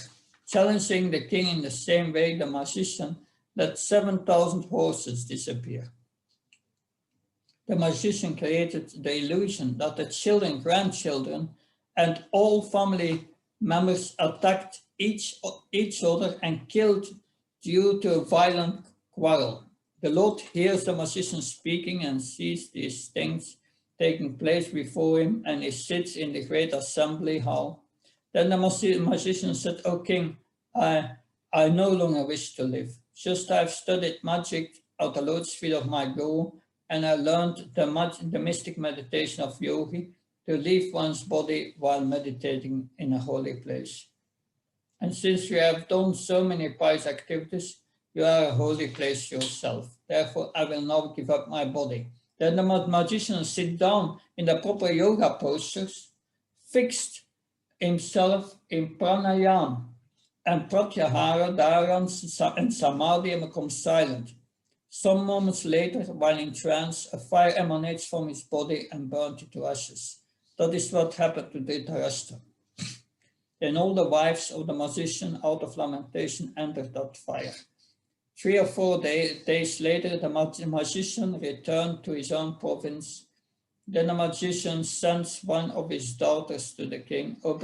Challenging the king in the same way, the magician let 7,000 horses disappear. The magician created the illusion that the children, grandchildren, and all family members attacked each other and killed due to a violent quarrel. The Lord hears the magician speaking and sees these things taking place before him, and he sits in the great assembly hall. Then the magician said, O king, I no longer wish to live. Just I've studied magic at the Lord's feet of my guru, and I learned the mystic meditation of yogi to leave one's body while meditating in a holy place. And since you have done so many pious activities, you are a holy place yourself. Therefore, I will now give up my body. Then the magician sits down in the proper yoga postures, fixed himself in pranayama and pratyahara, dharana, and samadhi, and becomes silent. Some moments later, while in trance, a fire emanates from his body and burns it to ashes. That is what happened to Dhritarashtra. Then all the wives of the magician, out of lamentation, entered that fire. 3 or 4 days later, the magician returned to his own province. Then the magician sends one of his daughters to the king. O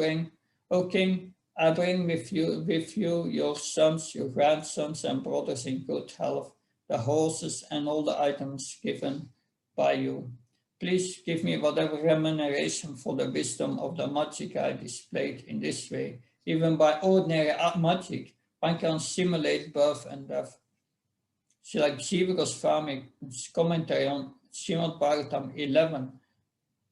king, I bring with you your sons, your grandsons, and brothers in good health, the horses and all the items given by you. Please give me whatever remuneration for the wisdom of the magic I displayed in this way. Even by ordinary magic, one can simulate birth and death. Like Jiva Goswami's commentary on Srimad Bhagavatam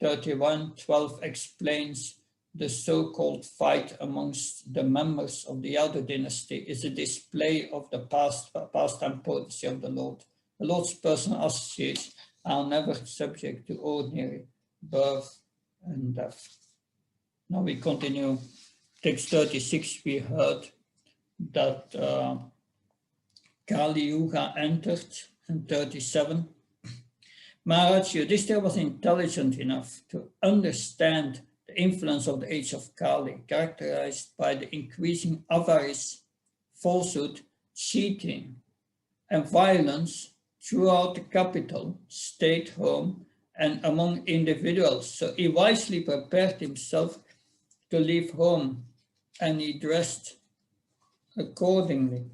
11:31-12 explains the so-called fight amongst the members of the Yadu dynasty is a display of the pastime potency of the Lord. The Lord's personal associates are never subject to ordinary birth and death. Now we continue. Text 36, we heard that Kali Yuga entered, and 37. Maharaj Yudhishthira was intelligent enough to understand the influence of the age of Kali, characterized by the increasing avarice, falsehood, cheating, and violence throughout the capital, state, home, and among individuals. So he wisely prepared himself to leave home, and he dressed accordingly.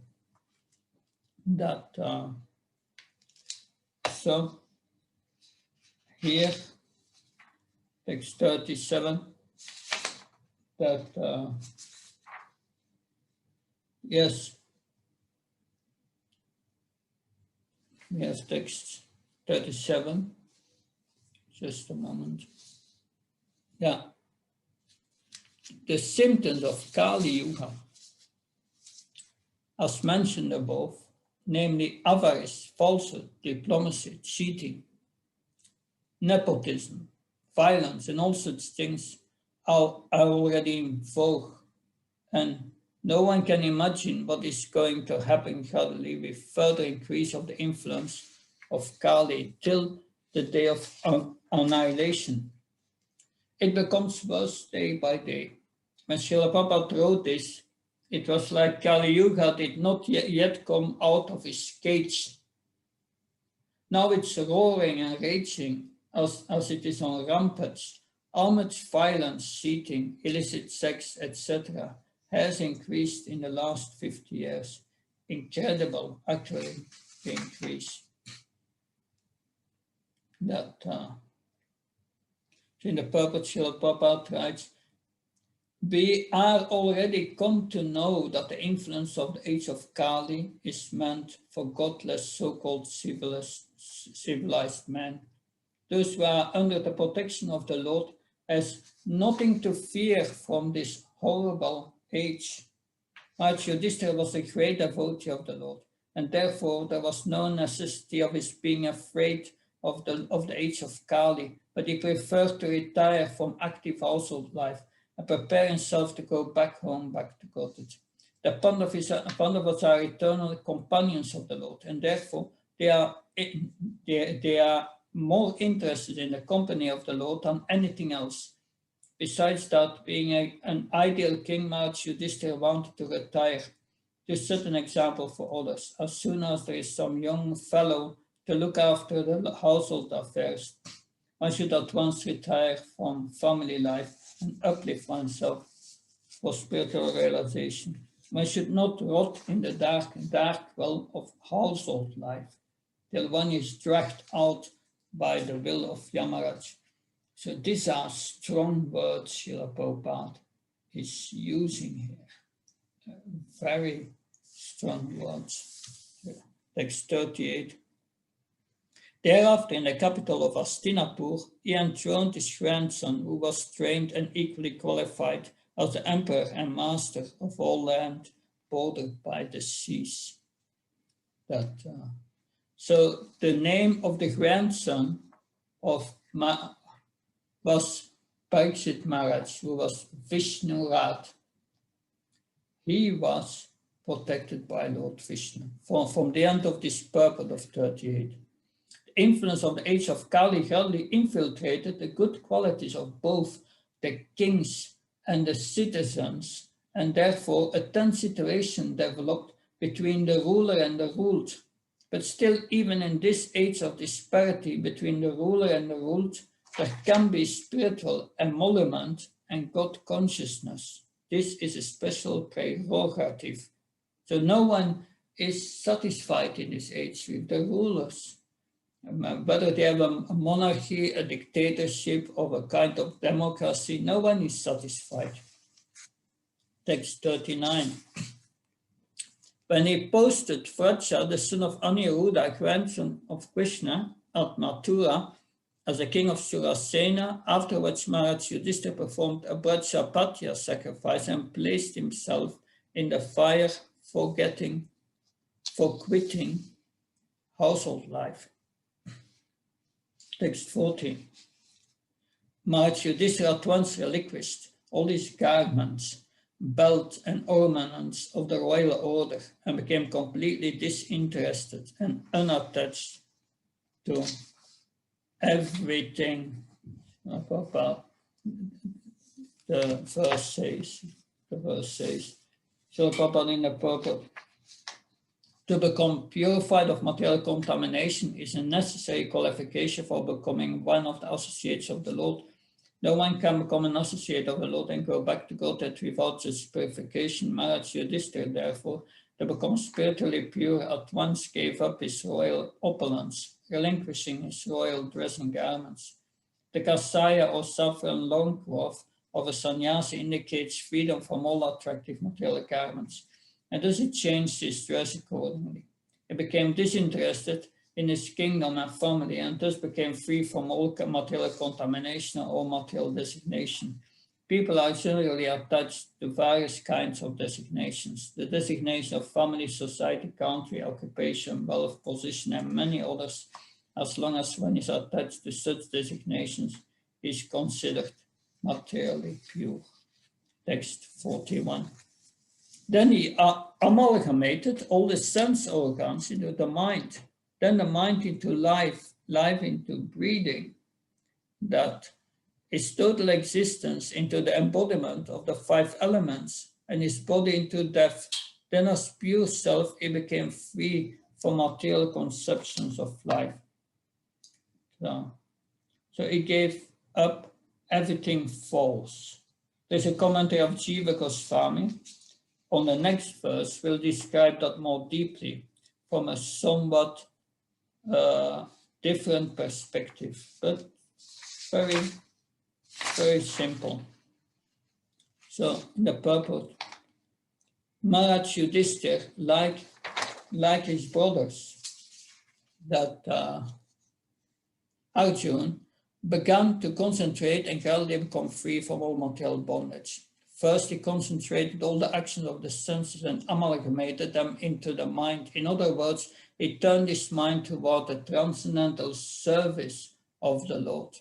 So here, text 37, yes, text 37, just a moment. Yeah, the symptoms of Kali Yuga, as mentioned above, namely avarice, falsehood, diplomacy, cheating, nepotism, violence, and all such things are already in vogue. And no one can imagine what is going to happen gradually with further increase of the influence of Kali till the day of annihilation. It becomes worse day by day. When Srila Prabhupada wrote this, it was like Kali Yuga did not yet come out of his cage. Now it's roaring and raging as it is on rampage. How much violence, cheating, illicit sex, etc. has increased in the last 50 years. Incredible, actually, the increase. That in the purport, Srila Prabhupada writes, we are already come to know that the influence of the age of Kali is meant for godless so-called civilized men. Those who are under the protection of the Lord has nothing to fear from this horrible age. Maharaj Yudhishthira was a great devotee of the Lord, and therefore there was no necessity of his being afraid of the age of Kali, but he preferred to retire from active household life and prepare himself to go back home, back to Godhead. The Pandavas are eternal companions of the Lord, and therefore they are more interested in the company of the Lord than anything else. Besides that, being an ideal king, Maharaj Yudhishthira wanted to retire to set an example for others. As soon as there is some young fellow to look after the household affairs, one should at once retire from family life and uplift oneself for spiritual realization. One should not rot in the dark well of household life till one is dragged out by the will of Yamaraj. So these are strong words Srila Prabhupada is using here. Very strong words. Text 38. Thereafter, in the capital of Hastinapur, he enthroned his grandson, who was trained and equally qualified as the emperor and master of all land bordered by the seas. So the name of the grandson of was Parikshit Maharaj, who was Vishnu Rat. He was protected by Lord Vishnu from the end of this purport of 38. The influence of the age of Kali gradually infiltrated the good qualities of both the kings and the citizens, and therefore a tense situation developed between the ruler and the ruled. But still, even in this age of disparity between the ruler and the ruled, there can be spiritual emolument and God consciousness. This is a special prerogative. So no one is satisfied in this age with the rulers. Whether they have a monarchy, a dictatorship, or a kind of democracy, no one is satisfied. Text 39. When he posted Vraja, the son of Aniruddha, grandson of Krishna, at Mathura, as the king of Surasena, afterwards Maharaj Yudhishthira performed a Brajapatya sacrifice and placed himself in the fire for quitting household life. Text 40. Maharaj Yudhishthira at once relinquished all his garments, belt and ornaments of the royal order and became completely disinterested and unattached to everything. The verse says, so Prabhupada in the purport, to become purified of material contamination is a necessary qualification for becoming one of the associates of the Lord. No one can become an associate of the Lord and go back to Godhead without such purification. Maharaj Yudhishthira, therefore, to become spiritually pure, at once gave up his royal opulence, relinquishing his royal dressing garments. The kasaya or saffron loincloth of a sannyasi indicates freedom from all attractive material garments, and thus he changed his dress accordingly. He became disinterested in his kingdom and family, and thus became free from all material contamination or all material designation. People are generally attached to various kinds of designations. The designation of family, society, country, occupation, wealth, position, and many others. As long as one is attached to such designations, he is considered materially pure. Text 41. Then he amalgamated all the sense organs into the mind, then the mind into life into breathing, that his total existence into the embodiment of the 5 elements, and his body into death. Then as pure self, he became free from material conceptions of life. So he gave up everything false. There's a commentary of Jiva Goswami on the next verse will describe that more deeply from a somewhat different perspective, but very, very simple. So in the purport, Maharaj Yudhishthira, like his brothers, that Arjuna began to concentrate and gradually become free from all material bondage. First, he concentrated all the actions of the senses and amalgamated them into the mind. In other words, he turned his mind toward the transcendental service of the Lord.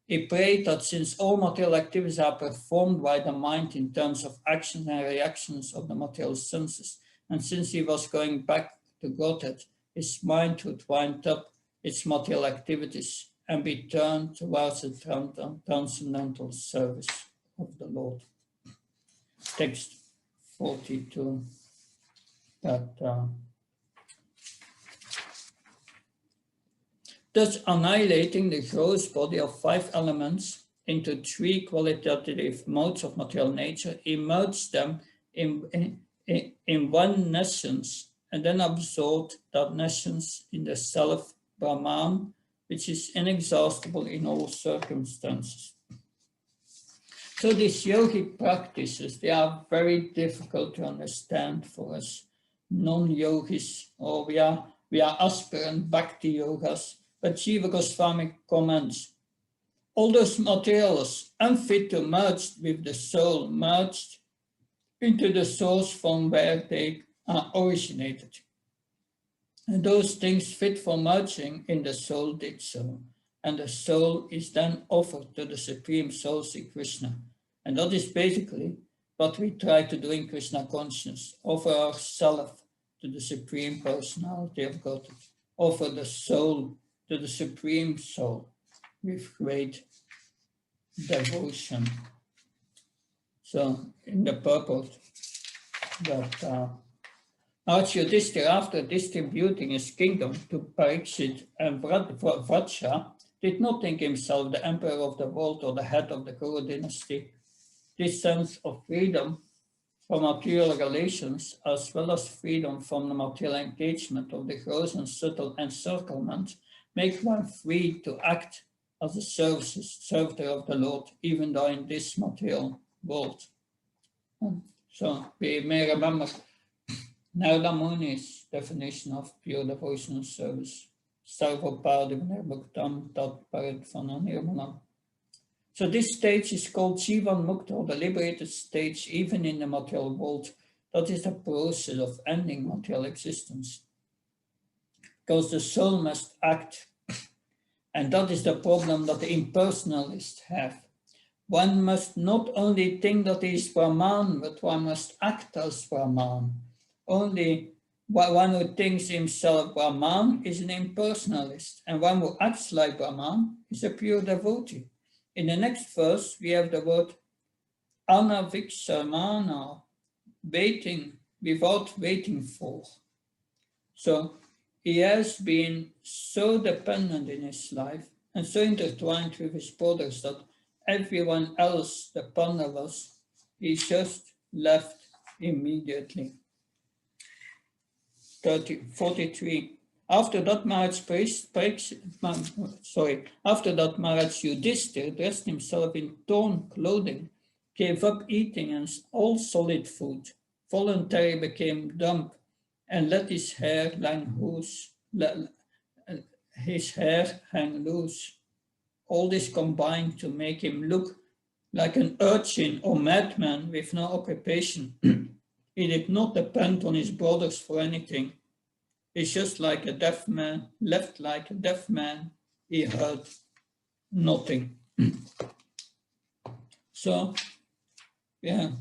He prayed that since all material activities are performed by the mind in terms of actions and reactions of the material senses, and since he was going back to Godhead, his mind would wind up its material activities and be turned towards the transcendental service of the Lord. Text 42. Thus annihilating the gross body of 5 elements into 3 qualitative modes of material nature, he merged them in one nescience, and then absorbed that nescience in the self Brahman, which is inexhaustible in all circumstances. So these yogic practices, they are very difficult to understand for us non-yogis, or we are aspirant bhakti yogas. But Jiva Goswami comments, all those materials unfit to merge with the soul, merged into the source from where they are originated. And those things fit for merging in the soul did so. And the soul is then offered to the Supreme Soul, Sri Krishna. And that is basically what we try to do in Krishna consciousness, offer ourselves to the Supreme Personality of God, offer the soul to the Supreme Soul with great devotion. So in the purport that Lord Yudhishthira, after distributing his kingdom to Parikshit and Vraja, did not think himself the emperor of the world or the head of the Kuru dynasty. This sense of freedom from material relations, as well as freedom from the material engagement of the gross and subtle encirclement, make one free to act as a servitor of the Lord, even though in this material world. So we may remember Narada Muni's definition of pure devotional service. So this stage is called Jivan Mukta, or the liberated stage, even in the material world. That is the process of ending material existence. Because the soul must act. And that is the problem that the impersonalists have. One must not only think that he is Brahman, but one must act as Brahman. Only one who thinks himself Brahman is an impersonalist, and one who acts like Brahman is a pure devotee. In the next verse, we have the word anaviksamana, waiting, without waiting for. So he has been so dependent in his life and so intertwined with his brothers that everyone else, the Pandavas, he just left immediately. 43. After that, Maharaj Yudhishthira dressed himself in torn clothing, gave up eating and all solid food, voluntarily became dumb, and let his hair hang loose. All this combined to make him look like an urchin or madman with no occupation. He did not depend on his brothers for anything. He's just like a deaf man, left like a deaf man. He heard nothing. So, yeah,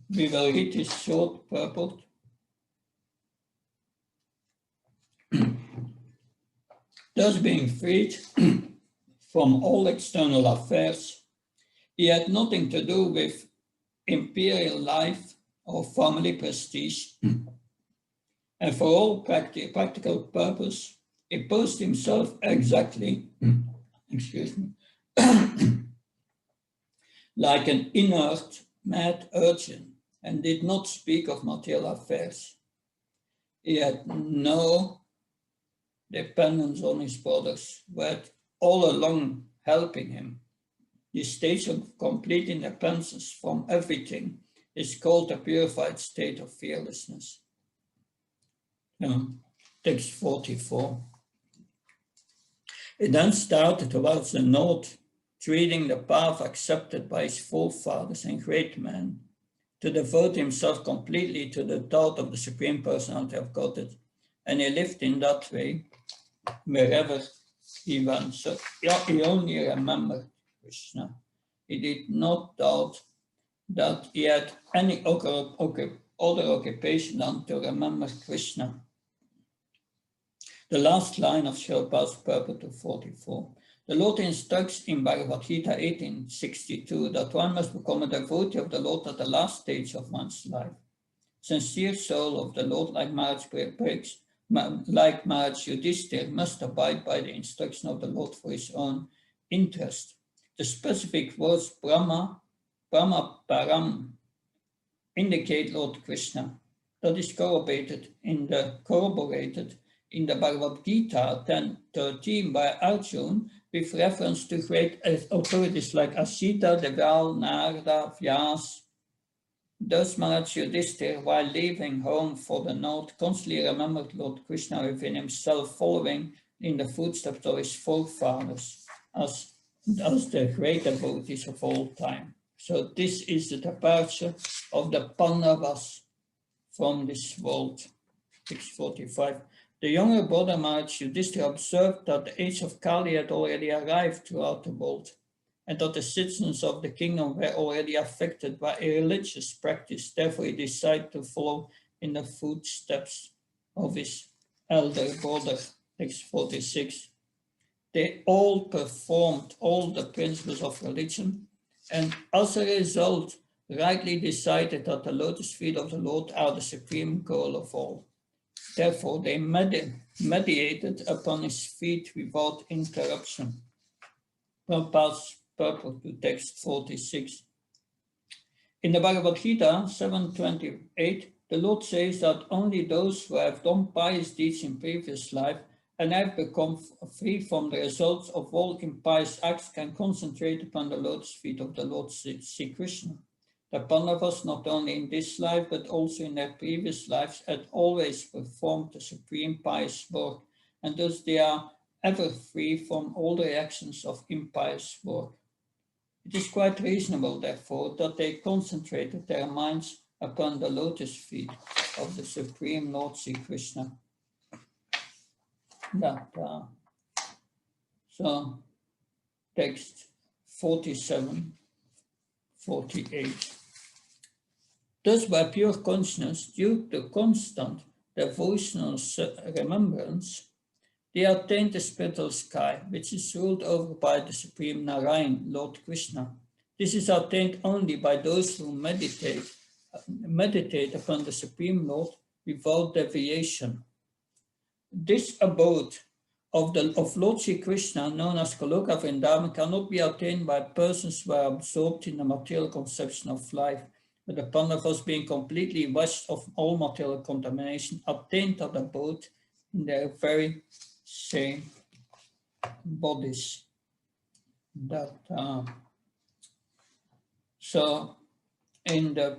we will read this short purport. Thus being freed from all external affairs, he had nothing to do with imperial life or family prestige. And for all practical purpose, he posed himself exactly, like an inert, mad urchin, and did not speak of material affairs. He had no dependence on his brothers, who had all along helping him. This stage of complete independence from everything is called a purified state of fearlessness. Text 44. He then started towards the north, treading the path accepted by his forefathers and great men, to devote himself completely to the thought of the Supreme Personality of Godhead, and he lived in that way wherever he went. So he only remembered Krishna. He did not doubt that he had any other occupation than to remember Krishna. The last line of Srila Prabhupada's purport to 44. The Lord instructs in Bhagavad Gita 1862 that one must become a devotee of the Lord at the last stage of one's life. Sincere soul of the Lord, like Maharaj Yudhishthira, must abide by the instruction of the Lord for his own interest. The specific words Brahma Param indicate Lord Krishna. That is corroborated in the Bhagavad Gita 10:13 by Arjuna with reference to great authorities like Asita, Deval, Narada, Vyas. Thus Maharaj Yudhishthira, while leaving home for the north, constantly remembered Lord Krishna within himself, following in the footsteps of his forefathers as the great devotees of all time. So this is the departure of the Pandavas from this world. 645. The younger brother Maharaj Yudhishthira observed that the age of Kali had already arrived throughout the world, and that the citizens of the kingdom were already affected by a religious practice. Therefore, he decided to follow in the footsteps of his elder brother. 646. They all performed all the principles of religion, and as a result, rightly decided that the lotus feet of the Lord are the supreme goal of all. Therefore, they meditated upon his feet without interruption. Prabhupada's purport to text 46. In the Bhagavad Gita 7:28, the Lord says that only those who have done pious deeds in previous life and have become free from the results of all impious acts can concentrate upon the lotus feet of the Lord Sri Krishna. The Pandavas, not only in this life but also in their previous lives, had always performed the supreme pious work, and thus they are ever free from all the reactions of impious work. It is quite reasonable, therefore, that they concentrated their minds upon the lotus feet of the Supreme Lord Sri Krishna. So, text 47, 48. Thus, by pure consciousness, due to constant devotional remembrance, they attained the spiritual sky, which is ruled over by the Supreme Narayan, Lord Krishna. This is attained only by those who meditate upon the Supreme Lord without deviation. This abode of Lord Sri Krishna, known as Goloka Vrindavan, cannot be attained by persons who are absorbed in the material conception of life, but the Pandavas, being completely washed of all material contamination, attained that abode in their very same bodies. So, in the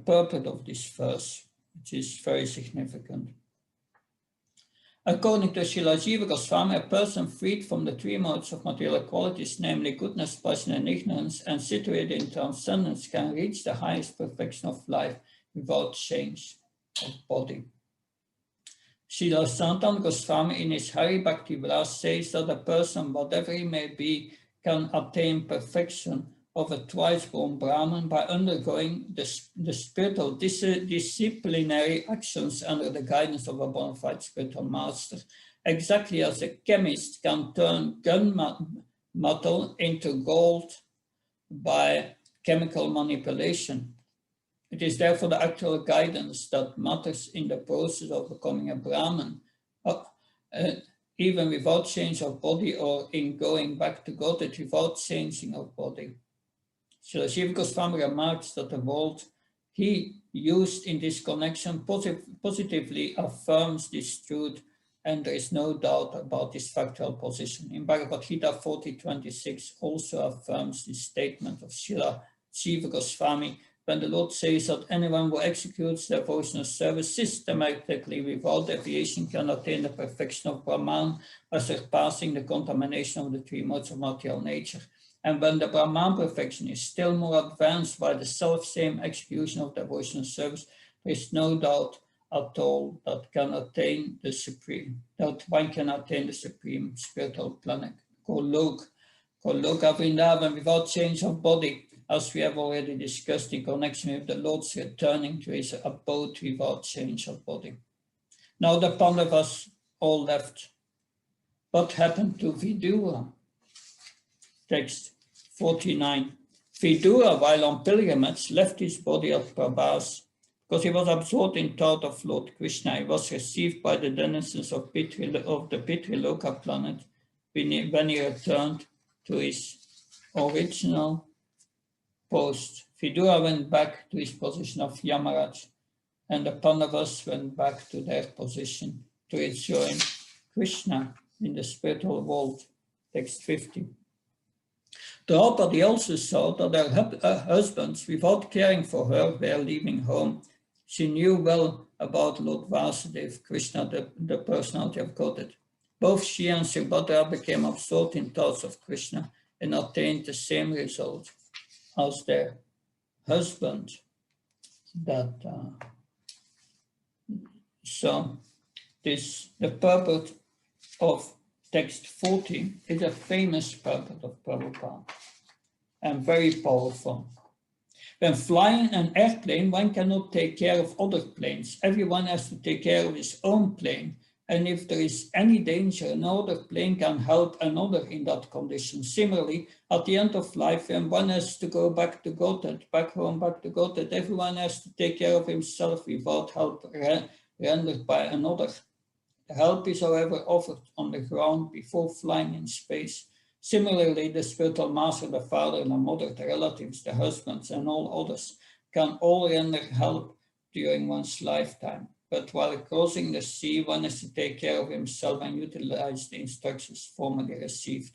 purport of this verse, which is very significant. According to Srila Jiva Goswami, a person freed from the three modes of material qualities, namely goodness, passion, and ignorance, and situated in transcendence, can reach the highest perfection of life without change of body. Srila Sanatana Goswami in his Hari Bhaktivaibhava says that a person, whatever he may be, can attain perfection of a twice-born Brahman by undergoing the spiritual disciplinary actions under the guidance of a bona fide spiritual master, exactly as a chemist can turn gunmetal into gold by chemical manipulation. It is therefore the actual guidance that matters in the process of becoming a Brahman, even without change of body, or in going back to Godhead without changing of body. Srila Jiva Goswami remarks that the word he used in this connection positively affirms this truth, and there is no doubt about this factual position. In Bhagavad Gita 40:26 also affirms this statement of Srila Jiva Goswami, when the Lord says that anyone who executes devotional service systematically without deviation can attain the perfection of Brahman by surpassing the contamination of the three modes of material nature. And when the Brahman perfection is still more advanced by the self-same execution of devotional service, there is no doubt at all that one can attain the supreme spiritual planet, Golok, Loka Vrindavan without change of body, as we have already discussed in connection with the Lord's returning to his abode without change of body. Now the Pandavas all left. What happened to Vidura? Text 49. Vidura, while on pilgrimage, left his body at Prabhas. Because he was absorbed in thought of Lord Krishna, he was received by the denizens of the Pitriloka planet when he returned to his original post. Vidura went back to his position of Yamaraj, and the Pandavas went back to their position to enjoy Krishna in the spiritual world. Text 50. Draupadi also saw that her husbands, without caring for her, were leaving home. She knew well about Lord Vasudeva, Krishna, the personality of Godhead. Both she and Subhadra became absorbed in thoughts of Krishna and attained the same result as their husband. So the purport of text 40 is a famous purport of Prabhupada and very powerful. When flying an airplane, one cannot take care of other planes. Everyone has to take care of his own plane. And if there is any danger, another plane can help another in that condition. Similarly, at the end of life, when one has to go back to Godhead, back home, back to Godhead, everyone has to take care of himself without help rendered by another. The help is, however, offered on the ground before flying in space. Similarly, the spiritual master, the father and the mother, the relatives, the husbands, and all others can all render help during one's lifetime. But while crossing the sea, one has to take care of himself and utilize the instructions formerly received.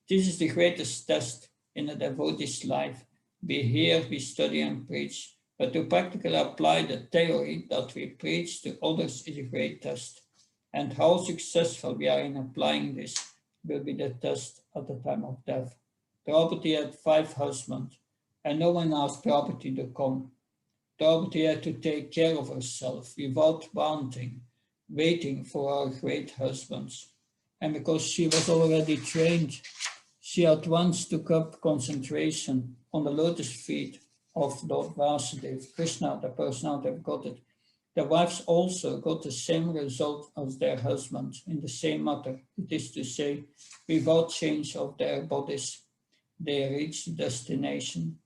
This is the greatest test in a devotee's life. We hear, we study and preach, but to practically apply the theory that we preach to others is a great test. And how successful we are in applying this will be the test at the time of death. Draupadi had 5 husbands, and no one asked Draupadi to come. Draupadi had to take care of herself without waiting for her great husbands. And because she was already trained, she at once took up concentration on the lotus feet of Lord Vasudeva, Krishna, the personality of Godhead. The wives also got the same result as their husbands in the same matter. It is to say, without change of their bodies, they reached the destination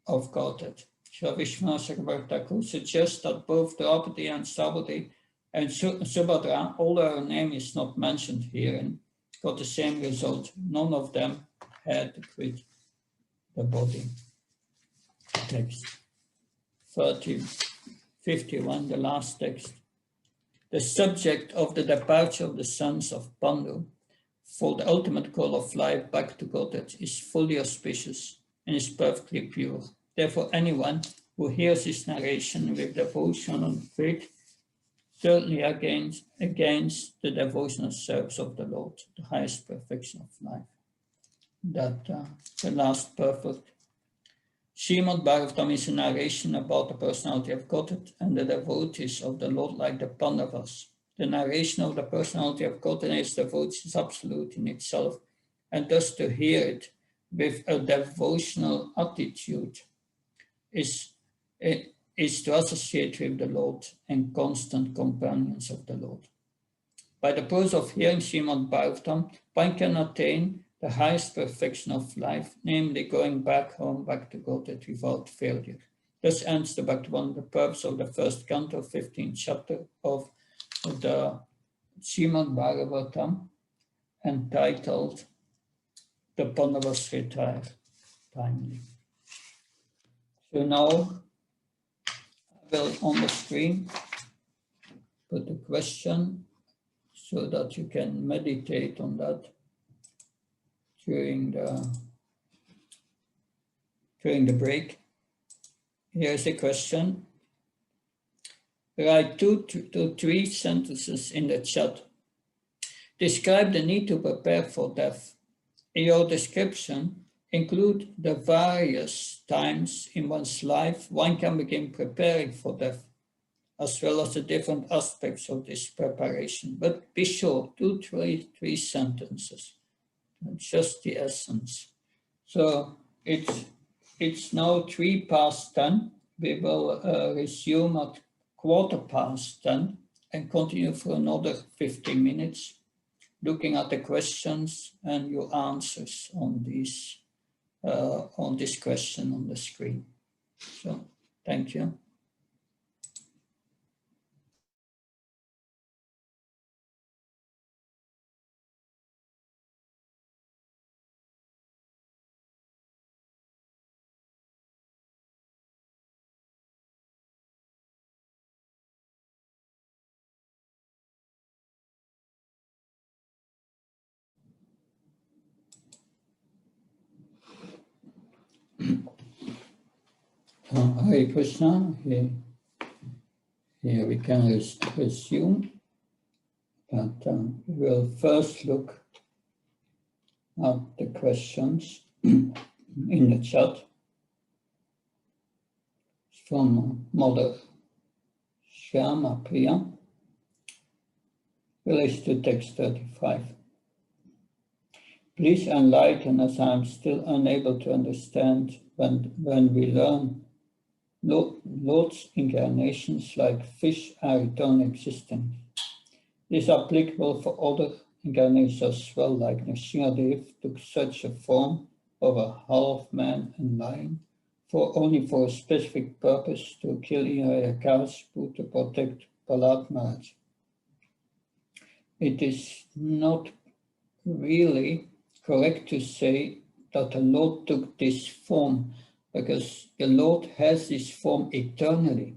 of Godhead. Sri Vishnu Thakur suggests that both Draupadi and Saubhadra and Subhadra, although her name is not mentioned herein, got the same result. None of them had to quit the body. Text 51, the last text. The subject of the departure of the sons of Pandu for the ultimate goal of life back to Godhead is fully auspicious and is perfectly pure. Therefore, anyone who hears this narration with devotion and faith certainly against the devotional service of the Lord, the highest perfection of life. The last perfect. Srimad Bhagavatam is a narration about the personality of Godhead and the devotees of the Lord like the Pandavas. The narration of the personality of Godhead and its devotees is absolute in itself, and thus to hear it with a devotional attitude is to associate with the Lord and constant companions of the Lord. By the purpose of hearing Srimad Bhagavatam, one can attain the highest perfection of life, namely going back home, back to Godhead without failure. Thus ends the Bhaktivaibhava, the purpose of the first canto, 15th chapter of the Srimad Bhagavatam, entitled The Pandavas Retire Timely. So now I will on the screen put a question so that you can meditate on that during the break. Here's a question. Write 2 to 3 sentences in the chat. Describe the need to prepare for death. In your description, include the various times in one's life one can begin preparing for death, as well as the different aspects of this preparation. But be sure, 2 to 3 sentences. just the essence. So it's now 10:03. We will resume at 10:15 and continue for another 15 minutes, looking at the questions and your answers on this question on the screen. So thank you. Hare Krishna, here we can resume, but we will first look at the questions in the chat from Mother Shyama Priya, related to text 35. Please enlighten us, I am still unable to understand when we learn Lord's incarnations like fish are eternal existing. This is applicable for other incarnations as well, like Nrsimhadev took such a form of a half man and lion only for a specific purpose, to kill Hiranyakashipu to protect Prahlad Maharaj. It is not really correct to say that the Lord took this form, because the Lord has this form eternally.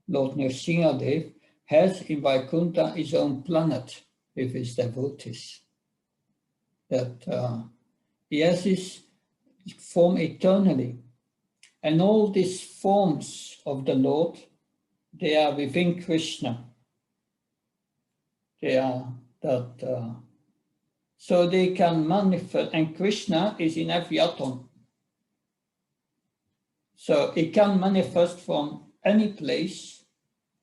Lord Nrsimhadev has in Vaikuntha his own planet with his devotees. That he has his form eternally. And all these forms of the Lord, they are within Krishna. They are that, so they can manifest, and Krishna is in every atom. So it can manifest from any place,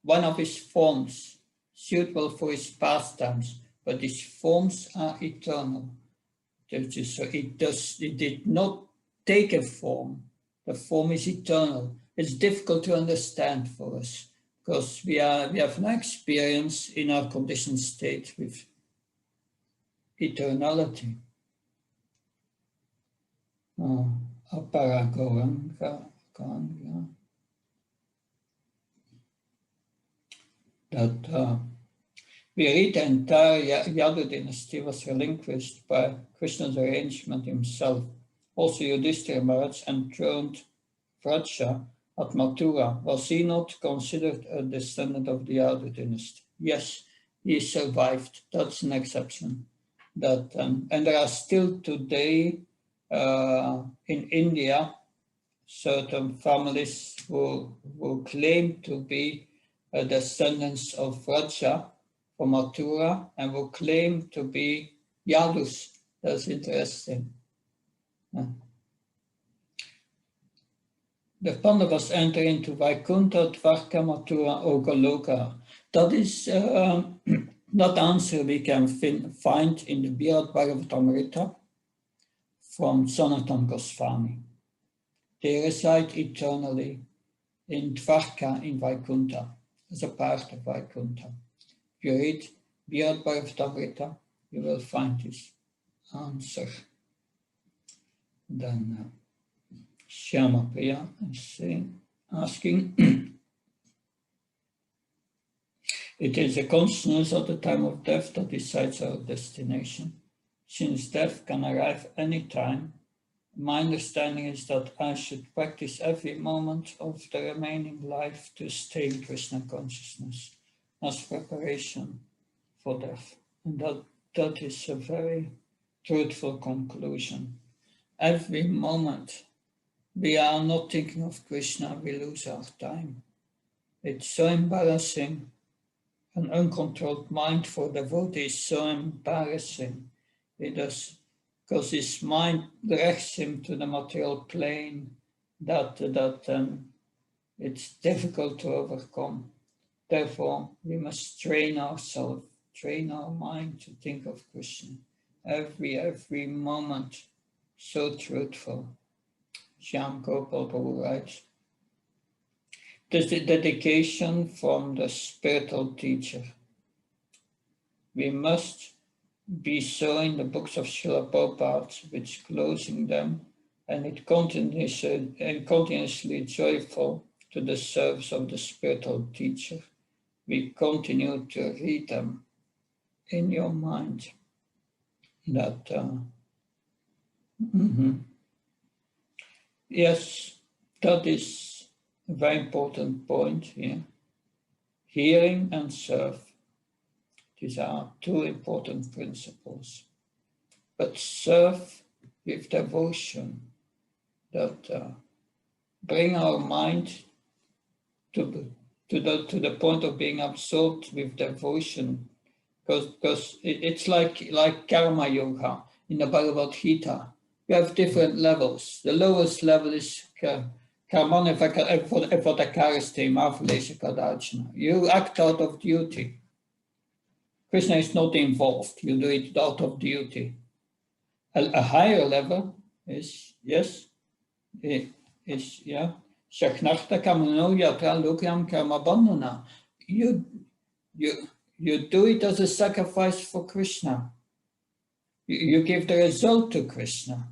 one of his forms, suitable for his pastimes, but his forms are eternal. So it did not take a form. The form is eternal. It's difficult to understand for us, because we have no experience in our conditioned state with eternality. That we read the entire Yadu dynasty was relinquished by Krishna's arrangement himself. Also Yudhishthira Maharaj enthroned Vraja at Mathura. Was he not considered a descendant of the Yadu dynasty? Yes, he survived. That's an exception. That and there are still today in India certain families who claim to be descendants of Vraja from Mathura and who claim to be Yadus. That's interesting. The Pandavas enter into Vaikuntha, Dvarka, Mathura, or Goloka. That is that answer we can find in the BPRS from Sanatana Goswami. They reside eternally in Dvarka in Vaikuntha, as a part of Vaikuntha. If you read BPRS, you will find this answer. Then Shyama Priya is asking, it is a consciousness at the time of death that decides our destination. Since death can arrive any time, my understanding is that I should practice every moment of the remaining life to stay in Krishna consciousness as preparation for death. And that is a very truthful conclusion. Every moment we are not thinking of Krishna, we lose our time. It's so embarrassing. An uncontrolled mind for devotee is so embarrassing. Because his mind directs him to the material plane that it's difficult to overcome. Therefore, we must train ourselves, train our mind to think of Krishna. every moment. So truthful. Shyam Gopal Prabhu writes, this is dedication from the spiritual teacher. We must be so in the books of Srila Prabhupada, which closing them, and it continuously joyful to the service of the spiritual teacher. We continue to read them in your mind. That yes, that is a very important point here. Hearing and serve. These are two important principles. But serve with devotion, that bring our mind to the point of being absorbed with devotion, because it's like karma yoga in the Bhagavad Gita. You have different levels. The lowest level is karmana evodakariste marvelesha kadachana. You act out of duty. Krishna is not involved. You do it out of duty. A higher level is, yes, is, yeah, Shaknarta Kamano Yatra Lukyam Karma Bandhana. You do it as a sacrifice for Krishna. You give the result to Krishna.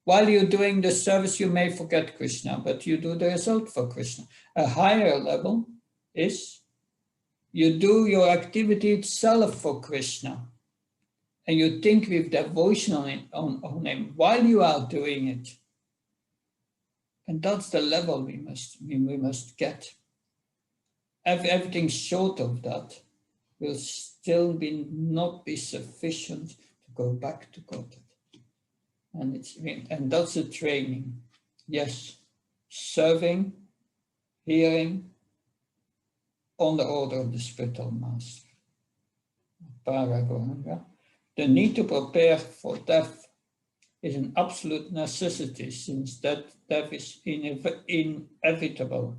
While you're doing the service, you may forget Krishna, but you do the result for Krishna. A higher level is you do your activity itself for Krishna. And you think with devotion on him while you are doing it. And that's the level we must get. Everything short of that will still not be sufficient to go back to God. And that's a training. Yes, serving, hearing, on the order of the spiritual master. Paragohanga. The need to prepare for death is an absolute necessity, since death is inevitable.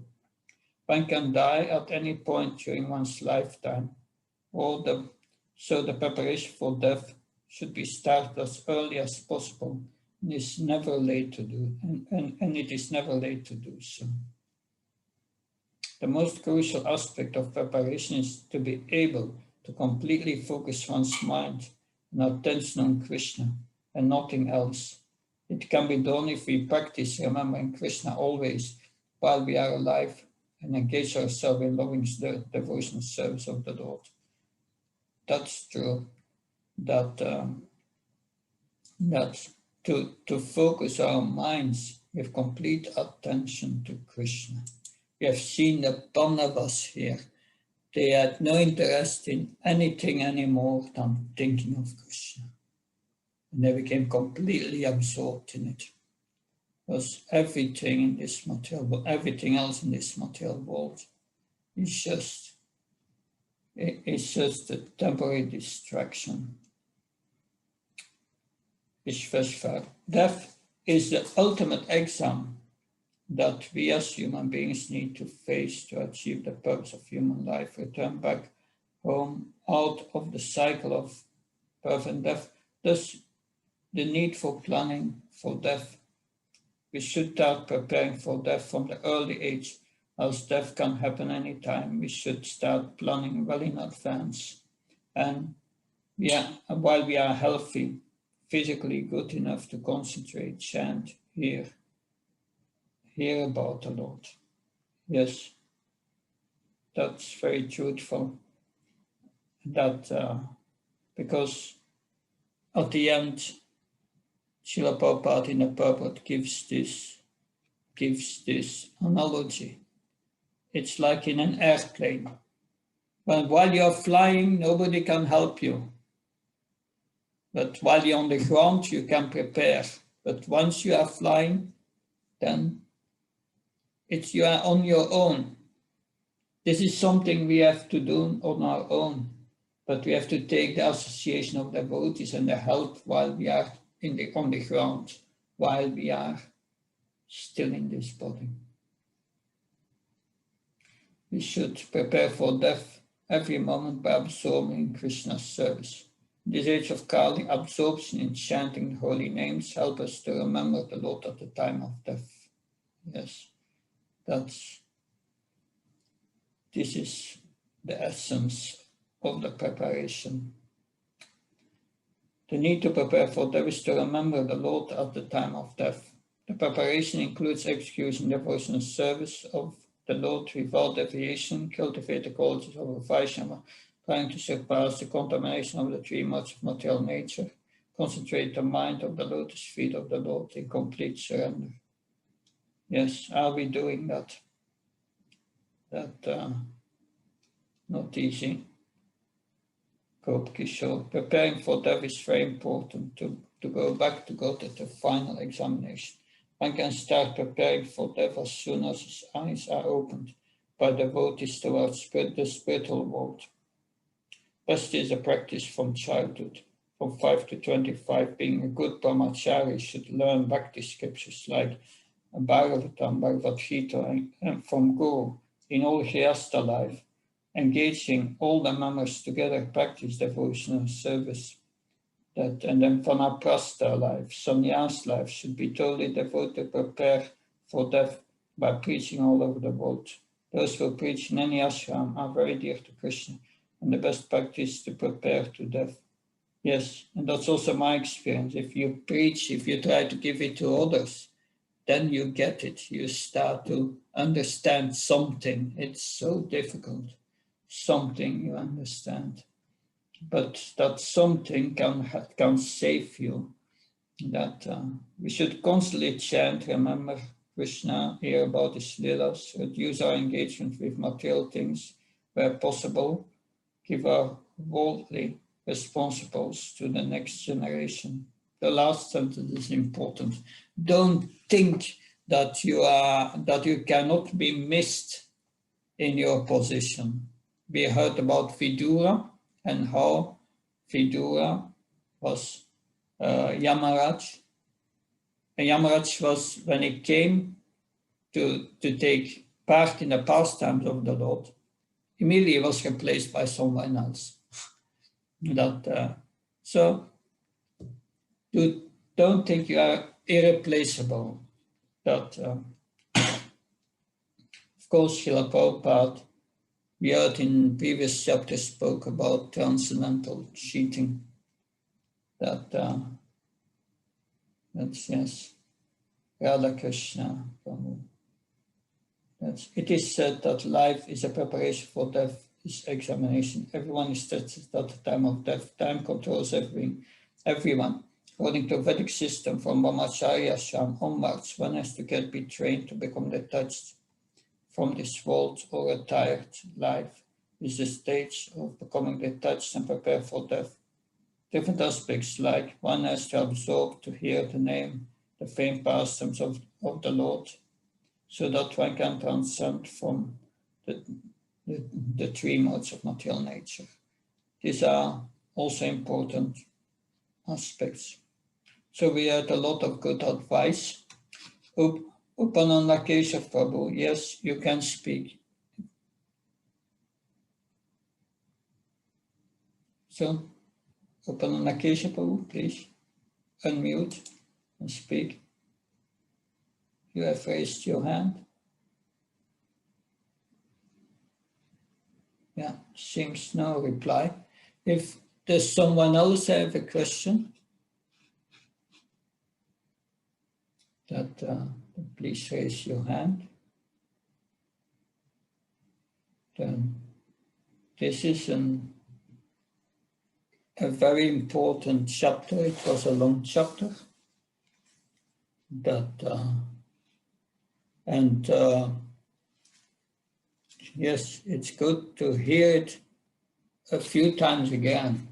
One can die at any point during one's lifetime, so the preparation for death should be started as early as possible, and is never late to do, and it is never late to do so. The most crucial aspect of preparation is to be able to completely focus one's mind and attention on Krishna and nothing else. It can be done if we practice remembering Krishna always while we are alive and engage ourselves in loving the devotional service of the Lord. That's true. That to focus our minds with complete attention to Krishna. We have seen the Pandavas here. They had no interest in anything anymore than thinking of Krishna. And they became completely absorbed in it. Because everything else in this material world is just a temporary distraction. Ishveshvar. Death is the ultimate exam that we as human beings need to face to achieve the purpose of human life, return back home out of the cycle of birth and death. Thus, the need for planning for death. We should start preparing for death from the early age, as death can happen anytime. We should start planning well in advance. And while we are healthy, physically good enough to concentrate, chant, hear about the Lord. Yes, that's very truthful. That because at the end, Srila Prabhupada in the purport gives this analogy. It's like in an airplane. But while you're flying, nobody can help you. But while you're on the ground, you can prepare. But once you are flying, then you are on your own. This is something we have to do on our own. But we have to take the association of devotees and their help while we are on the ground, while we are still in this body. We should prepare for death every moment by absorbing Krishna's service. This age of Kali, absorption in chanting holy names help us to remember the Lord at the time of death. Yes, this is the essence of the preparation. The need to prepare for death is to remember the Lord at the time of death. The preparation includes executing devotional service of the Lord without deviation, cultivate the qualities of a Vaishnava, trying to surpass the contamination of the three modes of material nature, concentrate the mind of the lotus feet of the Lord in complete surrender. Yes, I'll be doing that. Not easy. Gop Kishore. Preparing for death is very important to go back to God at the final examination. One can start preparing for death as soon as his eyes are opened by devotees towards the spiritual world. Best is a practice from childhood. From 5 to 25, being a good brahmachari should learn Bhakti scriptures like Bhagavatam, Bhagavad Gita, and from Guru in all Hyasta life. Engaging all the members together, practice devotional service. And then Vanaprastha life, sannyas life should be totally devoted to prepare for death by preaching all over the world. Those who preach in any ashram are very dear to Krishna, and the best practice to prepare to death. Yes, and that's also my experience. If you preach, if you try to give it to others, then you get it. You start to understand something. It's so difficult. Something you understand. But that something can save you. That we should constantly chant, remember Krishna, hear about his leelas, reduce our engagement with material things where possible, give our worldly responsibles to the next generation. The last sentence is important. Don't think that you cannot be missed in your position. We heard about Vidura and how Vidura was Yamaraj. And Yamaraj was, when he came to take part in the pastimes of the Lord, immediately was replaced by someone else. So you don't think you are irreplaceable. Of course, Srila Prabhupada, we heard in previous chapters, spoke about transcendental cheating. That's yes, Radha Krishna. It is said that life is a preparation for death, is examination. Everyone is tested at the time of death. Time controls everyone. According to Vedic system, from Brahmacharya ashram onwards, one has to be trained to become detached from this world or retired life. Is the stage of becoming detached and prepare for death. Different aspects, like one has to absorb to hear the name, the fame pastimes of the Lord, so that one can transcend from the three modes of material nature. These are also important aspects. So we had a lot of good advice. Upananda Keshav Prabhu, yes, you can speak. So, Upananda Keshav Prabhu, please unmute and speak. You have raised your hand. Yeah, seems no reply. If there's someone else have a question, please raise your hand. Then this is a very important chapter. It was a long chapter. Yes, it's good to hear it a few times again.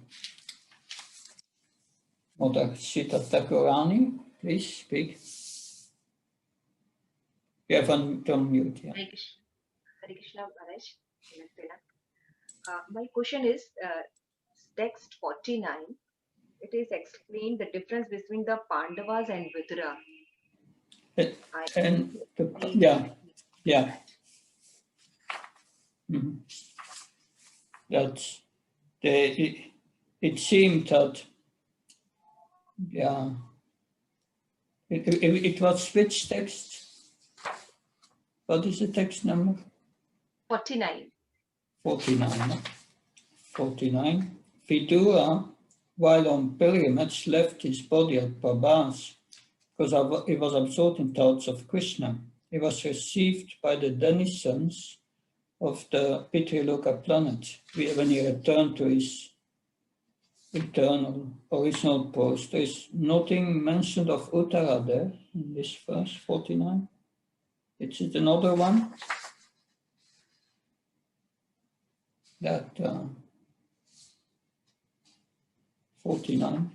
Mother Sita Thakurani, please speak. You have unmute. Yeah. Hare Krishna, Maharaj. My question is, text 49, it is explained the difference between the Pandavas and Vidura. Yeah. Mm-hmm. That's it seemed that, yeah, it was which text? What is the text number? 49. 49. 49. Vidura, while on pilgrimage, left his body at Prabhas because he was absorbed in thoughts of Krishna. He was received by the denizens of the Pitriloka planet when he returned to his eternal original post. There is nothing mentioned of Uttara there in this verse 49. Is it another one? That 49.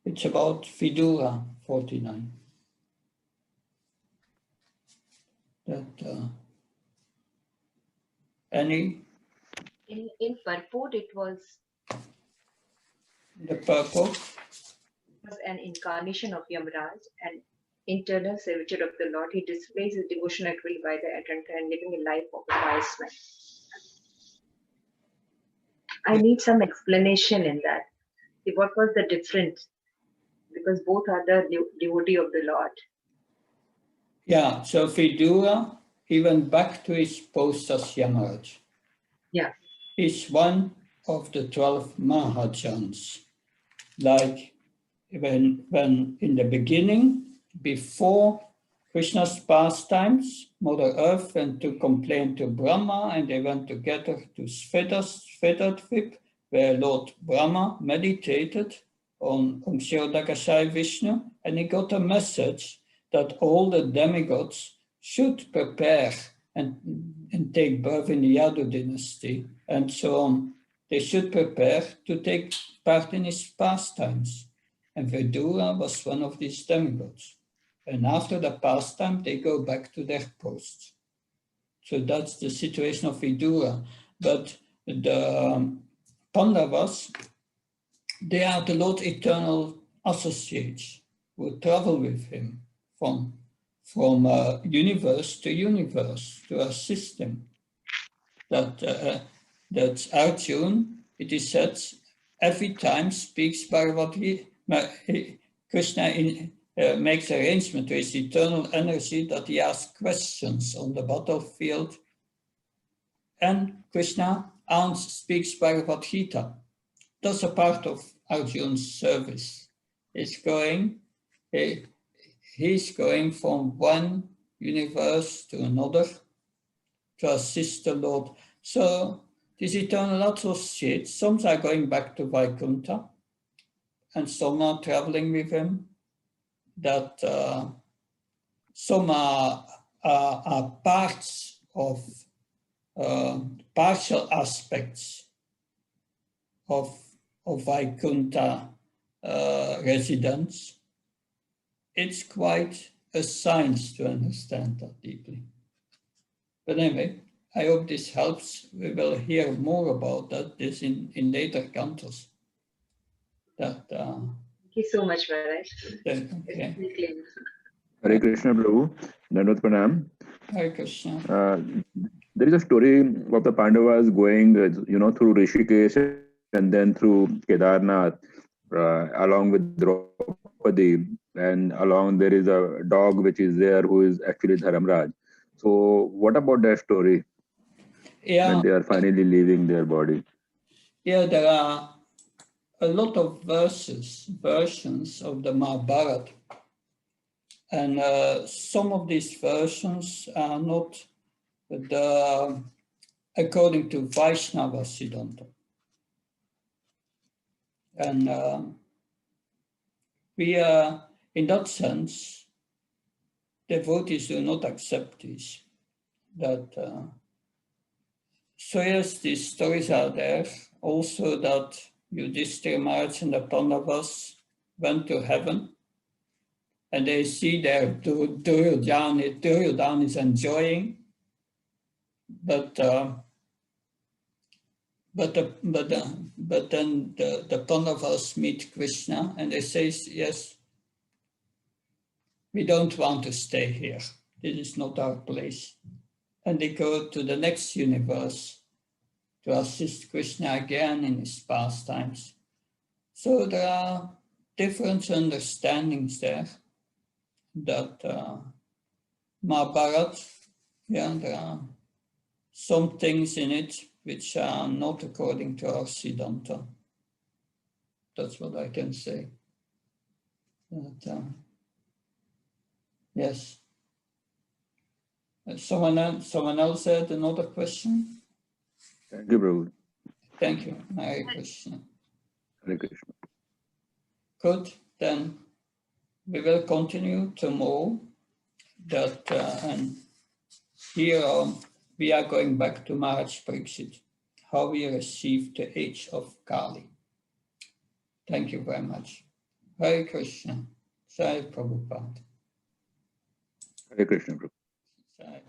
It's about Vidura 49. That any In purport, it was the purport? an incarnation of Yamaraj, an internal servitor of the Lord. He displays his devotion actually by the attempt and living a life of a wise man. I need some explanation in that. What was the difference? Because both are the devotee of the Lord. Yeah, so Vidura, he went back to his post as Yamaraj. Yeah. He's one of the 12 Mahajans. Like when in the beginning, before Krishna's pastimes, Mother Earth went to complain to Brahma, and they went together to Svetadvip, where Lord Brahma meditated on Kshirodakashayi Vishnu, and he got a message that all the demigods should prepare and take birth in the Yadu dynasty, and so on. They should prepare to take part in his pastimes. And Vidura was one of these demigods. And after the pastime, they go back to their posts. So that's the situation of Vidura. But the Pandavas, they are the Lord eternal associates who travel with him from universe to a system. That Arjuna, it is said, every time speaks Bhagavad Krishna makes arrangement with his eternal energy that he asks questions on the battlefield, and Krishna speaks Bhagavad Gita. That's a part of Arjuna's service. He's going from one universe to another to assist the Lord. So these eternal associates, some are going back to Vaikuntha, and some are traveling with him. That some are parts of partial aspects of Vaikuntha residents. It's quite a science to understand that deeply. But anyway, I hope this helps. We will hear more about this in later cantos. Thank you so much, Maharaj. Okay. Hare Krishna, Prabhu. Dandavata Pranam. Hare Krishna. There is a story of the Pandavas going, through Rishikesh and then through Kedarnath, along with Draupadi, and along there is a dog which is there who is actually Dharamraj. So, what about that story? Yeah. When they are finally leaving their body. Yeah, there are a lot of versions of the Mahabharata. And some of these versions are not according to Vaishnava Siddhanta. And we are, in that sense, devotees do not accept this. So yes, these stories are there. Also that Yudhishthira Maharaj and the Pandavas went to heaven, and they see there Duryodhana is enjoying, but then the Pandavas meet Krishna, and they say, yes, we don't want to stay here. This is not our place. And they go to the next universe, to assist Krishna again in his pastimes. So there are different understandings there that Mahabharata, there are some things in it which are not according to our Siddhanta. That's what I can say. But, yes. Someone else had another question? Thank you, Prabhu. Thank you. Hare Krishna. Hare Krishna. Good. Then we will continue tomorrow. And here we are going back to Maharaj Parikshit, how we received the age of Kali. Thank you very much. Hare Krishna. Jai Prabhupada. Hare Krishna, Prabhu. Jai.